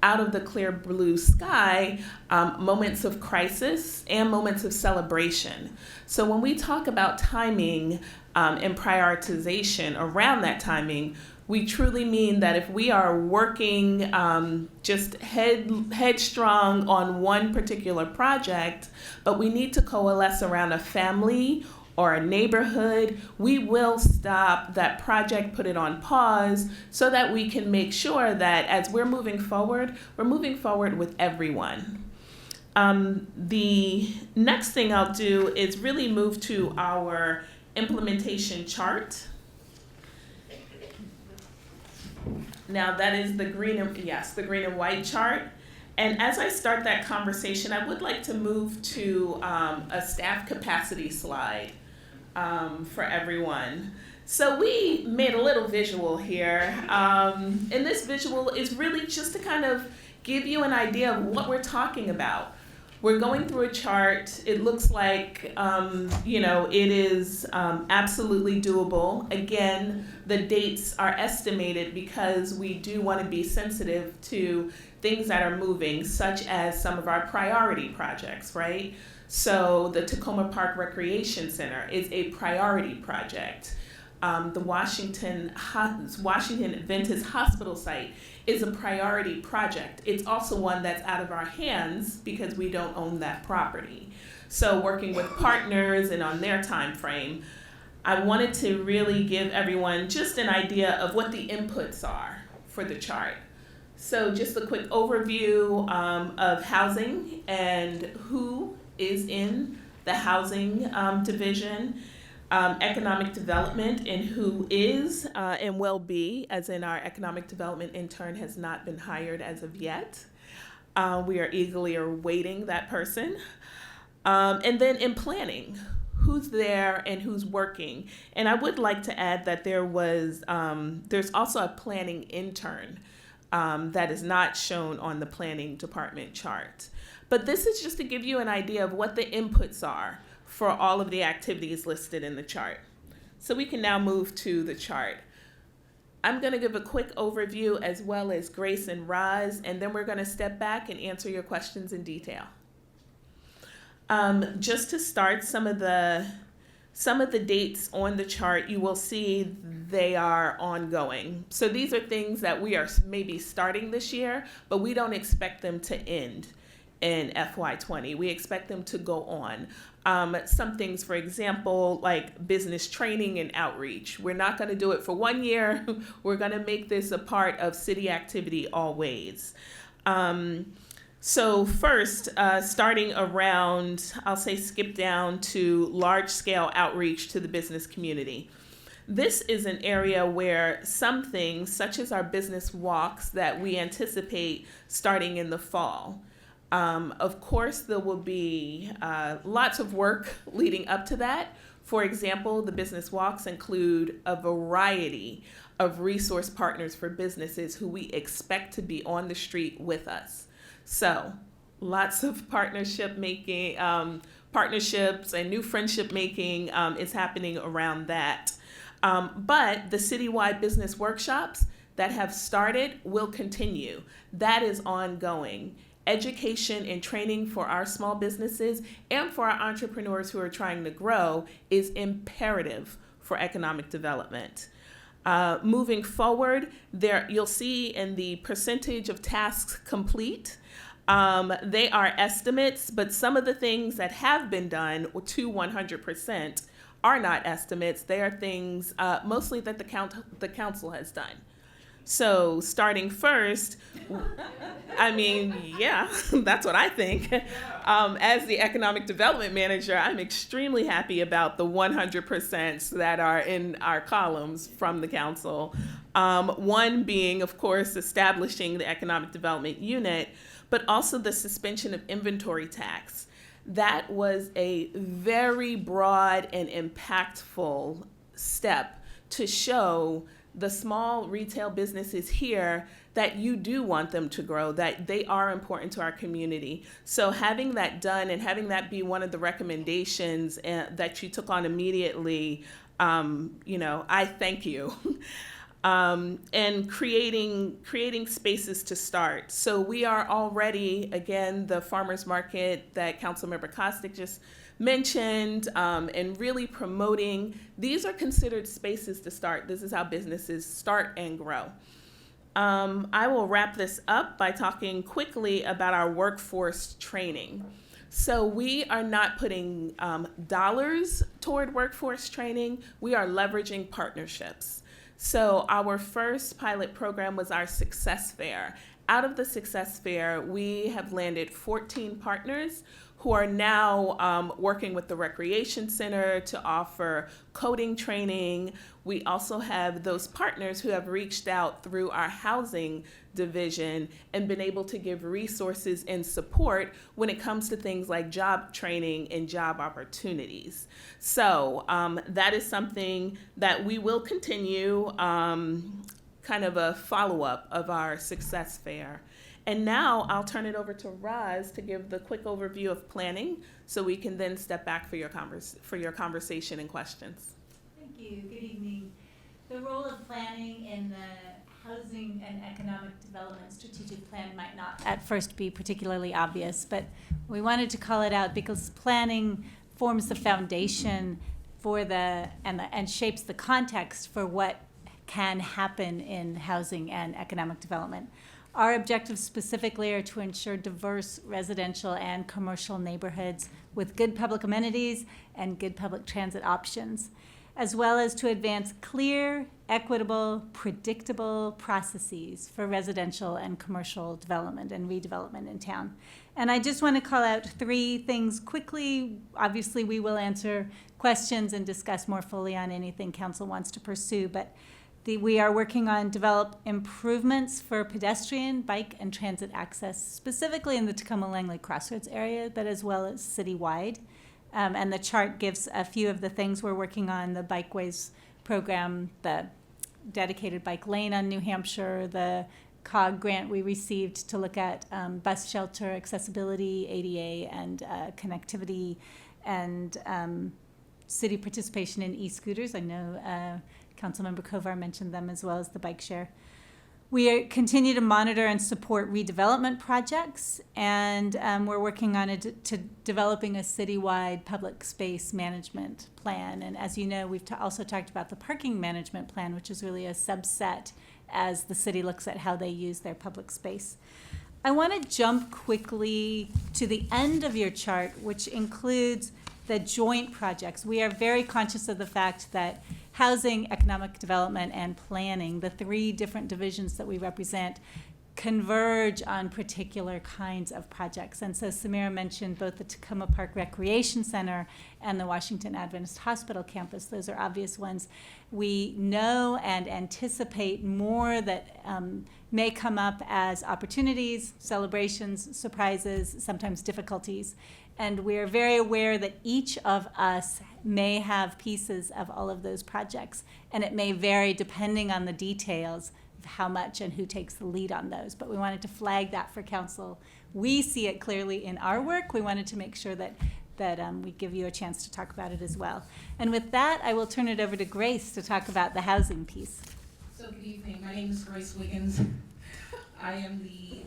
out of the clear blue sky, moments of crisis and moments of celebration. So when we talk about timing and prioritization around that timing, we truly mean that if we are working just headstrong on one particular project, but we need to coalesce around a family or a neighborhood, we will stop that project, put it on pause, so that we can make sure that as we're moving forward with everyone. The next thing I'll do is really move to our implementation chart. Now that is the green and white chart. And as I start that conversation, I would like to move to a staff capacity slide for everyone. So we made a little visual here. And this visual is really just to kind of give you an idea of what we're talking about. We're going through a chart. It looks like, it is absolutely doable. Again, the dates are estimated because we do want to be sensitive to things that are moving, such as some of our priority projects, right? So the Tacoma Park Recreation Center is a priority project. The Washington Adventist Hospital site is a priority project. It's also one that's out of our hands because we don't own that property. So working with partners and on their time frame, I wanted to really give everyone just an idea of what the inputs are for the chart. So just a quick overview of housing and who is in the housing division. Economic development and who is and will be, as in our economic development intern has not been hired as of yet. We are eagerly awaiting that person. And then in planning, who's there and who's working. And I would like to add that there's also a planning intern that is not shown on the planning department chart. But this is just to give you an idea of what the inputs are for all of the activities listed in the chart. So we can now move to the chart. I'm going to give a quick overview as well as Grace and Roz, and then we're going to step back and answer your questions in detail. Just to start, some of the dates on the chart, you will see they are ongoing. So these are things that we are maybe starting this year, but we don't expect them to end in FY20. We expect them to go on. Some things, for example, like business training and outreach. We're not going to do it for 1 year. We're going to make this a part of city activity always. So first, starting around, I'll say skip down to large-scale outreach to the business community. This is an area where some things, such as our business walks that we anticipate starting in the fall. Of course, there will be lots of work leading up to that. For example, the business walks include a variety of resource partners for businesses who we expect to be on the street with us. So lots of partnerships and new friendship making is happening around that. But the citywide business workshops that have started will continue. That is ongoing. Education and training for our small businesses and for our entrepreneurs who are trying to grow is imperative for economic development. Moving forward, you'll see in the percentage of tasks complete, they are estimates, but some of the things that have been done to 100% are not estimates. They are things mostly that the council has done. So starting first, that's what I think. As the economic development manager, I'm extremely happy about the 100% that are in our columns from the council. One being, of course, establishing the economic development unit, but also the suspension of inventory tax. That was a very broad and impactful step to show the small retail businesses here that you do want them to grow, that they are important to our community. So having that done and having that be one of the recommendations that you took on immediately, I thank you. And creating spaces to start. So we are already, again, the farmers market that Councilmember Kostick just mentioned, and really promoting. These are considered spaces to start. This is how businesses start and grow. I will wrap this up by talking quickly about our workforce training. So we are not putting dollars toward workforce training. We are leveraging partnerships. So our first pilot program was our Success Fair. out of the Success Fair, we have landed 14 partners who are now working with the Recreation Center to offer coding training. We also have those partners who have reached out through our housing division and been able to give resources and support when it comes to things like job training and job opportunities. So that is something that we will continue, kind of a follow-up of our Success Fair. And now I'll turn it over to Roz to give the quick overview of planning, so we can then step back for your conversation and questions. Thank you. Good evening. The role of planning in the Housing and Economic Development Strategic Plan might not at first be particularly obvious, but we wanted to call it out because planning forms the foundation for and shapes the context for what can happen in housing and economic development. Our objectives specifically are to ensure diverse residential and commercial neighborhoods with good public amenities and good public transit options, as well as to advance clear, equitable, predictable processes for residential and commercial development and redevelopment in town. And I just want to call out 3 things quickly. Obviously, we will answer questions and discuss more fully on anything council wants to pursue, but we are working on develop improvements for pedestrian, bike, and transit access, specifically in the Tacoma-Langley Crossroads area, but as well as citywide. And the chart gives a few of the things we're working on: the Bikeways program, the dedicated bike lane on New Hampshire, the COG grant we received to look at bus shelter accessibility, ADA, and connectivity, and city participation in e-scooters. I know Councilmember Kovar mentioned them, as well as the bike share. We continue to monitor and support redevelopment projects, and we're working on to developing a citywide public space management plan. And as you know, we've also talked about the parking management plan, which is really a subset as the city looks at how they use their public space. I want to jump quickly to the end of your chart, which includes the joint projects. We are very conscious of the fact that housing, economic development, and planning, the 3 different divisions that we represent, converge on particular kinds of projects. And so Samira mentioned both the Tacoma Park Recreation Center and the Washington Adventist Hospital campus. Those are obvious ones. We know and anticipate more that may come up as opportunities, celebrations, surprises, sometimes difficulties. And we're very aware that each of us may have pieces of all of those projects, and it may vary depending on the details of how much and who takes the lead on those. But we wanted to flag that for council. We see it clearly in our work. We wanted to make sure that we give you a chance to talk about it as well. And with that, I will turn it over to Grace to talk about the housing piece. So good evening. My name is Grace Wiggins. I am the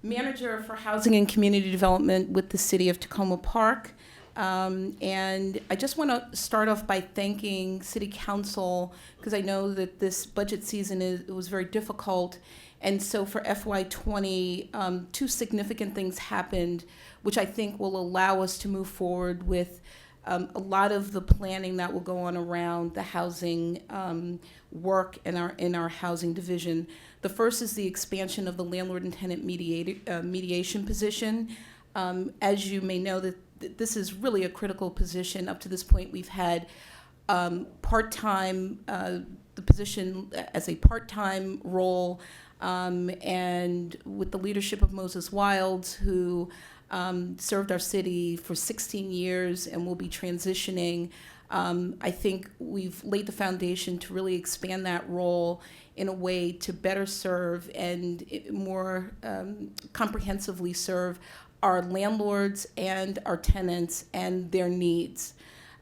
Manager for Housing and Community Development with the City of Tacoma Park. And I just want to start off by thanking City Council, because I know that this budget season it was very difficult. And so for FY20, 2 significant things happened, which I think will allow us to move forward with a lot of the planning that will go on around the housing work in our housing division. The first is the expansion of the landlord and tenant mediation position. As you may know, that this is really a critical position. Up to this point, we've had part-time, the position as a part-time role, and with the leadership of Moses Wilds, who served our city for 16 years and will be transitioning. I think we've laid the foundation to really expand that role in a way to better serve and more comprehensively serve our landlords and our tenants and their needs.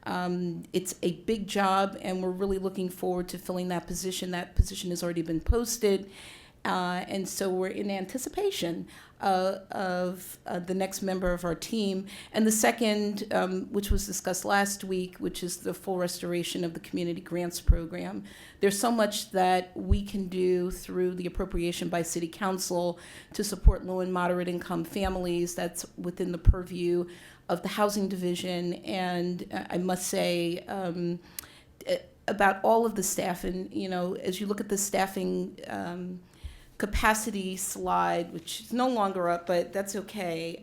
It's a big job, and we're really looking forward to filling that position. That position has already been posted, and so we're in anticipation of the next member of our team. And the second, which was discussed last week, which is the full restoration of the community grants program. There's so much that we can do through the appropriation by City Council to support low and moderate income families. That's within the purview of the housing division. And I must say, about all of the staff, and as you look at the staffing capacity slide, which is no longer up, but that's okay.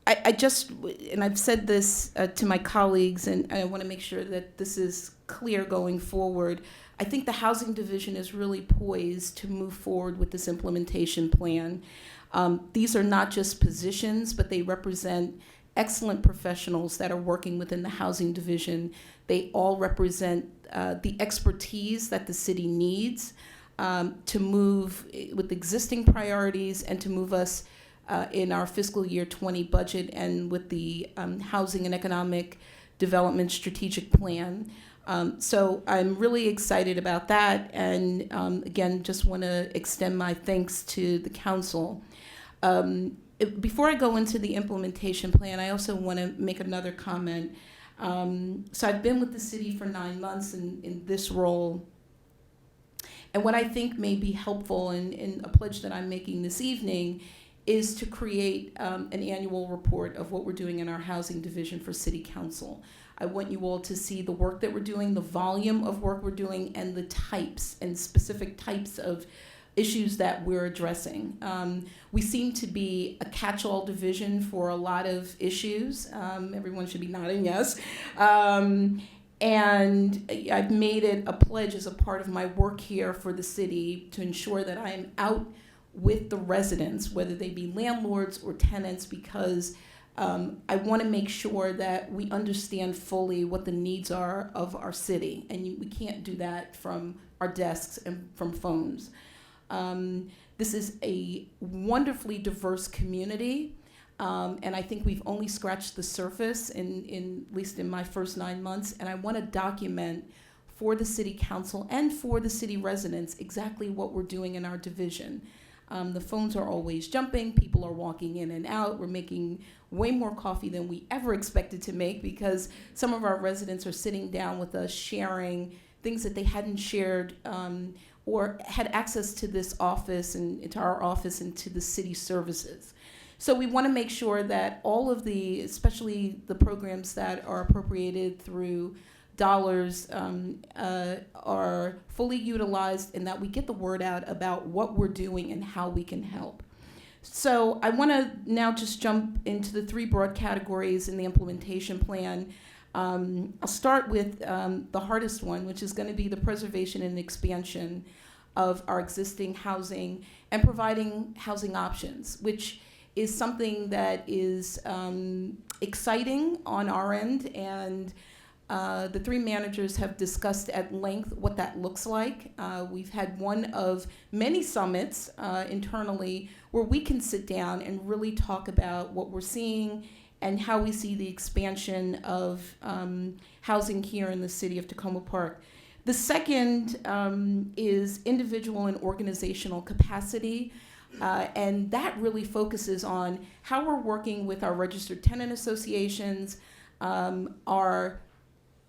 I just, and I've said this to my colleagues, and I want to make sure that this is clear going forward. I think the Housing Division is really poised to move forward with this implementation plan. These are not just positions, but they represent excellent professionals that are working within the Housing Division. They all represent the expertise that the city needs to move with existing priorities and to move us in our fiscal year 20 budget and with the Housing and Economic Development Strategic Plan. So I'm really excited about that, and again, just want to extend my thanks to the council. Before I go into the implementation plan, I also want to make another comment. So I've been with the city for 9 months in this role, and what I think may be helpful in a pledge that I'm making this evening is to create an annual report of what we're doing in our Housing Division for City Council. I want you all to see the work that we're doing, the volume of work we're doing, and the types and specific types of issues that we're addressing. We seem to be a catch-all division for a lot of issues. Everyone should be nodding yes. And I've made it a pledge as a part of my work here for the city to ensure that I am out with the residents, whether they be landlords or tenants, because I want to make sure that we understand fully what the needs are of our city, and we can't do that from our desks and from phones. This is a wonderfully diverse community, and I think we've only scratched the surface in at least in my first 9 months, and I want to document for the city council and for the city residents exactly what we're doing in our division. The phones are always jumping, people are walking in and out, we're making way more coffee than we ever expected to make because some of our residents are sitting down with us sharing things that they hadn't shared or had access to this office and to our office and to the city services. So we want to make sure that all of the, especially the programs that are appropriated through dollars are fully utilized and that we get the word out about what we're doing and how we can help. So I want to now just jump into the 3 broad categories in the implementation plan. I'll start with the hardest one, which is going to be the preservation and expansion of our existing housing and providing housing options, which is something that is exciting on our end, and the 3 managers have discussed at length what that looks like. We've had one of many summits internally where we can sit down and really talk about what we're seeing and how we see the expansion of housing here in the city of Tacoma Park. The second is individual and organizational capacity. And that really focuses on how we're working with our registered tenant associations, our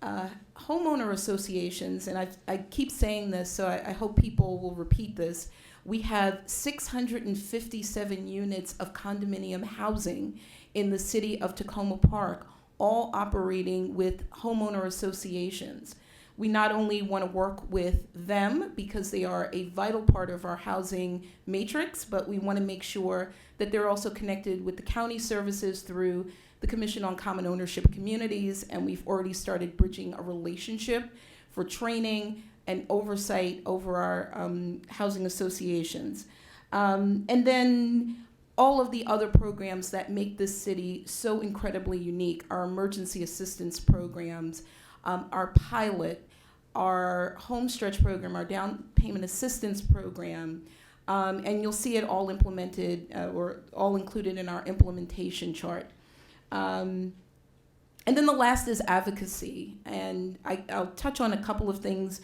homeowner associations, and I keep saying this, so I hope people will repeat this. We have 657 units of condominium housing in the city of Tacoma Park, all operating with homeowner associations. We not only want to work with them because they are a vital part of our housing matrix, but we want to make sure that they're also connected with the county services through the Commission on Common Ownership Communities, and we've already started bridging a relationship for training and oversight over our housing associations. And then all of the other programs that make this city so incredibly unique, our emergency assistance programs, our pilot, our home stretch program, our down payment assistance program, and you'll see it all implemented or all included in our implementation chart. And then the last is advocacy, and I'll touch on a couple of things.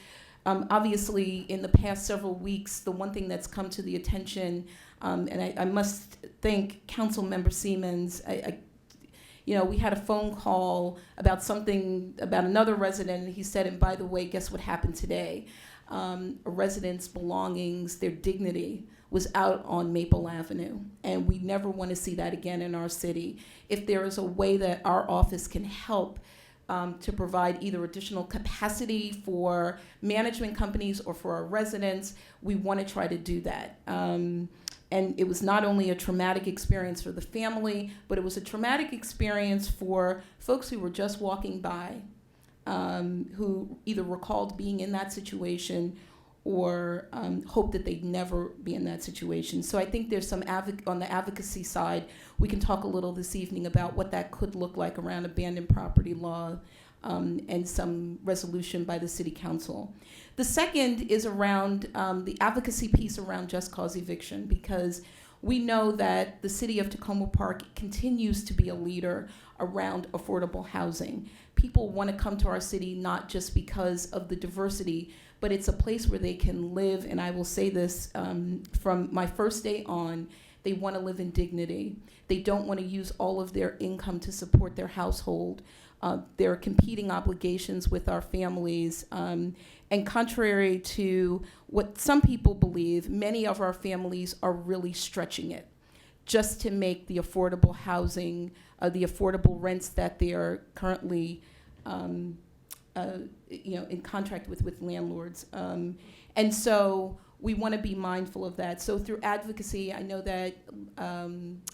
Obviously, in the past several weeks, the one thing that's come to the attention, and I must thank Councilmember Siemens. We had a phone call about something, about another resident, and he said, and by the way, guess what happened today? A resident's belongings, their dignity was out on Maple Avenue, and we never want to see that again in our city. If there is a way that our office can help to provide either additional capacity for management companies or for our residents. We want to try to do that. And it was not only a traumatic experience for the family, but it was a traumatic experience for folks who were just walking by, who either recalled being in that situation or hope that they'd never be in that situation. So I think there's some on the advocacy side, we can talk a little this evening about what that could look like around abandoned property law and some resolution by the city council. The second is around the advocacy piece around just cause eviction, because we know that the city of Tacoma Park continues to be a leader around affordable housing. People want to come to our city not just because of the diversity, but it's a place where they can live, and I will say this from my first day on, they want to live in dignity. They don't want to use all of their income to support their household. There are competing obligations with our families. And contrary to what some people believe, many of our families are really stretching it just to make the affordable housing, the affordable rents that they are currently in contract with landlords. And so we want to be mindful of that. So through advocacy, I know that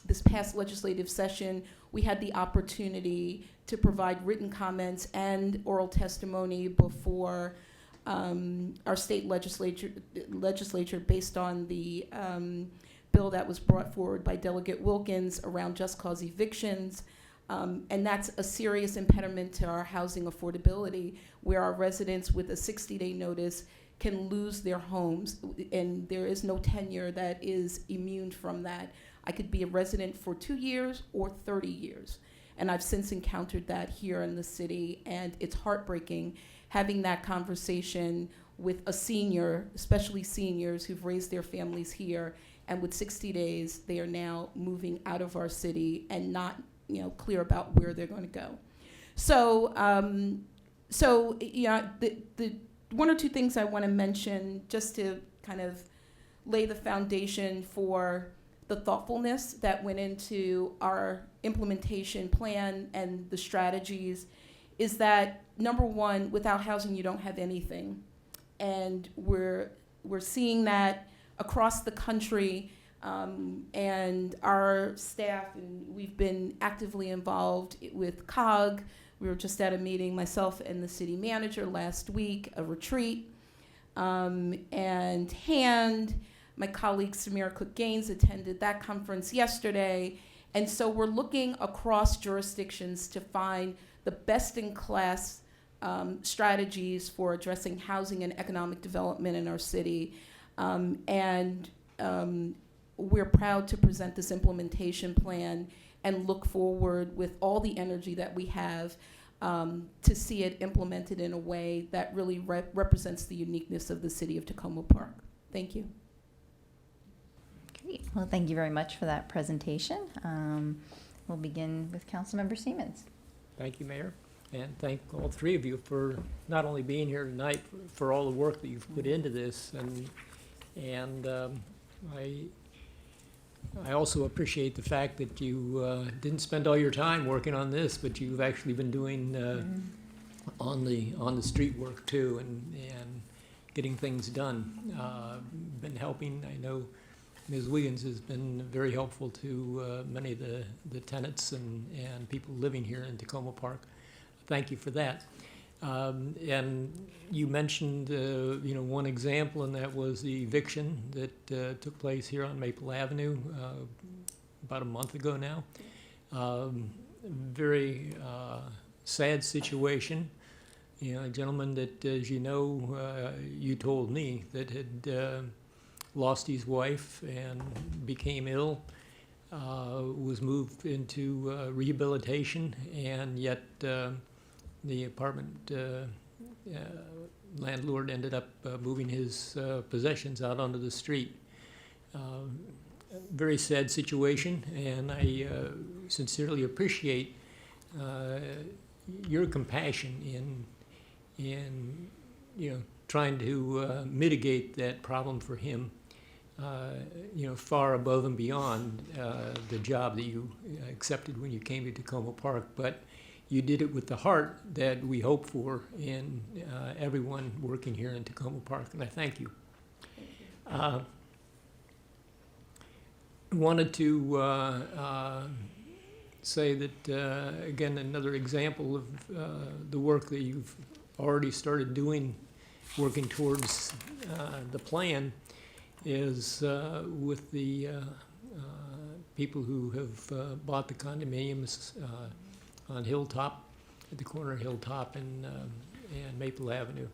this past legislative session, we had the opportunity to provide written comments and oral testimony before our state legislature based on the bill that was brought forward by Delegate Wilkins around just cause evictions. And that's a serious impediment to our housing affordability, where our residents with a 60-day notice can lose their homes, and there is no tenure that is immune from that. I could be a resident for 2 years or 30 years. And I've since encountered that here in the city, and it's heartbreaking having that conversation with a senior, especially seniors who've raised their families here, and with 60 days, they are now moving out of our city and not clear about where they're going to go. So, the one or two things I want to mention just to kind of lay the foundation for the thoughtfulness that went into our implementation plan and the strategies is that, number one, without housing, you don't have anything. And we're seeing that across the country. And our staff, and we've been actively involved with COG. We were just at a meeting, myself and the city manager last week, a retreat. And HAND, my colleague Samira Cook-Gaines attended that conference yesterday. And so we're looking across jurisdictions to find the best-in-class strategies for addressing housing and economic development in our city. We're proud to present this implementation plan and look forward with all the energy that we have to see it implemented in a way that really represents the uniqueness of the city of Tacoma Park. Thank you. Great. Well, thank you very much for that presentation. We'll begin with Councilmember Siemens. Thank you, Mayor, and thank all three of you for not only being here tonight, for all the work that you've put into this, and I also appreciate the fact that you didn't spend all your time working on this, but you've actually been doing on the street work too, and getting things done. Been helping. I know Ms. Wiggins has been very helpful to many of the tenants and people living here in Tacoma Park. Thank you for that. And you mentioned, one example, and that was the eviction that took place here on Maple Avenue about a month ago now. Very sad situation. A gentleman that, as you know, you told me, that had lost his wife and became ill, was moved into rehabilitation, and yet the apartment landlord ended up moving his possessions out onto the street. Very sad situation, and I sincerely appreciate your compassion in trying to mitigate that problem for him. Far above and beyond the job that you accepted when you came to Tacoma Park, but you did it with the heart that we hope for in everyone working here in Tacoma Park, and I thank you. Wanted to say that, again, another example of the work that you've already started doing, working towards the plan, is with the people who have bought the condominiums on Hilltop, at the corner of Hilltop and Maple Avenue.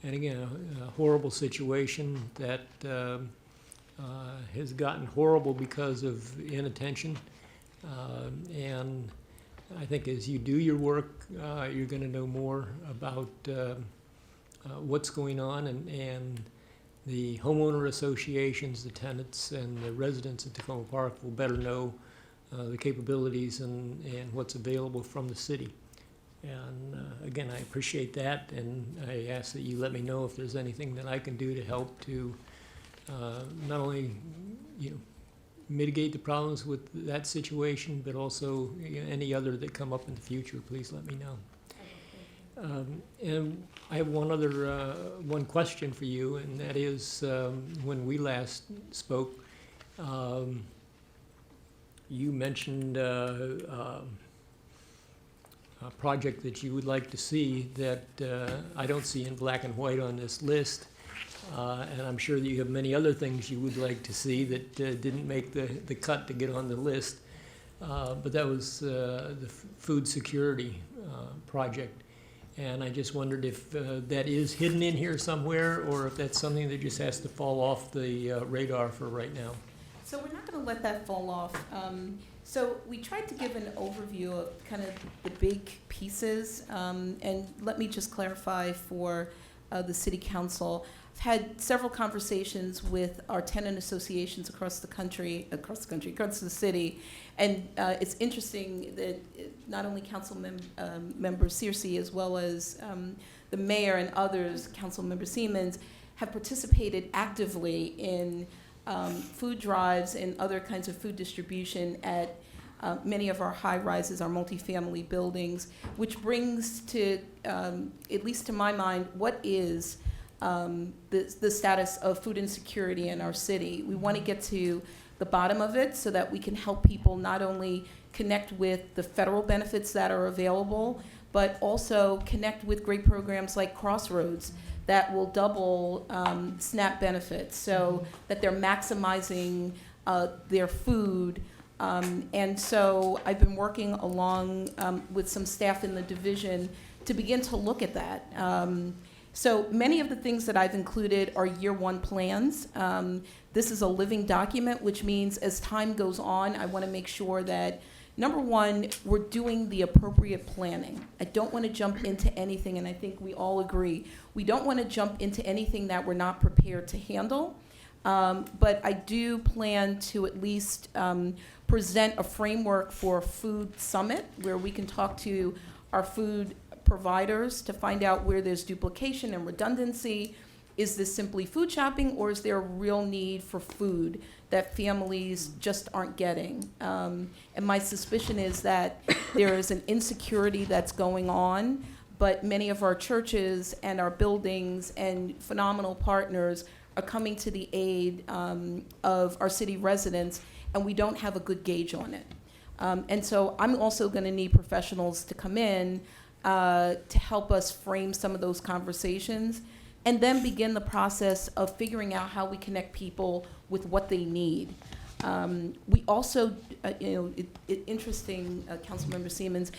And again, a horrible situation that has gotten horrible because of inattention. And I think as you do your work, you're going to know more about what's going on, and the homeowner associations, the tenants, and the residents at Tacoma Park will better know the capabilities and what's available from the city. And again, I appreciate that, and I ask that you let me know if there's anything that I can do to help to not only, mitigate the problems with that situation, but also any other that come up in the future. Please let me know. And I have one question for you, and that is, when we last spoke, you mentioned a project that you would like to see that I don't see in black and white on this list. And I'm sure that you have many other things you would like to see that didn't make the cut to get on the list. But that was the food security project. And I just wondered if that is hidden in here somewhere, or if that's something that just has to fall off the radar for right now. So we're not going to let that fall off. So we tried to give an overview of kind of the big pieces. And let me just clarify for the City Council. I've had several conversations with our tenant associations across the city. And it's interesting that not only member Searcy, as well as the mayor and others, Councilmember Siemens, have participated actively in food drives and other kinds of food distribution at many of our high rises, our multifamily buildings, which brings to, at least to my mind, what is the status of food insecurity in our city. We want to get to the bottom of it so that we can help people not only connect with the federal benefits that are available, but also connect with great programs like Crossroads that will double SNAP benefits so that they're maximizing their food. And so I've been working along with some staff in the division to begin to look at that. So many of the things that I've included are year one plans. This is a living document, which means as time goes on, I want to make sure that, number one, we're doing the appropriate planning. I don't want to jump into anything, and I think we all agree. We don't want to jump into anything that we're not prepared to handle. But I do plan to at least present a framework for a food summit where we can talk to our food providers to find out where there's duplication and redundancy. Is this simply food shopping, or is there a real need for food that families just aren't getting? And my suspicion is that there is an insecurity that's going on, but many of our churches and our buildings and phenomenal partners are coming to the aid of our city residents, and we don't have a good gauge on it. And so I'm also going to need professionals to come in to help us frame some of those conversations, and then begin the process of figuring out how we connect people with what they need. We also, interesting, Councilmember Siemens,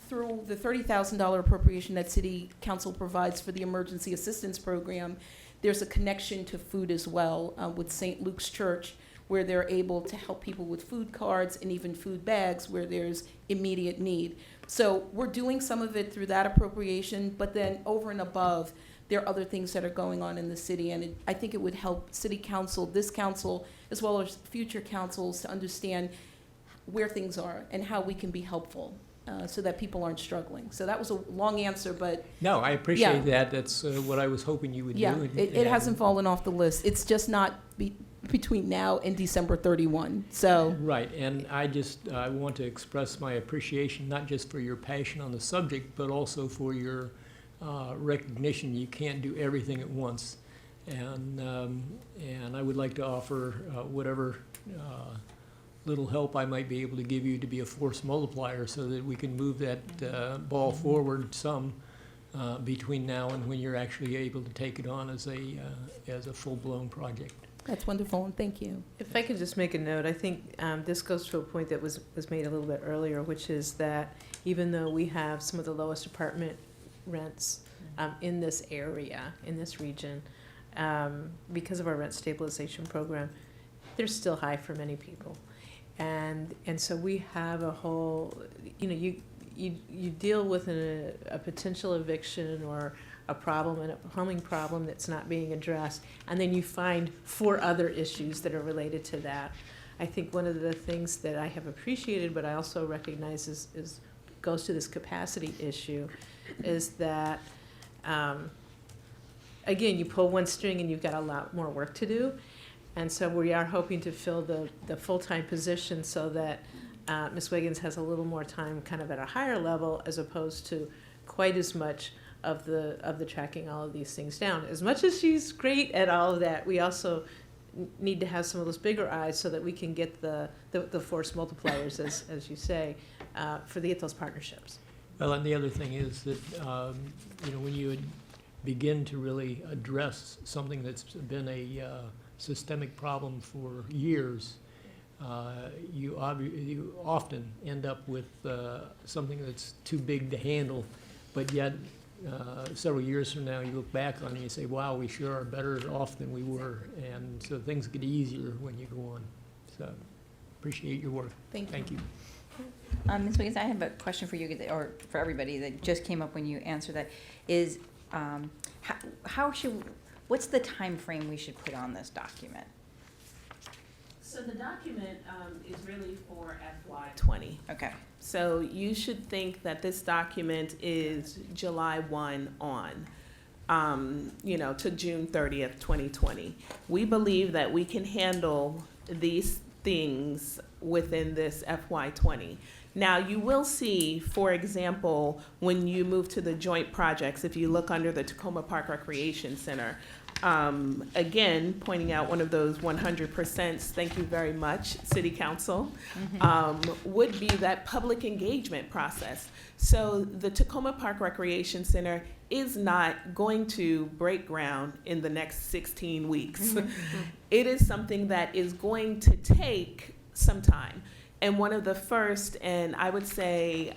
through the $30,000 appropriation that City Council provides for the Emergency Assistance Program, there's a connection to food as well with St. Luke's Church, where they're able to help people with food cards and even food bags where there's immediate need. So we're doing some of it through that appropriation, but then over and above, there are other things that are going on in the city, and I think it would help City Council, this council, as well as future councils to understand where things are and how we can be helpful so that people aren't struggling. So that was a long answer, but No, I appreciate that. That's what I was hoping you would do. Yeah, it hasn't fallen off the list. It's just not between now and December 31. So. Right, and I want to express my appreciation, not just for your passion on the subject, but also for your recognition. You can't do everything at once. And I would like to offer whatever little help I might be able to give you to be a force multiplier so that we can move that ball forward some between now and when you're actually able to take it on as a full-blown project. That's wonderful, and thank you. If I could just make a note, I think this goes to a point that was made a little bit earlier, which is that even though we have some of the lowest apartment rents in this area, in this region, because of our rent stabilization program, they're still high for many people. And so we have a whole, you deal with a potential eviction or a problem, and a plumbing problem that's not being addressed, and then you find 4 other issues that are related to that. I think one of the things that I have appreciated, but I also recognize is goes to this capacity issue, is that, again, you pull one string and you've got a lot more work to do. And so we are hoping to fill the full-time position so that Ms. Wiggins has a little more time kind of at a higher level, as opposed to quite as much of the tracking all of these things down. As much as she's great at all of that, we also need to have some of those bigger eyes so that we can get the force multipliers, as you say, for get those partnerships. Well, and the other thing is that, when you begin to really address something that's been a systemic problem for years, you often end up with something that's too big to handle, but yet several years from now you look back on it and you say, wow, we sure are better off than we were. And so things get easier when you go on. So appreciate your work. Thank you. Ms. Wiggins, I have a question for you, or for everybody that just came up when you answered that, is what's the time frame we should put on this document? So the document is really for FY20. Okay. So you should think that this document is July 1 on, to June 30th, 2020. We believe that we can handle these things within this FY20. Now, you will see, for example, when you move to the joint projects, if you look under the Tacoma Park Recreation Center, again, pointing out one of those 100%, thank you very much, City Council, would be that public engagement process. So the Tacoma Park Recreation Center is not going to break ground in the next 16 weeks. It is something that is going to take some time. And one of the first, and I would say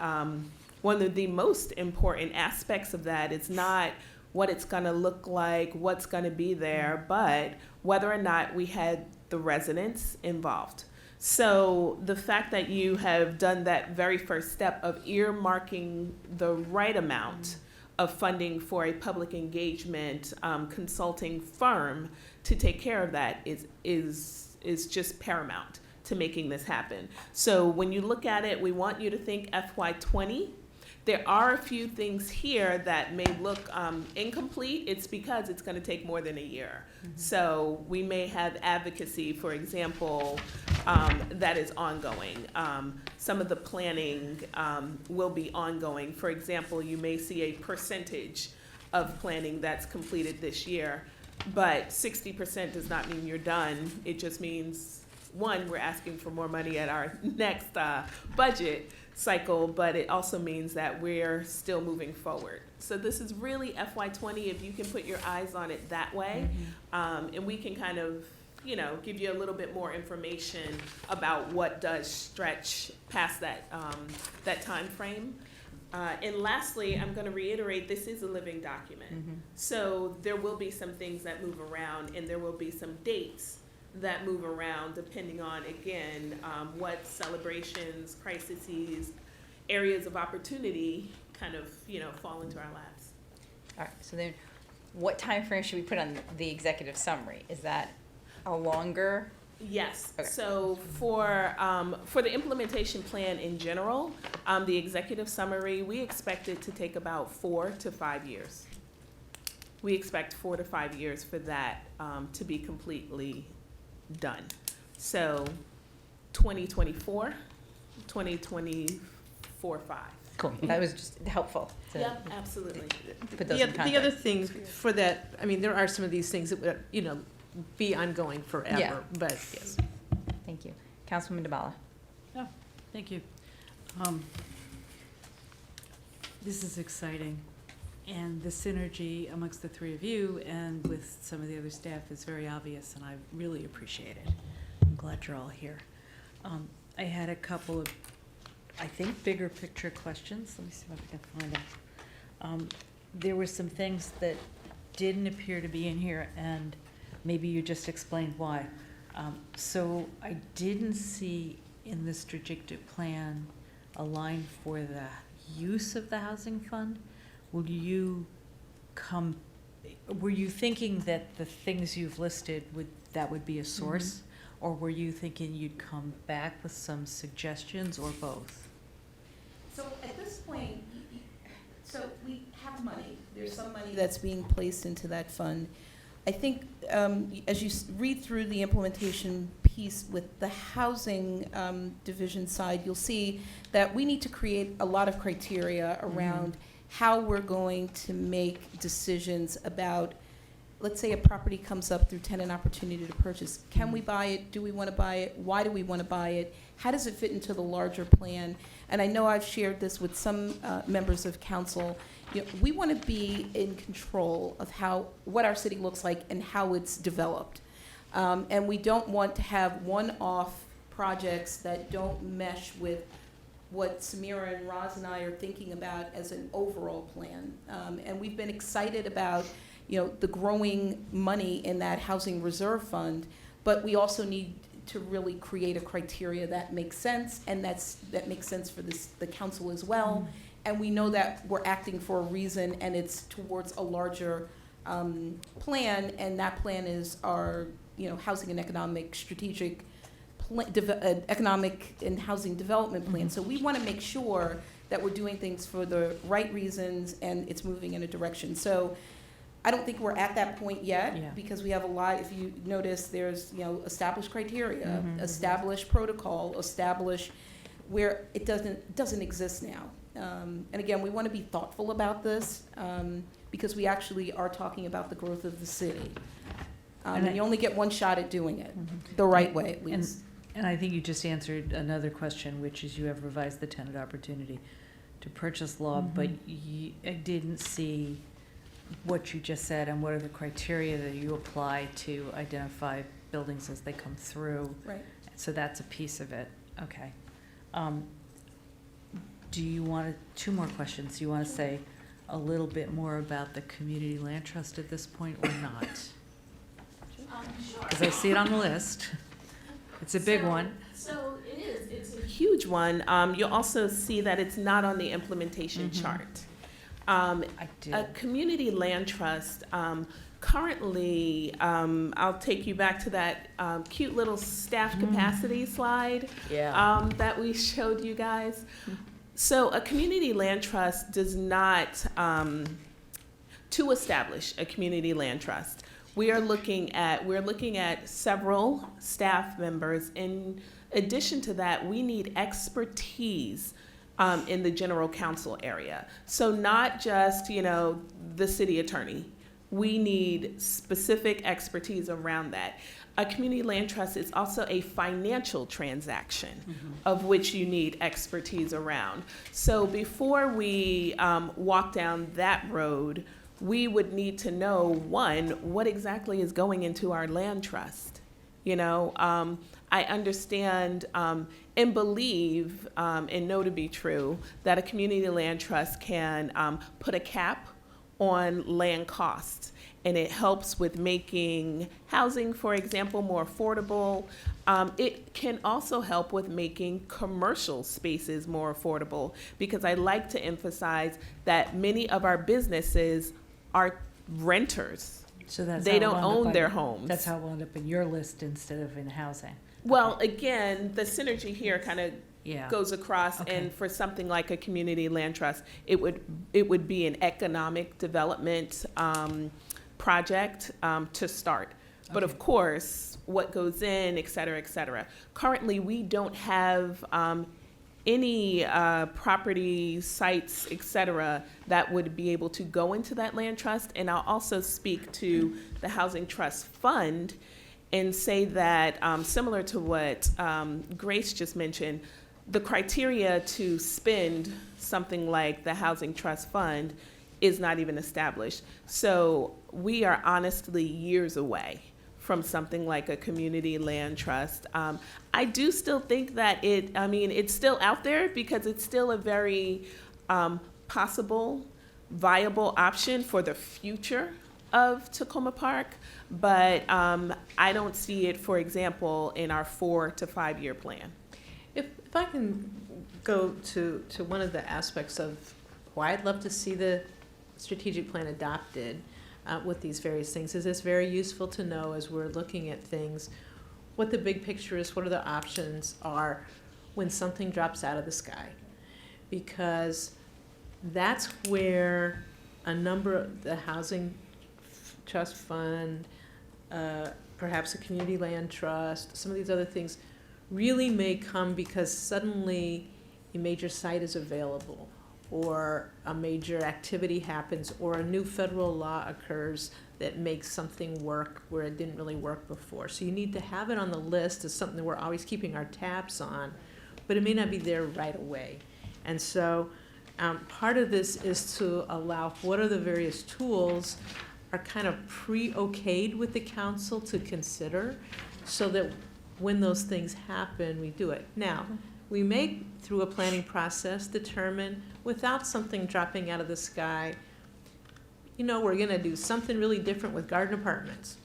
one of the most important aspects of that is not what it's going to look like, what's going to be there, but whether or not we had the residents involved. So the fact that you have done that very first step of earmarking the right amount of funding for a public engagement consulting firm to take care of that is just paramount to making this happen. So when you look at it, we want you to think FY20. There are a few things here that may look incomplete. It's because it's going to take more than a year. So we may have advocacy, for example, that is ongoing. Some of the planning will be ongoing. For example, you may see a percentage of planning that's completed this year, but 60% does not mean you're done. It just means, one, we're asking for more money at our next budget cycle, but it also means that we're still moving forward. So this is really FY20, if you can put your eyes on it that way, and we can kind of, give you a little bit more information about what does stretch past that, that time frame. And lastly, I'm going to reiterate, this is a living document. So there will be some things that move around, and there will be some dates that move around depending on, again, what celebrations, crises, areas of opportunity kind of, fall into our laps. All right, so then what time frame should we put on the executive summary? Is that a longer? Yes. Okay. So for the implementation plan in general, the executive summary, we expect it to take about 4 to 5 years. We expect 4 to 5 years for that to be completely done. So 2024, 2024, 5. Cool, that was just helpful to Yep, absolutely. put those The in oth- context. the other things for that, I mean, there are some of these things that would, you know, be ongoing Yeah. forever, but yes. Thank you. Councilwoman DeBala. Oh, thank you. This is exciting, and the synergy amongst the three of you and with some of the other staff is very obvious, and I really appreciate it. I'm glad you're all here. I had a couple of, I think, bigger picture questions. Let me see if I can find them. There were some things that didn't appear to be in here, and maybe you just explained why. So I didn't see in the strategic plan a line for the use of the housing fund. Were you thinking that the things you've listed that would be a source? Or were you thinking you'd come back with some suggestions, or both? So at this point, so we have money. There's some money that's being placed into that fund. I think as you read through the implementation piece with the housing division side, you'll see that we need to create a lot of criteria around how we're going to make decisions about, let's say a property comes up through tenant opportunity to purchase. Can we buy it? Do we want to buy it? Why do we want to buy it? How does it fit into the larger plan? And I know I've shared this with some members of council. You know, we want to be in control of what our city looks like and how it's developed. And we don't want to have one-off projects that don't mesh with what Samira and Roz and I are thinking about as an overall plan. And we've been excited about, you know, the growing money in that housing reserve fund, but we also need to really create a criteria that makes sense, and that makes sense for the council as well. And we know that we're acting for a reason, and it's towards a larger plan, and that plan is our, you know, housing and economic strategic economic and housing development plan. So we want to make sure that we're doing things for the right reasons and it's moving in a direction. So I don't think we're at that point yet, because we have a lot. If you notice, there's, you know, established criteria, established protocol, established where it doesn't exist now. And again, we want to be thoughtful about this because we actually are talking about the growth of the city. And you only get one shot at doing it the right way, at least. And I think you just answered another question, which is you have revised the tenant opportunity to purchase law, but I didn't see what you just said and what are the criteria that you apply to identify buildings as they come through. Right. So that's a piece of it. Okay. Do you want two more questions? Do you want to say a little bit more about the community land trust at this point or not? Sure. Because I see it on the list. It's a big one. So it is. It's a huge one. You'll also see that it's not on the implementation chart. I did. A community land trust, currently, I'll take you back to that cute little staff capacity slide that we showed you guys. So a community land trust does not, to establish a community land trust, we're looking at several staff members. In addition to that, we need expertise in the general counsel area. So not just, you know, the city attorney. We need specific expertise around that. A community land trust is also a financial transaction of which you need expertise around. So before we walk down that road, we would need to know, one, what exactly is going into our land trust. You know, I understand and believe and know to be true that a community land trust can put a cap on land costs, and it helps with making housing, for example, more affordable. It can also help with making commercial spaces more affordable, because I like to emphasize that many of our businesses are renters. So that's they don't own their homes. That's how it wound up in your list instead of in housing. Well, again, the synergy here kind of goes across, Okay. and for something like a community land trust, it would be an economic development project to start. But of course, what goes in, et cetera, et cetera. Currently, we don't have any property, sites, et cetera, that would be able to go into that land trust. And I'll also speak to the Housing Trust Fund and say that, similar to what Grace just mentioned, the criteria to spend something like the Housing Trust Fund is not even established. So we are honestly years away from something like a community land trust. I do still think that it's still out there because it's still a very possible, viable option for the future of Takoma Park, but I don't see it, for example, in our 4 to 5 year plan. If I can go to one of the aspects of why I'd love to see the strategic plan adopted with these various things, is it's very useful to know as we're looking at things, what the big picture is, what are the options are when something drops out of the sky. Because that's where a number of the Housing Trust Fund, perhaps a community land trust, some of these other things really may come because suddenly a major site is available, or a major activity happens, or a new federal law occurs that makes something work where it didn't really work before. So you need to have it on the list as something that we're always keeping our tabs on, but it may not be there right away. And so part of this is to allow what are the various tools are kind of pre-okayed with the council to consider, so that when those things happen, we do it. Now, we may, through a planning process, determine without something dropping out of the sky, we're gonna do something really different with garden apartments,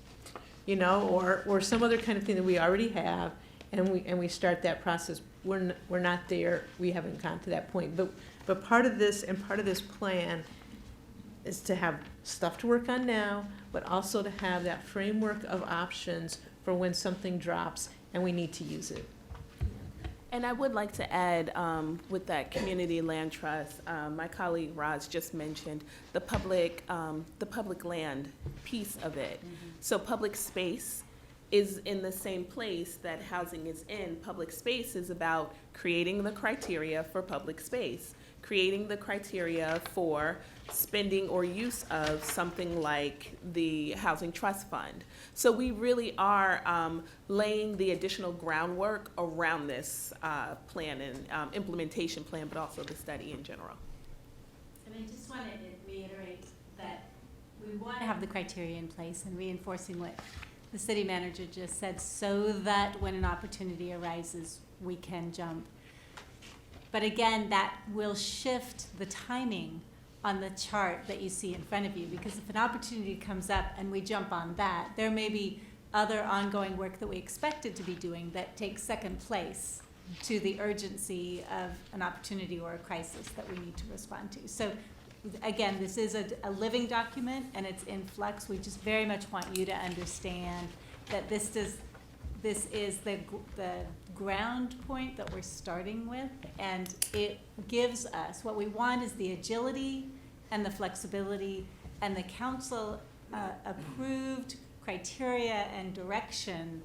or some other kind of thing that we already have, and we start that process. We're not there, we haven't gotten to that point, but part of this and part of this plan is to have stuff to work on now, but also to have that framework of options for when something drops and we need to use it. And I would like to add, with that community land trust, my colleague Roz just mentioned the public land piece of it. So public space is in the same place that housing is in. Public space is about creating the criteria for public space, creating the criteria for spending or use of something like the Housing Trust Fund. So we really are laying the additional groundwork around this plan and implementation plan, but also the study in general. And I just wanted to reiterate that we want to have the criteria in place and reinforcing what the city manager just said, so that when an opportunity arises, we can jump. But again, that will shift the timing on the chart that you see in front of you, because if an opportunity comes up and we jump on that, there may be other ongoing work that we expected to be doing that takes second place to the urgency of an opportunity or a crisis that we need to respond to. So again, this is a living document and it's in flux. We just very much want you to understand that this is the ground point that we're starting with, and it gives us, what we want is the agility and the flexibility and the council approved criteria and direction,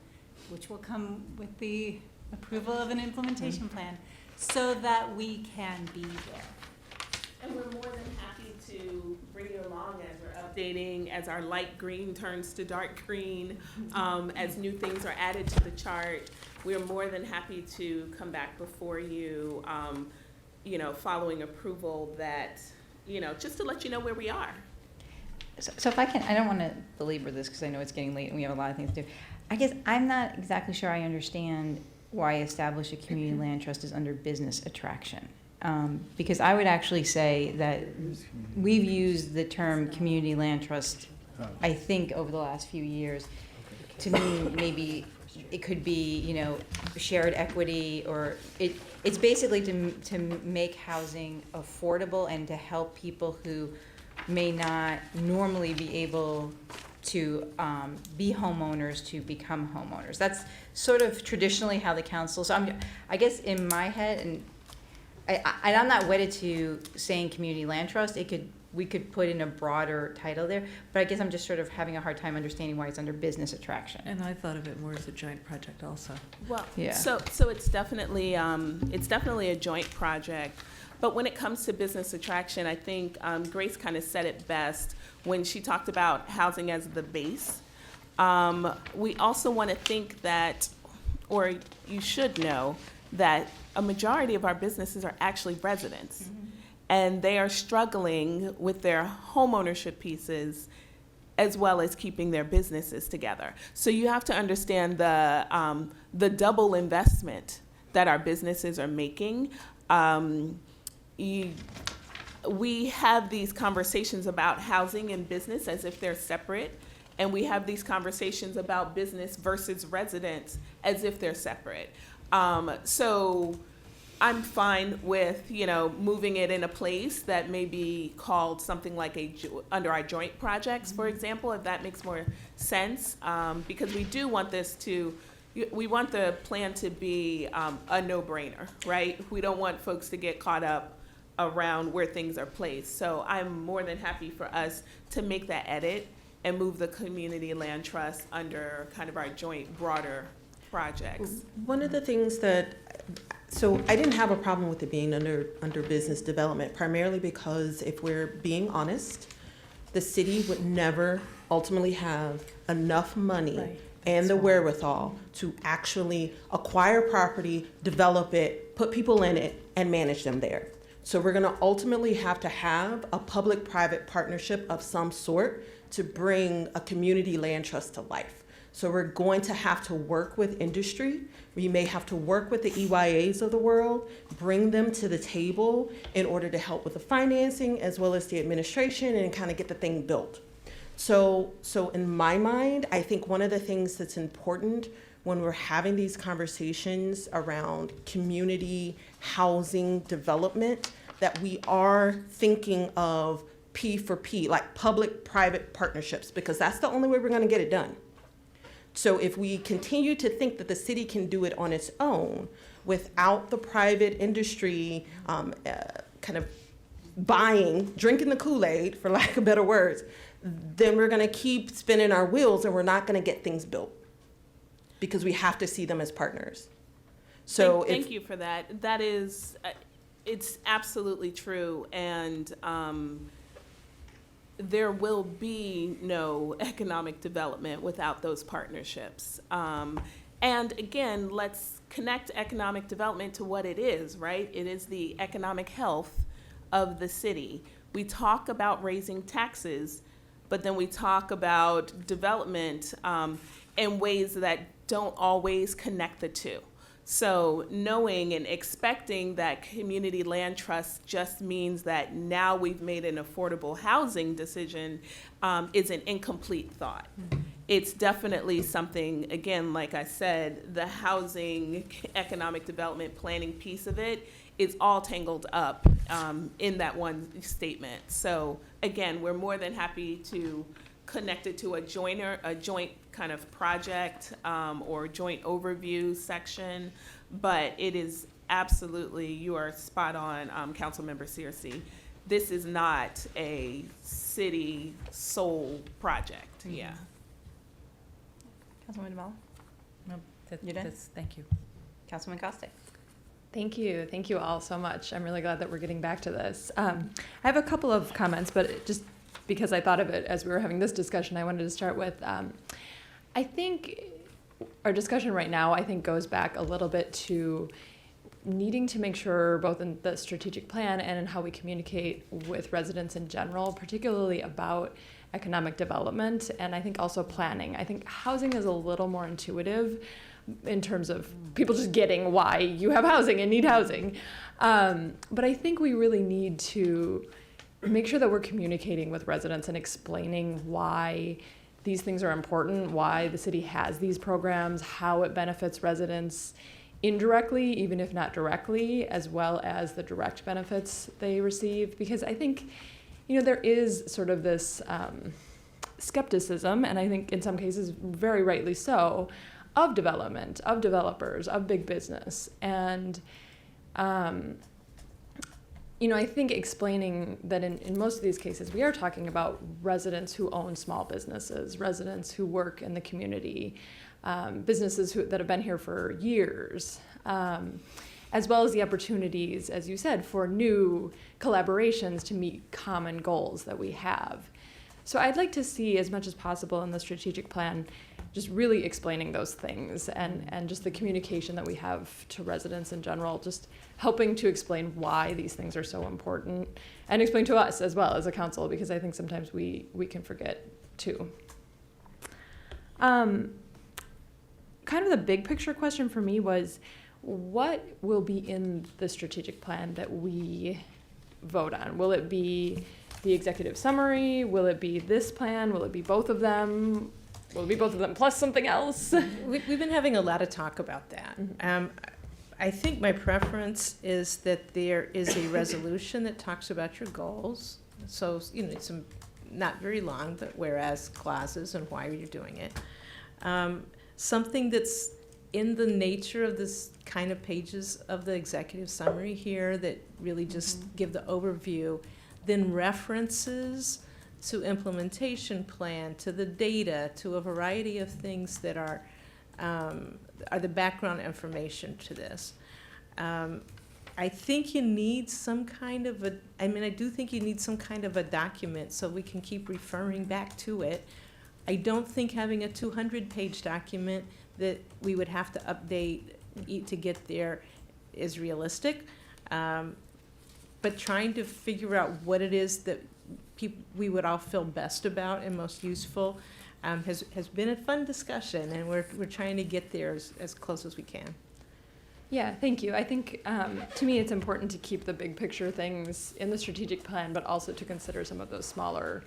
which will come with the approval of an implementation plan, so that we can be there. And we're more than happy to bring you along as we're updating, as our light green turns to dark green, as new things are added to the chart. We're more than happy to come back before you, following approval that, just to let you know where we are. So if I can, I don't want to belabor this because I know it's getting late and we have a lot of things to do. I guess I'm not exactly sure I understand why establish a community land trust is under business attraction. Because I would actually say that we've used the term community land trust, I think, over the last few years to mean maybe it could be, shared equity, or it's basically to make housing affordable and to help people who may not normally be able to be homeowners to become homeowners. That's sort of traditionally how the council, so I guess in my head, and I'm not wedded to saying community land trust. It could we could put in a broader title there, but I guess I'm just sort of having a hard time understanding why it's under business attraction. And I thought of it more as a joint project also. Well, Yeah. so it's definitely a joint project. But when it comes to business attraction, I think Grace kind of said it best when she talked about housing as the base. We also want to think that, or you should know, that a majority of our businesses are actually residents. Mm-hmm. And they are struggling with their home ownership pieces as well as keeping their businesses together. So you have to understand the double investment that our businesses are making. We have these conversations about housing and business as if they're separate, and we have these conversations about business versus residents as if they're separate. So I'm fine with, moving it in a place that may be called something like under our joint projects, for example, if that makes more sense, because we do want we want the plan to be a no-brainer, right? We don't want folks to get caught up around where things are placed. So I'm more than happy for us to make that edit and move the community land trust under kind of our joint broader projects. One of the things so I didn't have a problem with it being under business development, primarily because if we're being honest, the city would never ultimately have enough money and the wherewithal to actually acquire property, develop it, put people in it, and manage them there. So we're gonna ultimately have to have a public-private partnership of some sort to bring a community land trust to life. So we're going to have to work with industry. We may have to work with the EYAs of the world, bring them to the table in order to help with the financing as well as the administration and kind of get the thing built. So in my mind, I think one of the things that's important when we're having these conversations around community housing development, that we are thinking of P for P, like public-private partnerships, because that's the only way we're gonna get it done. So if we continue to think that the city can do it on its own without the private industry kind of drinking the Kool-Aid, for lack of better words, then we're gonna keep spinning our wheels and we're not gonna get things built because we have to see them as partners. So Thank you for that. That is, it's absolutely true. And there will be no economic development without those partnerships. And again, let's connect economic development to what it is, right? It is the economic health of the city. We talk about raising taxes, but then we talk about development in ways that don't always connect the two. So knowing and expecting that community land trust just means that now we've made an affordable housing decision is an incomplete thought. Mm-hmm. It's definitely something, again, like I said, the housing economic development planning piece of it is all tangled up in that one statement. So again, we're more than happy to connect it to a joint kind of project or joint overview section, but it is absolutely, you are spot on, Councilmember Searcy. This is not a city sole project, Mm-hmm. yeah. Councilwoman Demal? No, You're done? thank you. Councilman Costick? Thank you. Thank you all so much. I'm really glad that we're getting back to this. I have a couple of comments, but just because I thought of it as we were having this discussion, I wanted to start with, I think our discussion right now, I think, goes back a little bit to needing to make sure both in the strategic plan and in how we communicate with residents in general, particularly about economic development, and I think also planning. I think housing is a little more intuitive in terms of people just getting why you have housing and need housing. But I think we really need to make sure that we're communicating with residents and explaining why these things are important, why the city has these programs, how it benefits residents indirectly, even if not directly, as well as the direct benefits they receive. Because I think, there is sort of this skepticism, and I think in some cases very rightly so, of development, of developers, of big business. And I think explaining that in most of these cases, we are talking about residents who own small businesses, residents who work in the community, businesses that have been here for years, as well as the opportunities, as you said, for new collaborations to meet common goals that we have. So I'd like to see as much as possible in the strategic plan just really explaining those things and just the communication that we have to residents in general, just helping to explain why these things are so important and explain to us as well as a council, because I think sometimes we can forget too. Kind of the big picture question for me was, what will be in the strategic plan that we vote on? Will it be the executive summary? Will it be this plan? Will it be both of them? Will it be both of them plus something else? We've been having a lot of talk about that. I think my preference is that there is a resolution that talks about your goals. So, it's not very long, but whereas clauses and why you're doing it. Something that's in the nature of this kind of pages of the executive summary here that really just give the overview, then references to implementation plan, to the data, to a variety of things that are the background information to this. I think you need some kind of I do think you need some kind of a document so we can keep referring back to it. I don't think having a 200-page document that we would have to update to get there is realistic. But trying to figure out what it is that we would all feel best about and most useful has been a fun discussion, and we're trying to get there as close as we can. Yeah, thank you. I think to me it's important to keep the big picture things in the strategic plan, but also to consider some of those smaller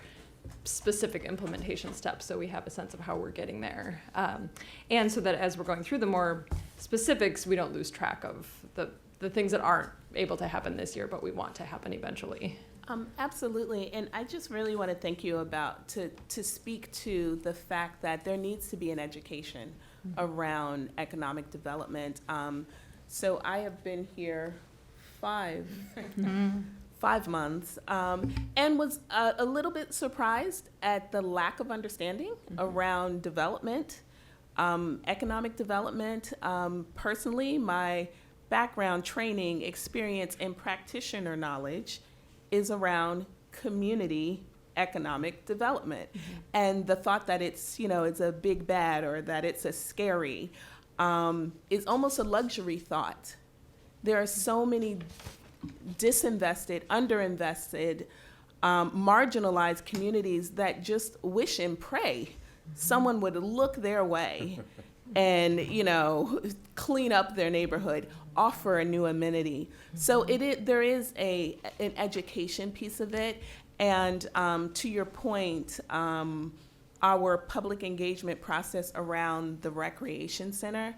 specific implementation steps so we have a sense of how we're getting there. And so that as we're going through the more specifics, we don't lose track of the things that aren't able to happen this year, but we want to happen eventually. Absolutely, and I just really want to thank you to speak to the fact that there needs to be an education around economic development. So I have been here 5 months, and was a little bit surprised at the lack of understanding around development, economic development. Personally, my background, training, experience, and practitioner knowledge is around community economic development. And the thought that it's a big bad or that it's a scary is almost a luxury thought. There are so many disinvested, underinvested, marginalized communities that just wish and pray someone would look their way and, clean up their neighborhood, offer a new amenity. So there is an education piece of it. And to your point, our public engagement process around the recreation center,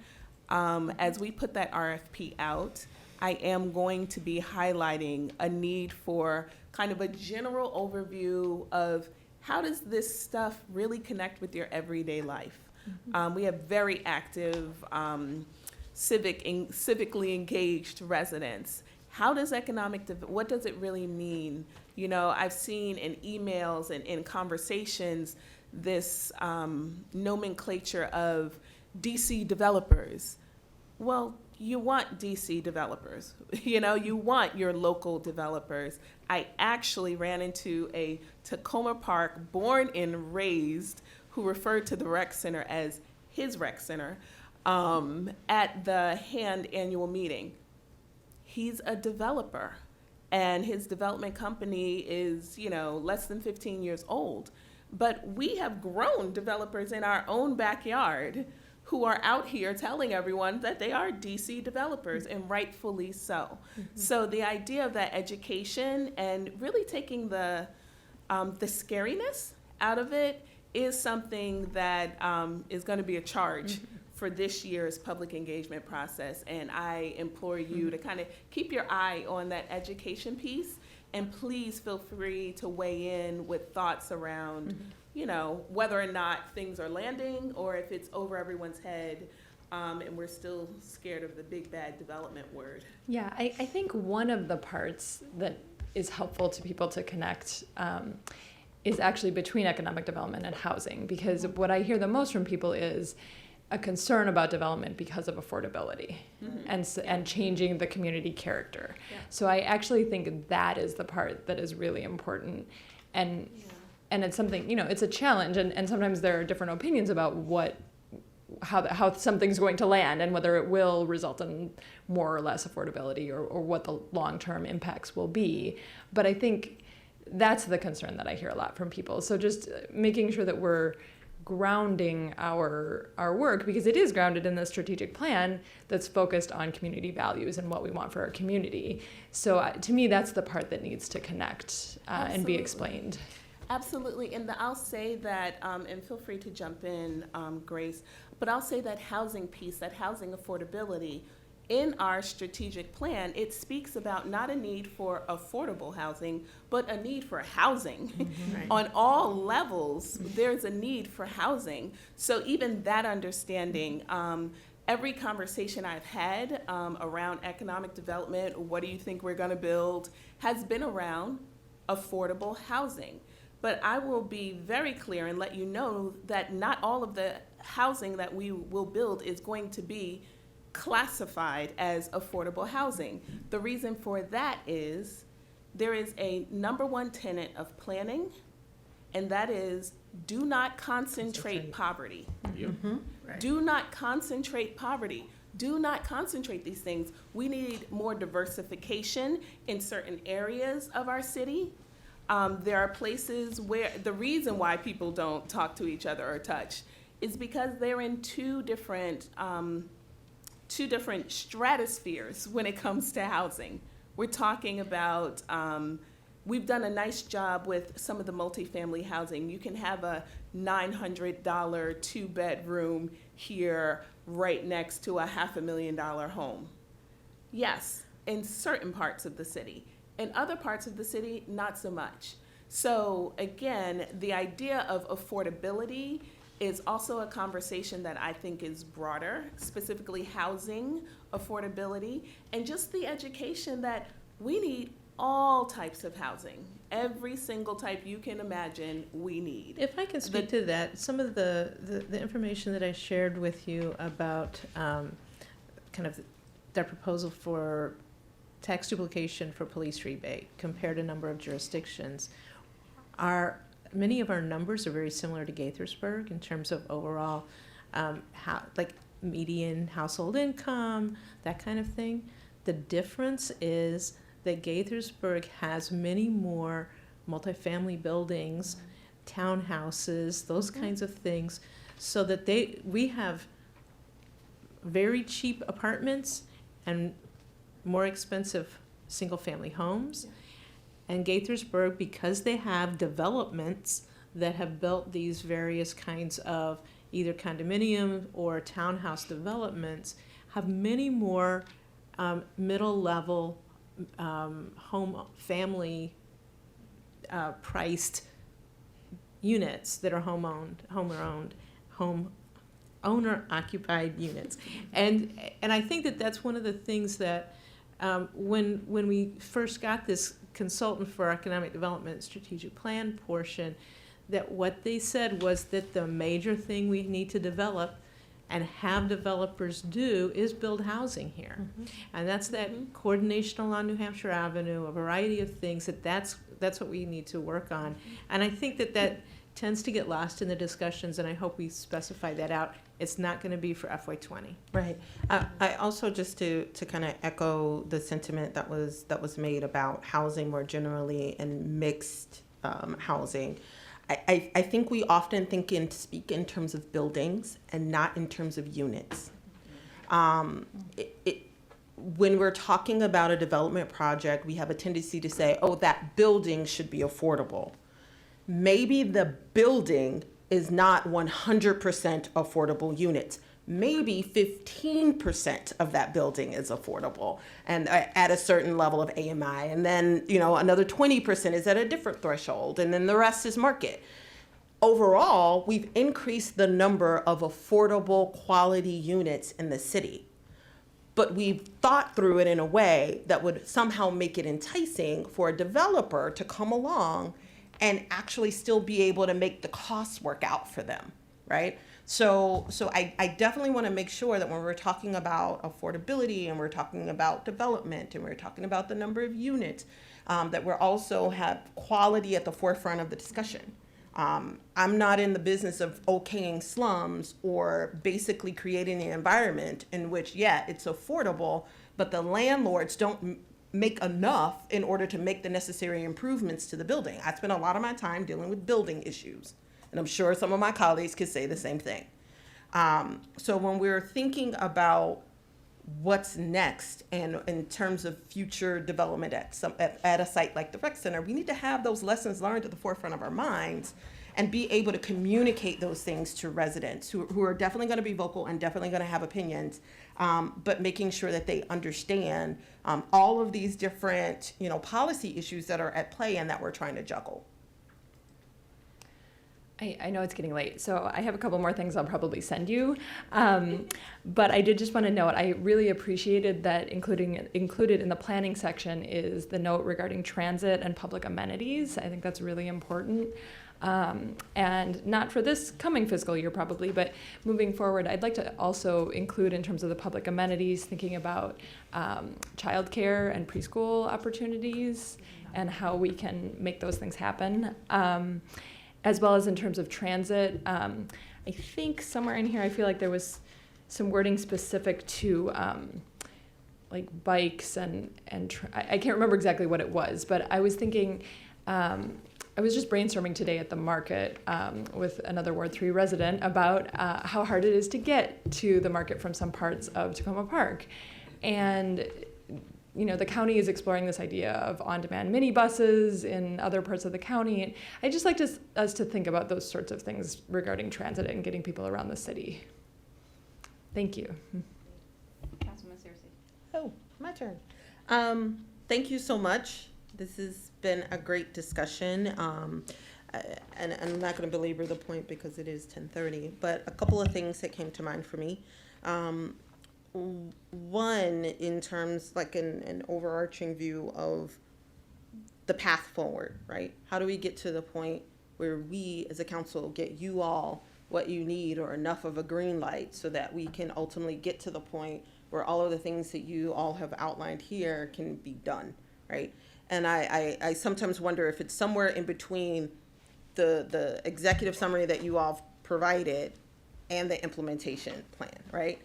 as we put that RFP out, I am going to be highlighting a need for kind of a general overview of how does this stuff really connect with your everyday life. We have very active, civically engaged residents. How does what does it really mean? I've seen in emails and in conversations this nomenclature of DC developers. Well, you want DC developers. You want your local developers. I actually ran into a Tacoma Park born and raised who referred to the rec center as his rec center at the HAND annual meeting. He's a developer, and his development company is, less than 15 years old. But we have grown developers in our own backyard who are out here telling everyone that they are DC developers, and rightfully so. So the idea of that education and really taking the scariness out of it is something that is going to be a charge for this year's public engagement process. And I implore you to kind of keep your eye on that education piece, and please feel free to weigh in with thoughts around, whether or not things are landing or if it's over everyone's head. and we're still scared of the big bad development word. Yeah, I think one of the parts that is helpful to people to connect is actually between economic development and housing, because what I hear the most from people is a concern about development because of affordability and changing the community character. Yeah. So I actually think that is the part that is really important. And it's something, it's a challenge, and sometimes there are different opinions about how something's going to land and whether it will result in more or less affordability or what the long-term impacts will be. But I think that's the concern that I hear a lot from people. So just making sure that we're grounding our work, because it is grounded in the strategic plan that's focused on community values and what we want for our community. So to me, that's the part that needs to connect and be explained. Absolutely, and I'll say that, and feel free to jump in, Grace, but I'll say that housing piece, that housing affordability, in our strategic plan, it speaks about not a need for affordable housing, but a need for housing. Right. On all levels, there's a need for housing. So even that understanding, every conversation I've had around economic development, what do you think we're gonna build, has been around affordable housing. But I will be very clear and let you know that not all of the housing that we will build is going to be classified as affordable housing. The reason for that is there is a number one tenet of planning, and that is do not concentrate poverty. Right. Do not concentrate poverty. Do not concentrate these things. We need more diversification in certain areas of our city. There are places where the reason why people don't talk to each other or touch is because they're in two different stratospheres when it comes to housing. We're talking about, we've done a nice job with some of the multifamily housing. You can have a $900 two-bedroom here right next to a $500,000 home. Yes, in certain parts of the city. In other parts of the city, not so much. So again, the idea of affordability is also a conversation that I think is broader, specifically housing affordability, and just the education that we need all types of housing. Every single type you can imagine, we need. If I can speak to that, some of the information that I shared with you about kind of their proposal for tax duplication for police rebate compared to a number of jurisdictions, many of our numbers are very similar to Gaithersburg in terms of overall median household income, that kind of thing. The difference is that Gaithersburg has many more multifamily buildings, townhouses, those kinds of things, so that we have very cheap apartments and more expensive single-family homes. And Gaithersburg, because they have developments that have built these various kinds of either condominium or townhouse developments, have many more middle-level home family priced units that are owner occupied units. And I think that that's one of the things that when we first got this consultant for economic development strategic plan portion, that what they said was that the major thing we need to develop and have developers do is build housing here. And that's that coordination along New Hampshire Avenue, a variety of things that's what we need to work on. And I think that tends to get lost in the discussions, and I hope we specify that out. It's not going to be for FY20. Right. I also, just to kind of echo the sentiment that was made about housing more generally and mixed housing. I think we often speak in terms of buildings and not in terms of units. When we're talking about a development project, we have a tendency to say, oh, that building should be affordable. Maybe the building is not 100% affordable units. Maybe 15% of that building is affordable and at a certain level of AMI. And then, another 20% is at a different threshold. And then the rest is market. overall, we've increased the number of affordable quality units in the city. But we've thought through it in a way that would somehow make it enticing for a developer to come along and actually still be able to make the costs work out for them, right? So I definitely want to make sure that when we're talking about affordability and we're talking about development and we're talking about the number of units, that we're also have quality at the forefront of the discussion. I'm not in the business of okaying slums or basically creating an environment in which, yeah, it's affordable, but the landlords don't make enough in order to make the necessary improvements to the building. I spend a lot of my time dealing with building issues, and I'm sure some of my colleagues could say the same thing. So when we're thinking about what's next and in terms of future development at a site like the rec center, we need to have those lessons learned at the forefront of our minds and be able to communicate those things to residents who are definitely going to be vocal and definitely going to have opinions, but making sure that they understand all of these different, policy issues that are at play and that we're trying to juggle. I know it's getting late, so I have a couple more things I'll probably send you. But I did just want to note, I really appreciated that included in the planning section is the note regarding transit and public amenities. I think that's really important. And not for this coming fiscal year probably, but moving forward, I'd like to also include in terms of the public amenities, thinking about childcare and preschool opportunities and how we can make those things happen. As well as in terms of transit. I think somewhere in here, I feel like there was some wording specific to like bikes and I can't remember exactly what it was, but I was thinking, I was just brainstorming today at the market with another Ward 3 resident about how hard it is to get to the market from some parts of Tacoma Park. And the county is exploring this idea of on-demand minibuses in other parts of the county. And I'd just like us to think about those sorts of things regarding transit and getting people around the city. Thank you. Councilman Searcy. Oh, my turn. Thank you so much. This has been a great discussion. And I'm not going to belabor the point because it is 10:30, but a couple of things that came to mind for me. One, in terms like an overarching view of the path forward, right? How do we get to the point where we as a council get you all what you need or enough of a green light so that we can ultimately get to the point where all of the things that you all have outlined here can be done, right? And I sometimes wonder if it's somewhere in between the executive summary that you all provided and the implementation plan, right?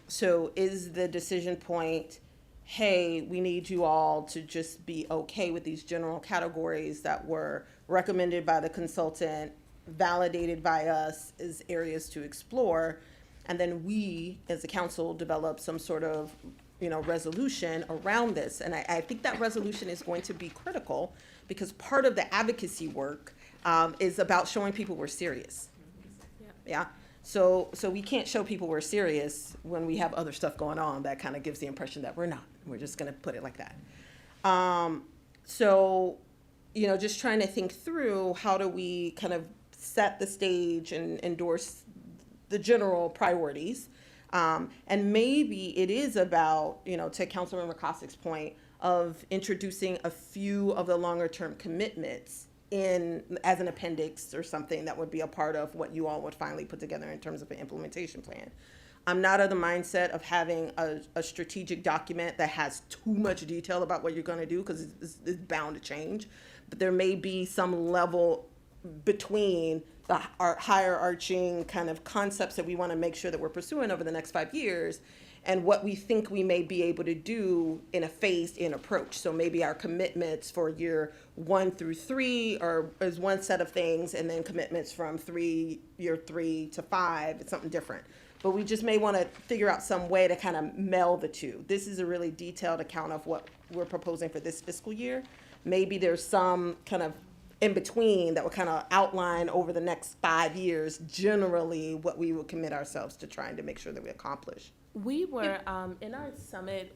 So is the decision point, hey, we need you all to just be okay with these general categories that were recommended by the consultant, validated by us as areas to explore, and then we, as a council, develop some sort of, resolution around this. And I think that resolution is going to be critical because part of the advocacy work is about showing people we're serious. Yeah. So we can't show people we're serious when we have other stuff going on that kind of gives the impression that we're not. We're just going to put it like that. Just trying to think through how do we kind of set the stage and endorse the general priorities. And maybe it is about, to Councilmember Kostick's point, of introducing a few of the longer term commitments as an appendix or something that would be a part of what you all would finally put together in terms of an implementation plan. I'm not of the mindset of having a strategic document that has too much detail about what you're going to do because it's bound to change. But there may be some level between our higher arching kind of concepts that we want to make sure that we're pursuing over the next 5 years and what we think we may be able to do in a phased-in approach. So maybe our commitments for year 1 through 3 is one set of things, and then commitments from year 3 to 5, it's something different. But we just may want to figure out some way to kind of meld the two. This is a really detailed account of what we're proposing for this fiscal year. Maybe there's some kind of in between that would kind of outline over the next 5 years, generally what we would commit ourselves to trying to make sure that we accomplish. We were, in our summit,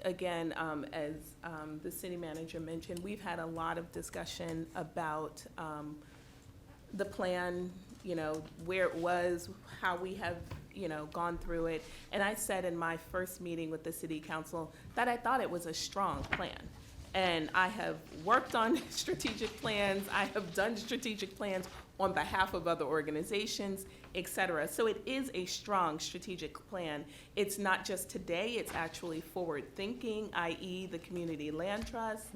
again, as the city manager mentioned, we've had a lot of discussion about the plan, where it was, how we have, gone through it. And I said in my first meeting with the city council that I thought it was a strong plan. And I have worked on strategic plans, I have done strategic plans on behalf of other organizations, et cetera. So it is a strong strategic plan. It's not just today, it's actually forward-thinking, i.e. the Community Land Trust.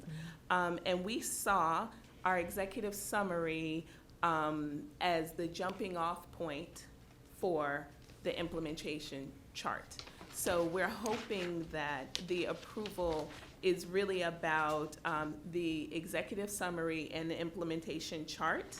And we saw our executive summary as the jumping off point for the implementation chart. So we're hoping that the approval is really about the executive summary and the implementation chart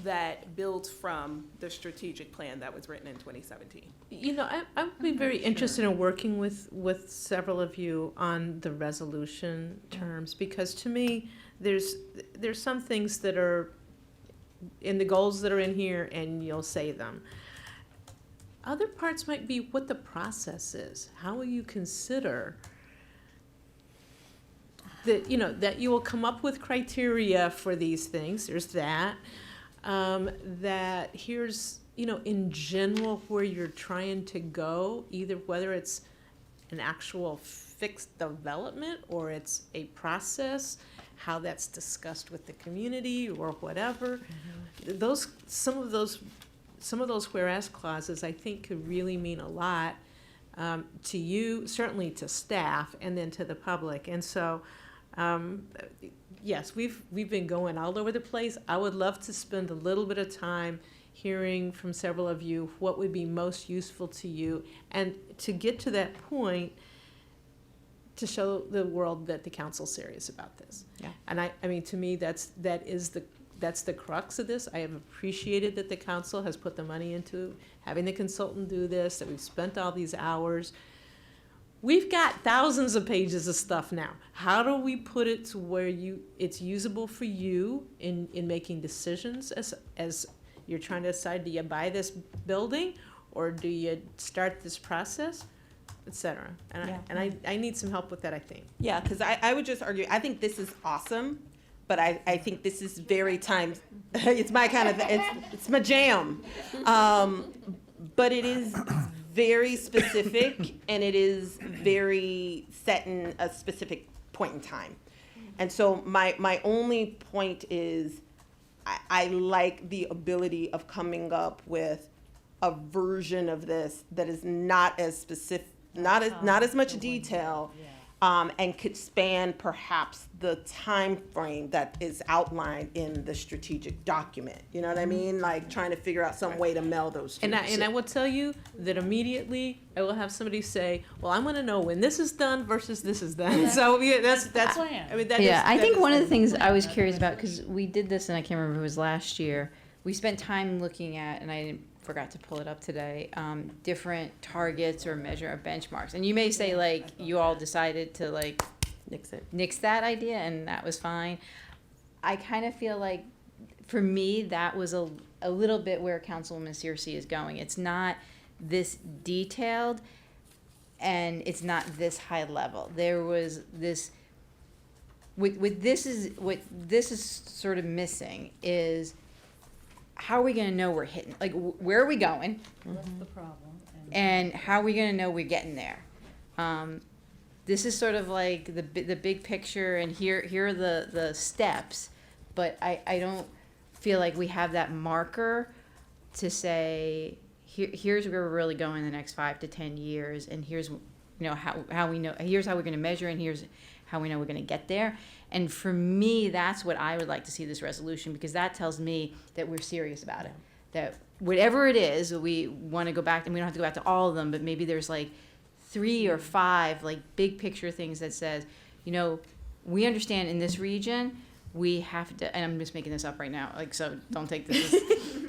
that builds from the strategic plan that was written in 2017. I would be very interested in working with several of you on the resolution terms, because to me, there's some things that are in the goals that are in here, and you'll say them. Other parts might be what the process is. How will you consider that, that you will come up with criteria for these things? There's that. That here's, in general where you're trying to go, either whether it's an actual fixed development or it's a process, how that's discussed with the community or whatever. Some of those whereas clauses, I think, could really mean a lot to you, certainly to staff, and then to the public. And so, yes, we've been going all over the place. I would love to spend a little bit of time hearing from several of you what would be most useful to you, and to get to that point, to show the world that the council's serious about this. Yeah. And I mean, to me, that's the crux of this. I have appreciated that the council has put the money into having the consultant do this, that we've spent all these hours. We've got thousands of pages of stuff now. How do we put it to where it's usable for you in making decisions as you're trying to decide, do you buy this building or do you start this process, et cetera? And I need some help with that, I think. Yeah, because I would just argue, I think this is awesome, but I think this is very it's my kind of, it's my jam. But it is very specific, and it is very set in a specific point in time. And so my only point is I like the ability of coming up with a version of this that is not as specific, not as much detail, and could span perhaps the time frame that is outlined in the strategic document. You know what I mean? Like trying to figure out some way to meld those two. And I will tell you that immediately I will have somebody say, "Well, I want to know when this is done versus this is done." So that's I mean I think one of the things I was curious about, because we did this, and I can't remember if it was last year. We spent time looking at, and I forgot to pull it up today, different targets or measure or benchmarks. And you may say, like, you all decided to, like, nix that idea, and that was fine. I kind of feel like, for me, that was a little bit where Councilwoman Searcy is going. It's not this detailed, and it's not this high level. There was this, what this is sort of missing is, how are we going to know we're hitting? Like, where are we going? What's the problem? And how are we going to know we're getting there? This is sort of like the big picture, and here are the steps. But I don't feel like we have that marker to say, here's where we're really going in the next 5 to 10 years, and here's how we know. Here's how we're going to measure, and here's how we know we're going to get there. And for me, that's what I would like to see this resolution, because that tells me that we're serious about it. That whatever it is, we want to go back, and we don't have to go back to all of them, but maybe there's like 3 or 5 like big picture things that says, we understand in this region, we have to, and I'm just making this up right now, like, so don't take this as,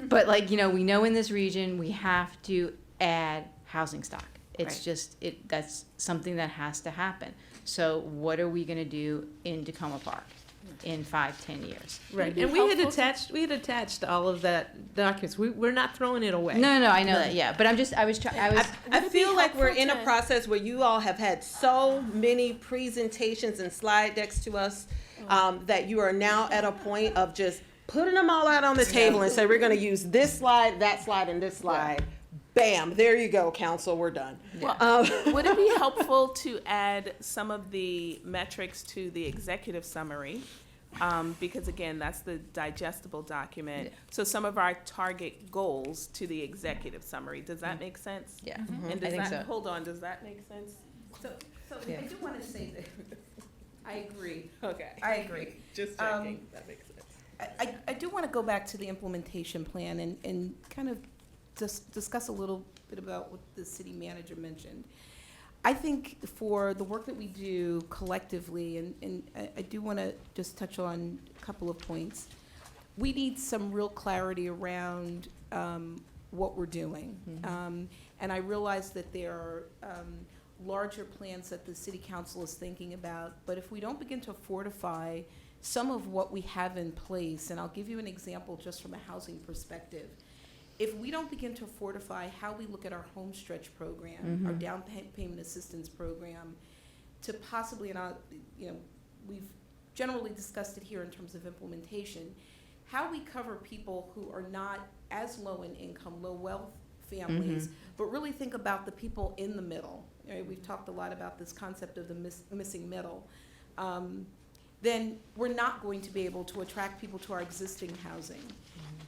but like, we know in this region, we have to add housing stock. It's just, that's something that has to happen. So what are we going to do in Tacoma Park in 5-10 years? Right, and we had attached all of that documents. We're not throwing it away. No, I know that, yeah. But I feel like we're in a process where you all have had so many presentations and slide decks to us that you are now at a point of just putting them all out on the table and say, we're gonna use this slide, that slide, and this slide. Bam, there you go, council, we're done. Well, would it be helpful to add some of the metrics to the executive summary? Because again, that's the digestible document. Yeah. So some of our target goals to the executive summary. Does that make sense? Yeah. And I does think that, so. hold on, does that make sense? So Yeah. I do want to say that, I agree. Okay. I agree. Just checking, that makes sense. I do want to go back to the implementation plan and kind of just discuss a little bit about what the city manager mentioned. I think for the work that we do collectively, and I do want to just touch on a couple of points, we need some real clarity around what we're doing. And I realize that there are larger plans that the city council is thinking about, but if we don't begin to fortify some of what we have in place, and I'll give you an example just from a housing perspective. If we don't begin to fortify how we look at our home stretch program, our down payment assistance program, to possibly, and we've generally discussed it here in terms of implementation, how we cover people who are not as low in income, low wealth families, but really think about the people in the middle. Right? We've talked a lot about this concept of the missing middle. Then we're not going to be able to attract people to our existing housing.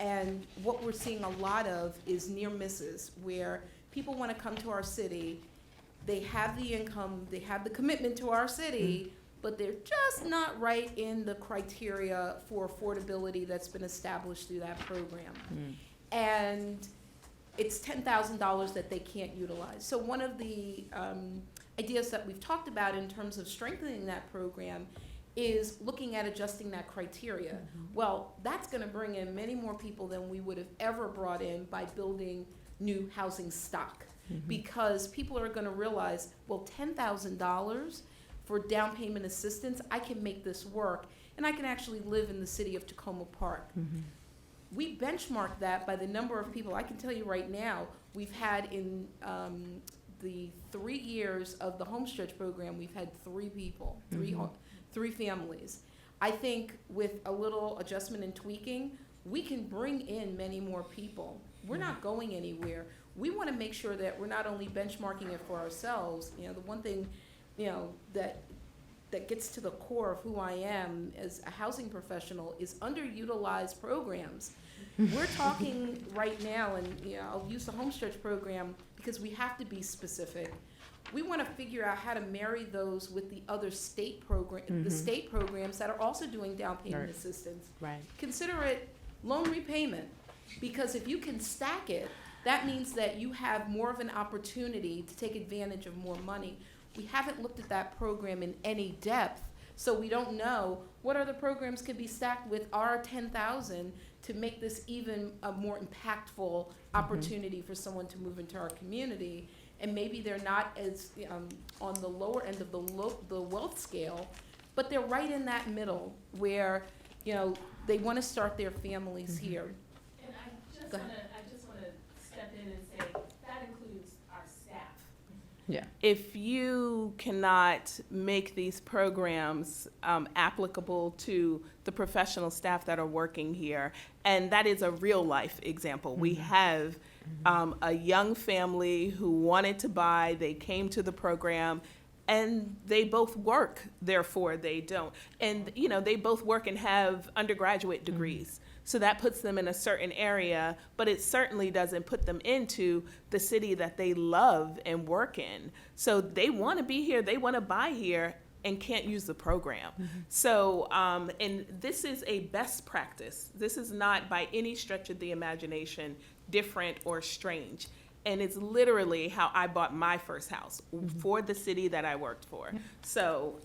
And what we're seeing a lot of is near misses, where people want to come to our city, they have the income, they have the commitment to our city, but they're just not right in the criteria for affordability that's been established through that program. And it's $10,000 that they can't utilize. So one of the ideas that we've talked about in terms of strengthening that program is looking at adjusting that criteria. Well, that's gonna bring in many more people than we would have ever brought in by building new housing stock. Because people are gonna realize, well, $10,000 for down payment assistance, I can make this work, and I can actually live in the city of Tacoma Park. We benchmark that by the number of people. I can tell you right now, we've had in the 3 years of the Homestretch program, we've had 3 people, three families. I think with a little adjustment and tweaking, we can bring in many more people. We're not going anywhere. We want to make sure that we're not only benchmarking it for ourselves. The one thing, that gets to the core of who I am as a housing professional is underutilized programs. We're talking right now, and I'll use the Homestretch program because we have to be specific. We want to figure out how to marry those with the other state program, the state programs that are also doing down payment assistance. Right. Consider it loan repayment, because if you can stack it, that means that you have more of an opportunity to take advantage of more money. We haven't looked at that program in any depth, so we don't know what other programs could be stacked with our 10,000 to make this even a more impactful opportunity for someone to move into our community. And maybe they're not as on the lower end of the wealth scale, but they're right in that middle where they want to start their families here. And I just want to step in and say that includes our staff. Yeah. If you cannot make these programs applicable to the professional staff that are working here, and that is a real life example. We have a young family who wanted to buy, they came to the program, and they both work, therefore they don't. And they both work and have undergraduate degrees. So that puts them in a certain area, but it certainly doesn't put them into the city that they love and work in. So they want to be here, they want to buy here, and can't use the program. So, and this is a best practice. This is not by any stretch of the imagination different or strange. And it's literally how I bought my first house for the city that I worked for. So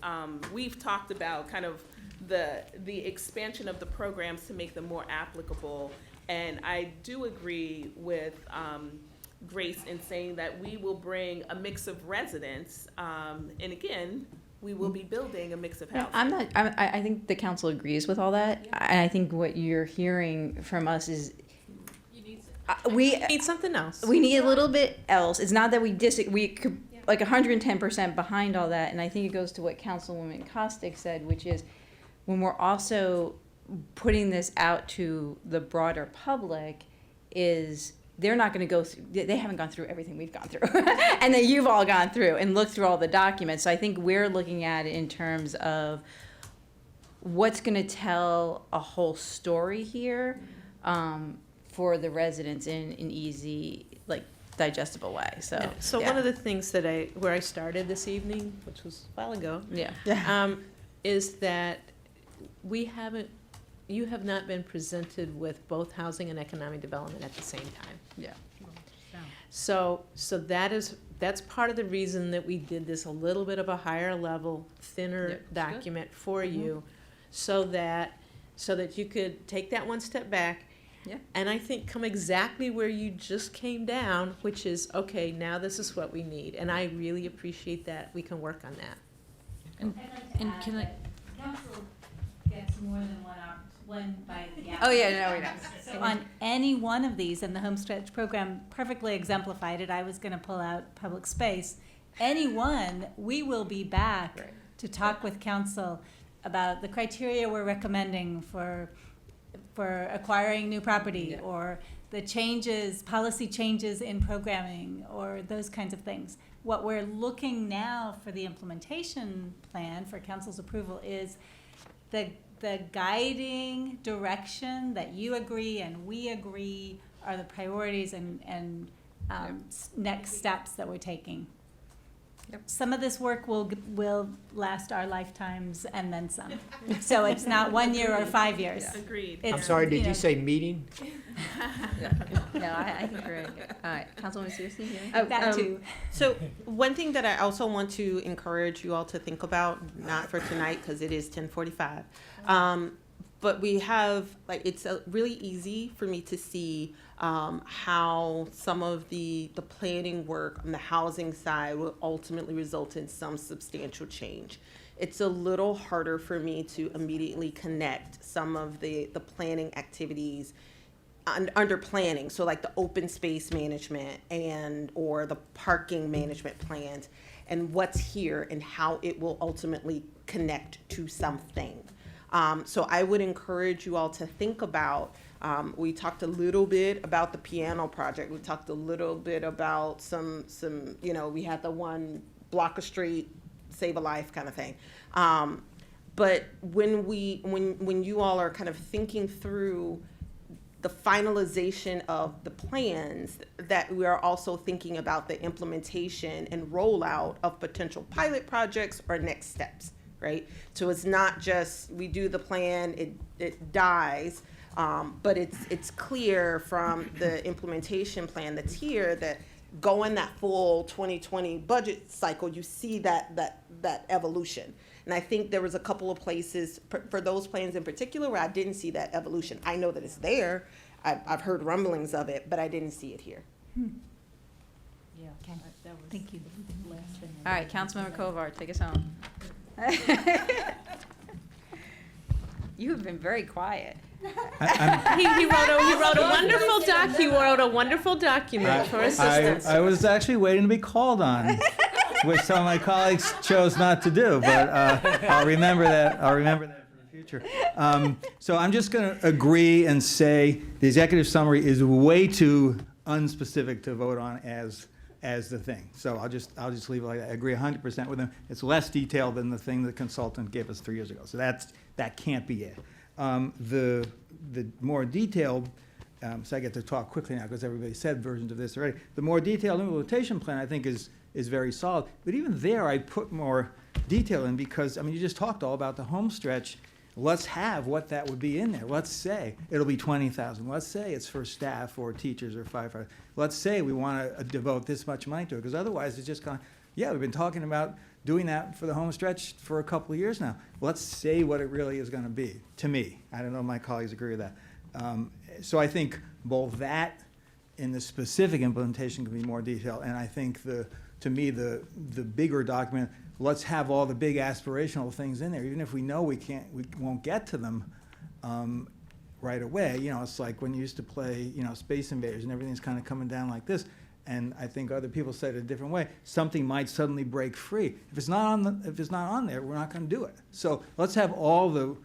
we've talked about kind of the expansion of the programs to make them more applicable. And I do agree with Grace in saying that we will bring a mix of residents. And again, we will be building a mix of housing. I think the council agrees with all that. And I think what you're hearing from us is we need something else. We need a little bit else. It's not that we could like 110% behind all that. And I think it goes to what Councilwoman Costick said, which is when we're also putting this out to the broader public is they're not going to go through, they haven't gone through everything we've gone through and that you've all gone through and looked through all the documents. So I think we're looking at it in terms of what's going to tell a whole story here for the residents in an easy, like, digestible way. So, Yeah, so one of the things that where I started this evening, which was a while ago, is that you have not been presented with both housing and economic development at the same time. Yeah. So that's part of the reason that we did this a little bit of a higher level, thinner document for you, so that you could take that one step back. Yeah. And I think come exactly where you just came down, which is, okay, now this is what we need. And I really appreciate that we can work on that. And can I? Council gets more than one bite of the apple. Oh, yeah, no, we know. So on any one of these, and the Homestretch program perfectly exemplified it, I was gonna pull out public space. Any one, we will be back to talk with council about the criteria we're recommending for acquiring new property, or the changes, policy changes in programming, or those kinds of things. What we're looking now for the implementation plan for council's approval is the guiding direction that you agree and we agree are the priorities and next steps that we're taking. Some of this work will last our lifetimes and then some. So it's not 1 year or 5 years. Agreed. I'm sorry, did you say meeting? No, I think we're good. All right, Councilwoman Searcy, That too. So one thing that I also want to encourage you all to think about, not for tonight because it is 10:45, but we have, like, it's really easy for me to see how some of the planning work on the housing side will ultimately result in some substantial change. It's a little harder for me to immediately connect some of the planning activities under planning, so like the open space management or the parking management plans, and what's here and how it will ultimately connect to something. So I would encourage you all to think about, we talked a little bit about the piano project. We talked a little bit about some we had the one block a street, save a life kind of thing. But when you all are kind of thinking through the finalization of the plans, that we are also thinking about the implementation and rollout of potential pilot projects or next steps, right? So it's not just we do the plan, it dies, but it's clear from the implementation plan that's here that going that full 2020 budget cycle, you see that evolution. And I think there was a couple of places for those plans in particular where I didn't see that evolution. I know that it's there. I've heard rumblings of it, but I didn't see it here. Yeah. Okay. Thank you. All right, Councilmember Kovar, take us home. You have been very quiet. He wrote a wonderful document for assistance. I was actually waiting to be called on, which some of my colleagues chose not to do, but I'll remember that for the future. So I'm just going to agree and say the executive summary is way too unspecific to vote on as the thing. So I'll just leave it like that. I agree 100% with him. It's less detailed than the thing the consultant gave us 3 years ago. So that can't be it. The more detailed, so I get to talk quickly now because everybody said versions of this already. The more detailed implementation plan I think is very solid. But even there I put more detail in because, I mean, you just talked all about the home stretch. Let's have what that would be in there. Let's say it'll be 20,000. Let's say it's for staff or teachers or firefighters. Let's say we want to devote this much money to it, because otherwise it's just kind of, yeah, we've been talking about doing that for the home stretch for a couple of years now. Let's say what it really is going to be, to me. I don't know if my colleagues agree with that. So I think both that and the specific implementation can be more detailed, and I think to me the bigger document, let's have all the big aspirational things in there, even if we know we won't get to them right away. You know, it's like when you used to play, Space Invaders and everything's kind of coming down like this. And I think other people said it a different way. Something might suddenly break free. If it's not on there, we're not going to do it. So let's have all the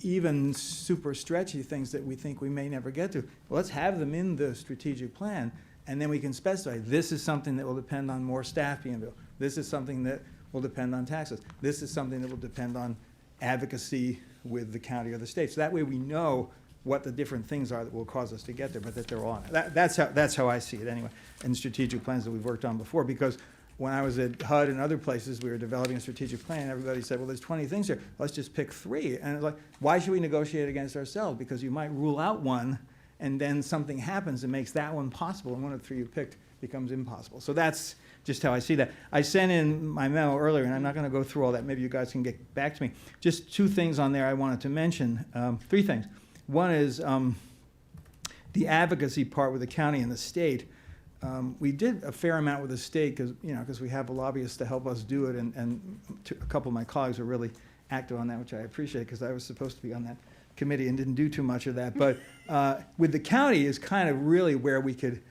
even super stretchy things that we think we may never get to, let's have them in the strategic plan, and then we can specify, this is something that will depend on more staff being built. This is something that will depend on taxes. This is something that will depend on advocacy with the county or the state. So that way we know what the different things are that will cause us to get there, but that they're all on it. That's how I see it anyway, in strategic plans that we've worked on before. Because when I was at HUD and other places, we were developing a strategic plan, and everybody said, well, there's 20 things here. Let's just pick 3. And it's like, why should we negotiate against ourselves? Because you might rule out one, and then something happens that makes that one possible, and one of the 3 you picked becomes impossible. So that's just how I see that. I sent in my memo earlier, and I'm not going to go through all that. Maybe you guys can get back to me. Just 2 things on there I wanted to mention. 3 things. One is the advocacy part with the county and the state. We did a fair amount with the state because we have lobbyists to help us do it, and a couple of my colleagues were really active on that, which I appreciate because I was supposed to be on that committee and didn't do too much of that. But with the county is kind of really where we could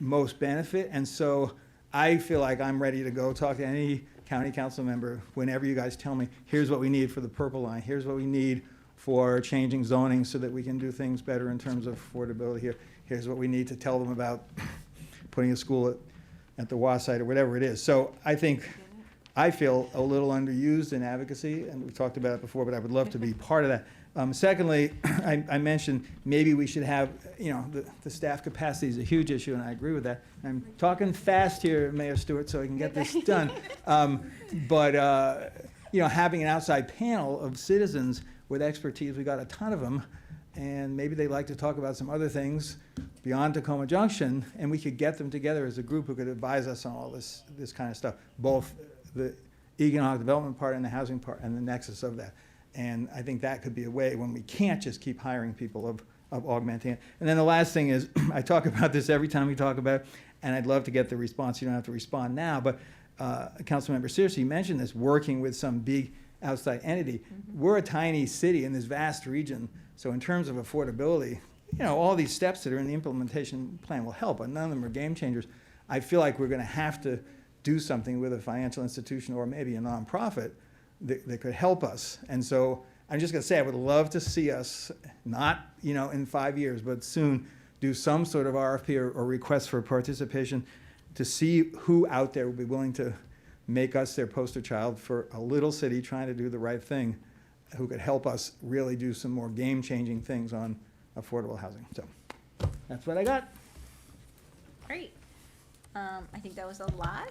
most benefit, and so I feel like I'm ready to go talk to any county council member whenever you guys tell me, here's what we need for the Purple Line, here's what we need for changing zoning so that we can do things better in terms of affordability here. Here's what we need to tell them about putting a school at the WA site or whatever it is. So I feel a little underused in advocacy, and we've talked about it before, but I would love to be part of that. Secondly, I mentioned maybe we should have, the staff capacity is a huge issue, and I agree with that. I'm talking fast here, Mayor Stewart, so I can get this done. But having an outside panel of citizens with expertise, we got a ton of them, and maybe they'd like to talk about some other things beyond Tacoma Junction, and we could get them together as a group who could advise us on all this kind of stuff, both the economic development part and the housing part and the nexus of that. And I think that could be a way when we can't just keep hiring people of augmenting it. And then the last thing is, I talk about this every time we talk about it, and I'd love to get the response. You don't have to respond now, but Councilmember Searcy, you mentioned this, working with some big outside entity. Mm-hmm. We're a tiny city in this vast region, so in terms of affordability, all these steps that are in the implementation plan will help, but none of them are game changers. I feel like we're going to have to do something with a financial institution or maybe a nonprofit that could help us. And so I'm just going to say, I would love to see us, not in 5 years, but soon, do some sort of RFP or request for participation to see who out there would be willing to make us their poster child for a little city trying to do the right thing, who could help us really do some more game-changing things on affordable housing. So that's what I got. Great. I think that was a lot.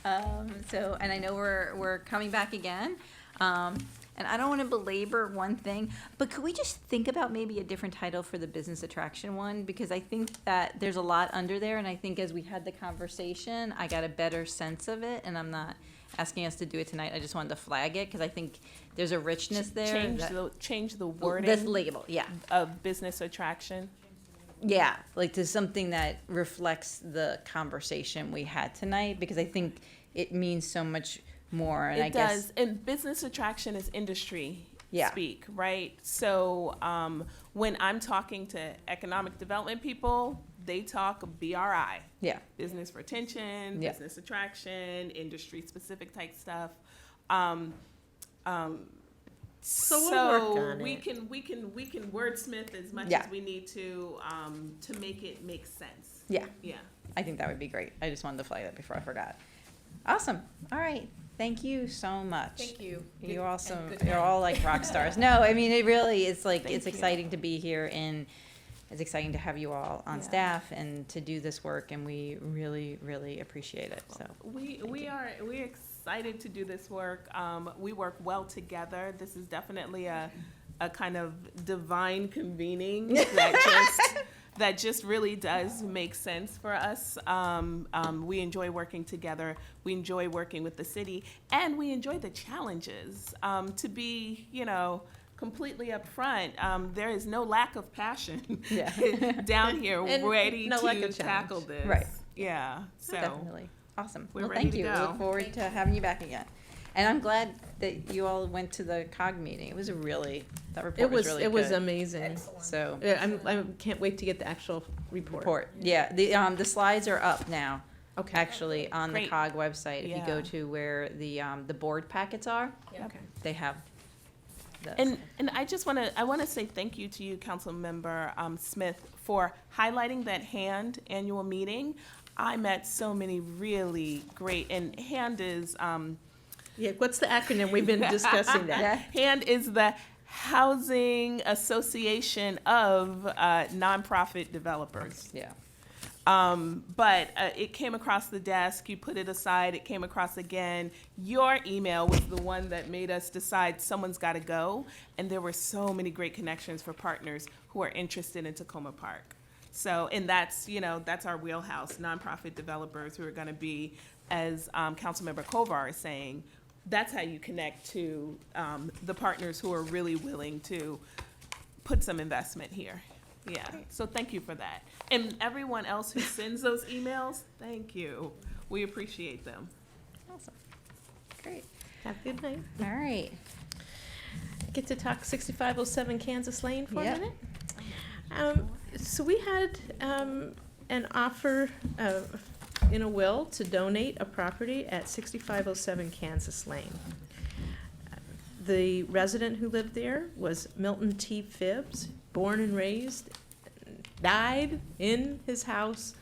And I know we're coming back again. And I don't want to belabor one thing, but could we just think about maybe a different title for the business attraction one? Because I think that there's a lot under there, and I think as we had the conversation, I got a better sense of it, and I'm not asking us to do it tonight. I just wanted to flag it because I think there's a richness there. Change the wording. This label, yeah. Of business attraction. Yeah, like to something that reflects the conversation we had tonight, because I think it means so much more. And it does. And business attraction is industry speak, right? So when I'm talking to economic development people, they talk BRI. Yeah. Business retention, Yeah. business attraction, industry specific type stuff. So we'll work on we it. can wordsmith as much Yeah. as we need to make it make sense. Yeah. Yeah. I think that would be great. I just wanted to flag that before I forgot. Awesome. All right. Thank you so much. Thank you. You're Good- awesome. and good You're night. all like rock stars. No, I mean, it really is like, Thank it's you. exciting to be here, and it's exciting to have you all on Yeah. staff and to do this work, and we really, really appreciate it. So We're excited to do this work. We work well together. This is definitely a kind of divine convening that just really does make sense for us. We enjoy working together. We enjoy working with the city, and we enjoy the challenges. To be, completely upfront, there is no lack of passion down here, And ready no lack to of tackle challenge. this. Right. Yeah. So definitely. Awesome. We're Well, ready thank to you. go. We look forward to having you back again. And I'm glad that you all went to the COG meeting. It was that report was really good. It was amazing. So Yeah, I can't wait to get the actual report. Yeah, the slides are up now. Okay. Actually, on the Great. COG website, if you go Yeah. to where the board packets are, Okay. they have this. And I just want to say thank you to you, Councilmember Smith, for highlighting that HAND annual meeting. I met so many really great, and HAND is Yeah, what's the acronym? We've been discussing that. HAND is the Housing Association of Nonprofit Developers. Yeah. But it came across the desk, you put it aside, it came across again. Your email was the one that made us decide someone's got to go. And there were so many great connections for partners who are interested in Tacoma Park. So, and that's, that's our wheelhouse, nonprofit developers who are going to be, as Councilmember Kovar is saying, that's how you connect to the partners who are really willing to put some investment here. Yeah, so thank you for that. And everyone else who sends those emails, thank you. We appreciate them. Awesome. Great. Have a good night. All right. Get to talk 6507 Kansas Lane for Yep. a minute. So we had an offer in a will to donate a property at 6507 Kansas Lane. The resident who lived there was Milton T. Phibbs, born and raised, died in his house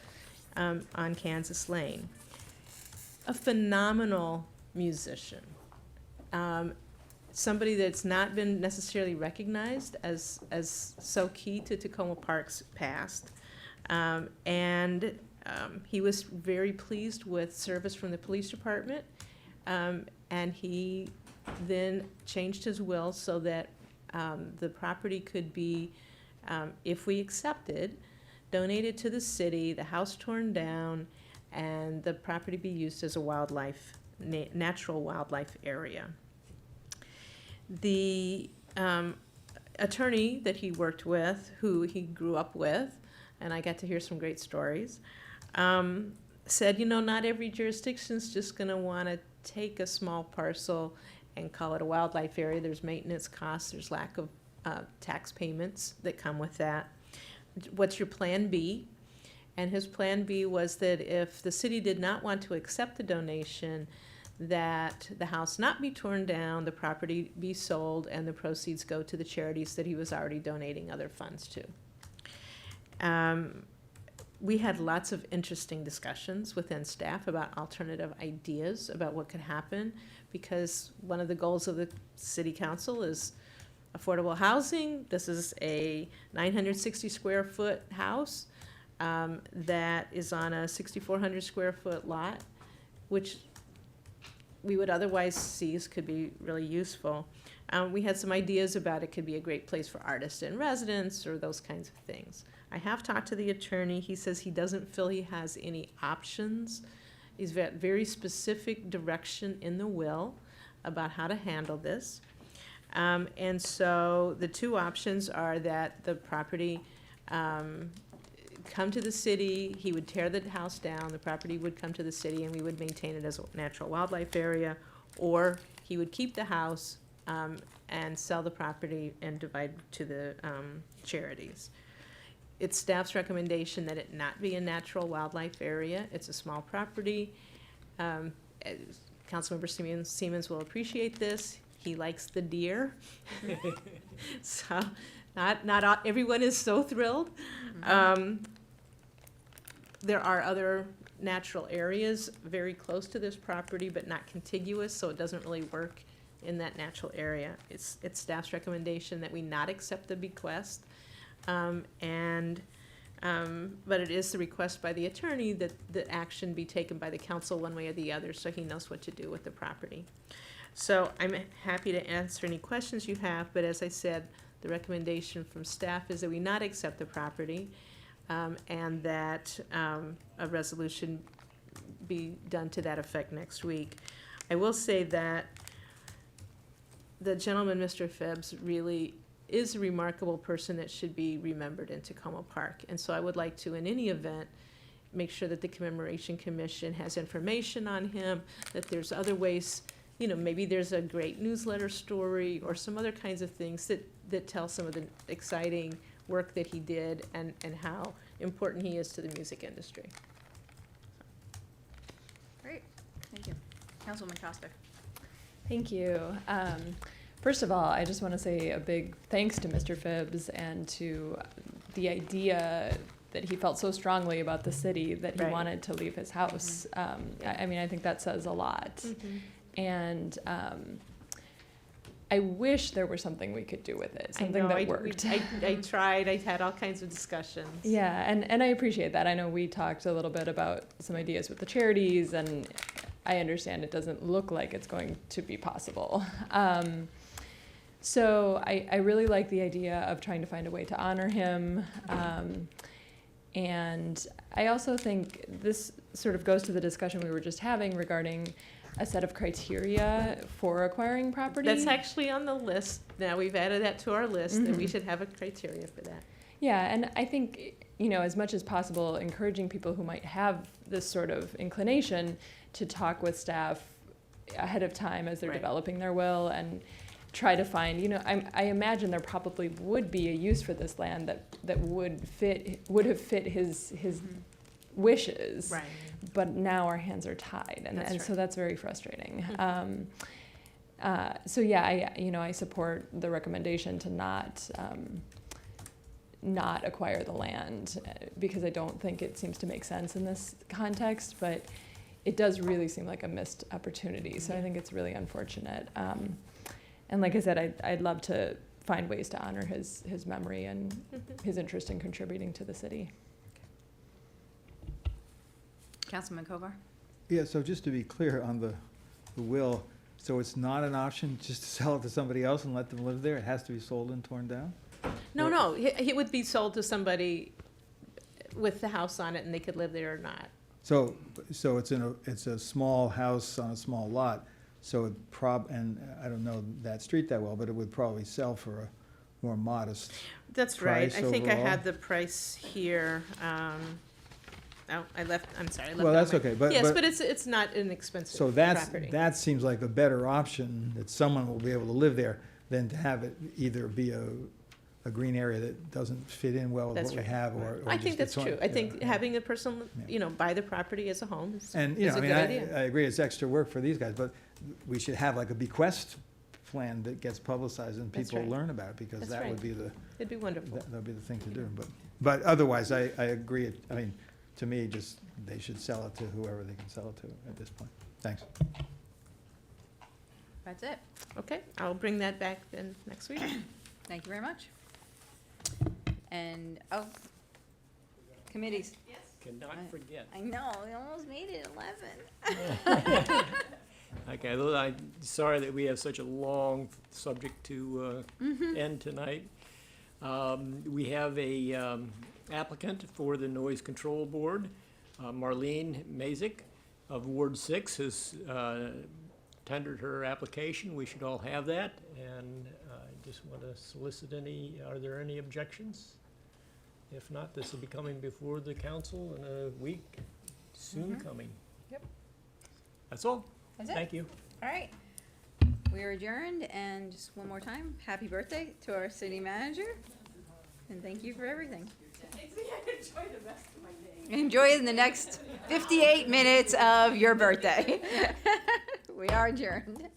on Kansas Lane. A phenomenal musician. Somebody that's not been necessarily recognized as so key to Tacoma Park's past. He was very pleased with service from the police department. And he then changed his will so that the property could be, if we accepted, donated to the city, the house torn down, and the property be used as a natural wildlife area. The attorney that he worked with, who he grew up with, and I got to hear some great stories, said, not every jurisdiction's just going to want to take a small parcel and call it a wildlife area. There's maintenance costs, there's lack of tax payments that come with that. What's your plan B? And his plan B was that if the city did not want to accept the donation, that the house not be torn down, the property be sold, and the proceeds go to the charities that he was already donating other funds to. We had lots of interesting discussions within staff about alternative ideas about what could happen, because one of the goals of the city council is affordable housing. This is a 960 square foot house that is on a 6,400 square foot lot, which we would otherwise see could be really useful. We had some ideas about it could be a great place for artists in residence or those kinds of things. I have talked to the attorney. He says he doesn't feel he has any options. He's got very specific direction in the will about how to handle this. And so the two options are that the property come to the city, he would tear the house down, the property would come to the city, and we would maintain it as a natural wildlife area, or he would keep the house and sell the property and divide to the charities. It's staff's recommendation that it not be a natural wildlife area. It's a small property. Councilmember Siemens will appreciate this. He likes the deer. So not everyone is so thrilled. There are other natural areas very close to this property, but not contiguous, so it doesn't really work in that natural area. It's staff's recommendation that we not accept the bequest. But it is the request by the attorney that the action be taken by the council one way or the other, so he knows what to do with the property. So I'm happy to answer any questions you have, but as I said, the recommendation from staff is that we not accept the property, and that a resolution be done to that effect next week. I will say that the gentleman, Mr. Phibbs, really is a remarkable person that should be remembered in Tacoma Park. And so I would like to, in any event, make sure that the Commemoration Commission has information on him, that there's other ways, maybe there's a great newsletter story or some other kinds of things that tell some of the exciting work that he did and how important he is to the music industry. Great, thank you. Councilwoman Costa. Thank you. First of all, I just want to say a big thanks to Mr. Phibbs and to the idea that he felt so strongly about the city that he Right. wanted to leave his house. I mean, I think that says a lot. And I wish there were something we could do with it, something that worked. I tried, I had all kinds of discussions. Yeah, and I appreciate that. I know we talked a little bit about some ideas with the charities, and I understand it doesn't look like it's going to be possible. So I really like the idea of trying to find a way to honor him. And I also think this sort of goes to the discussion we were just having regarding a set of criteria for acquiring property. That's actually on the list. Now we've added that to our list, that we Mhm. should have a criteria for that. Yeah, and I think, you know, as much as possible, encouraging people who might have this sort of inclination to talk with staff ahead of time as they're Right. developing their will and try to find, you know, I imagine there probably would be a use for this land that would have fit his wishes. Right. But now our hands are tied, and That's so right. that's very frustrating. So yeah, I support the recommendation to not acquire the land because I don't think it seems to make sense in this context, but it does really seem like a missed opportunity. So I think it's really unfortunate. And like I said, I'd love to find ways to honor his memory and his interest in contributing to the city. Councilman Kovar? Yeah, so just to be clear on the will, so it's not an option just to sell it to somebody else and let them live there? It has to be sold and torn down? No, it would be sold to somebody with the house on it and they could live there or not. So it's a small house on a small lot, so and I don't know that street that well, but it would probably sell for a more modest That's right. price I think I overall. had the price here. I'm sorry, I left Well, it on that's my- okay, but- Yes, but- but it's not an expensive So property. that seems like a better option, that someone will be able to live there, than to have it either be a green area that doesn't fit in well with That's what we right. have, or I think just that's a true. I think yeah. having a person, buy the property as a home is And, is I a mean, good idea. I agree, it's extra work for these guys, but we should have like a bequest plan that gets publicized and That's people right. learn about it, because That's that right. would be It'd be wonderful. that would be the thing to do. But otherwise, I agree. I mean, to me, just, they should sell it to whoever they can sell it to at this point. Thanks. That's it. Okay, I'll bring that back then next week. Thank you very much. And, committees. Cannot forget. I know, we almost made it 11. Okay, I'm sorry that we have such a long subject to end tonight. We have a applicant for the Noise Control Board. Marlene Mazik of Ward 6 has tendered her application. We should all have that, and I just want to solicit are there any objections? If not, this will be coming before the council in a week, soon coming. Yep. That's all. That's it. Thank you. All right. We are adjourned, and just one more time, happy birthday to our city manager, and thank you for everything. Enjoy the rest of my day. Enjoy the next 58 minutes of your birthday. We are adjourned.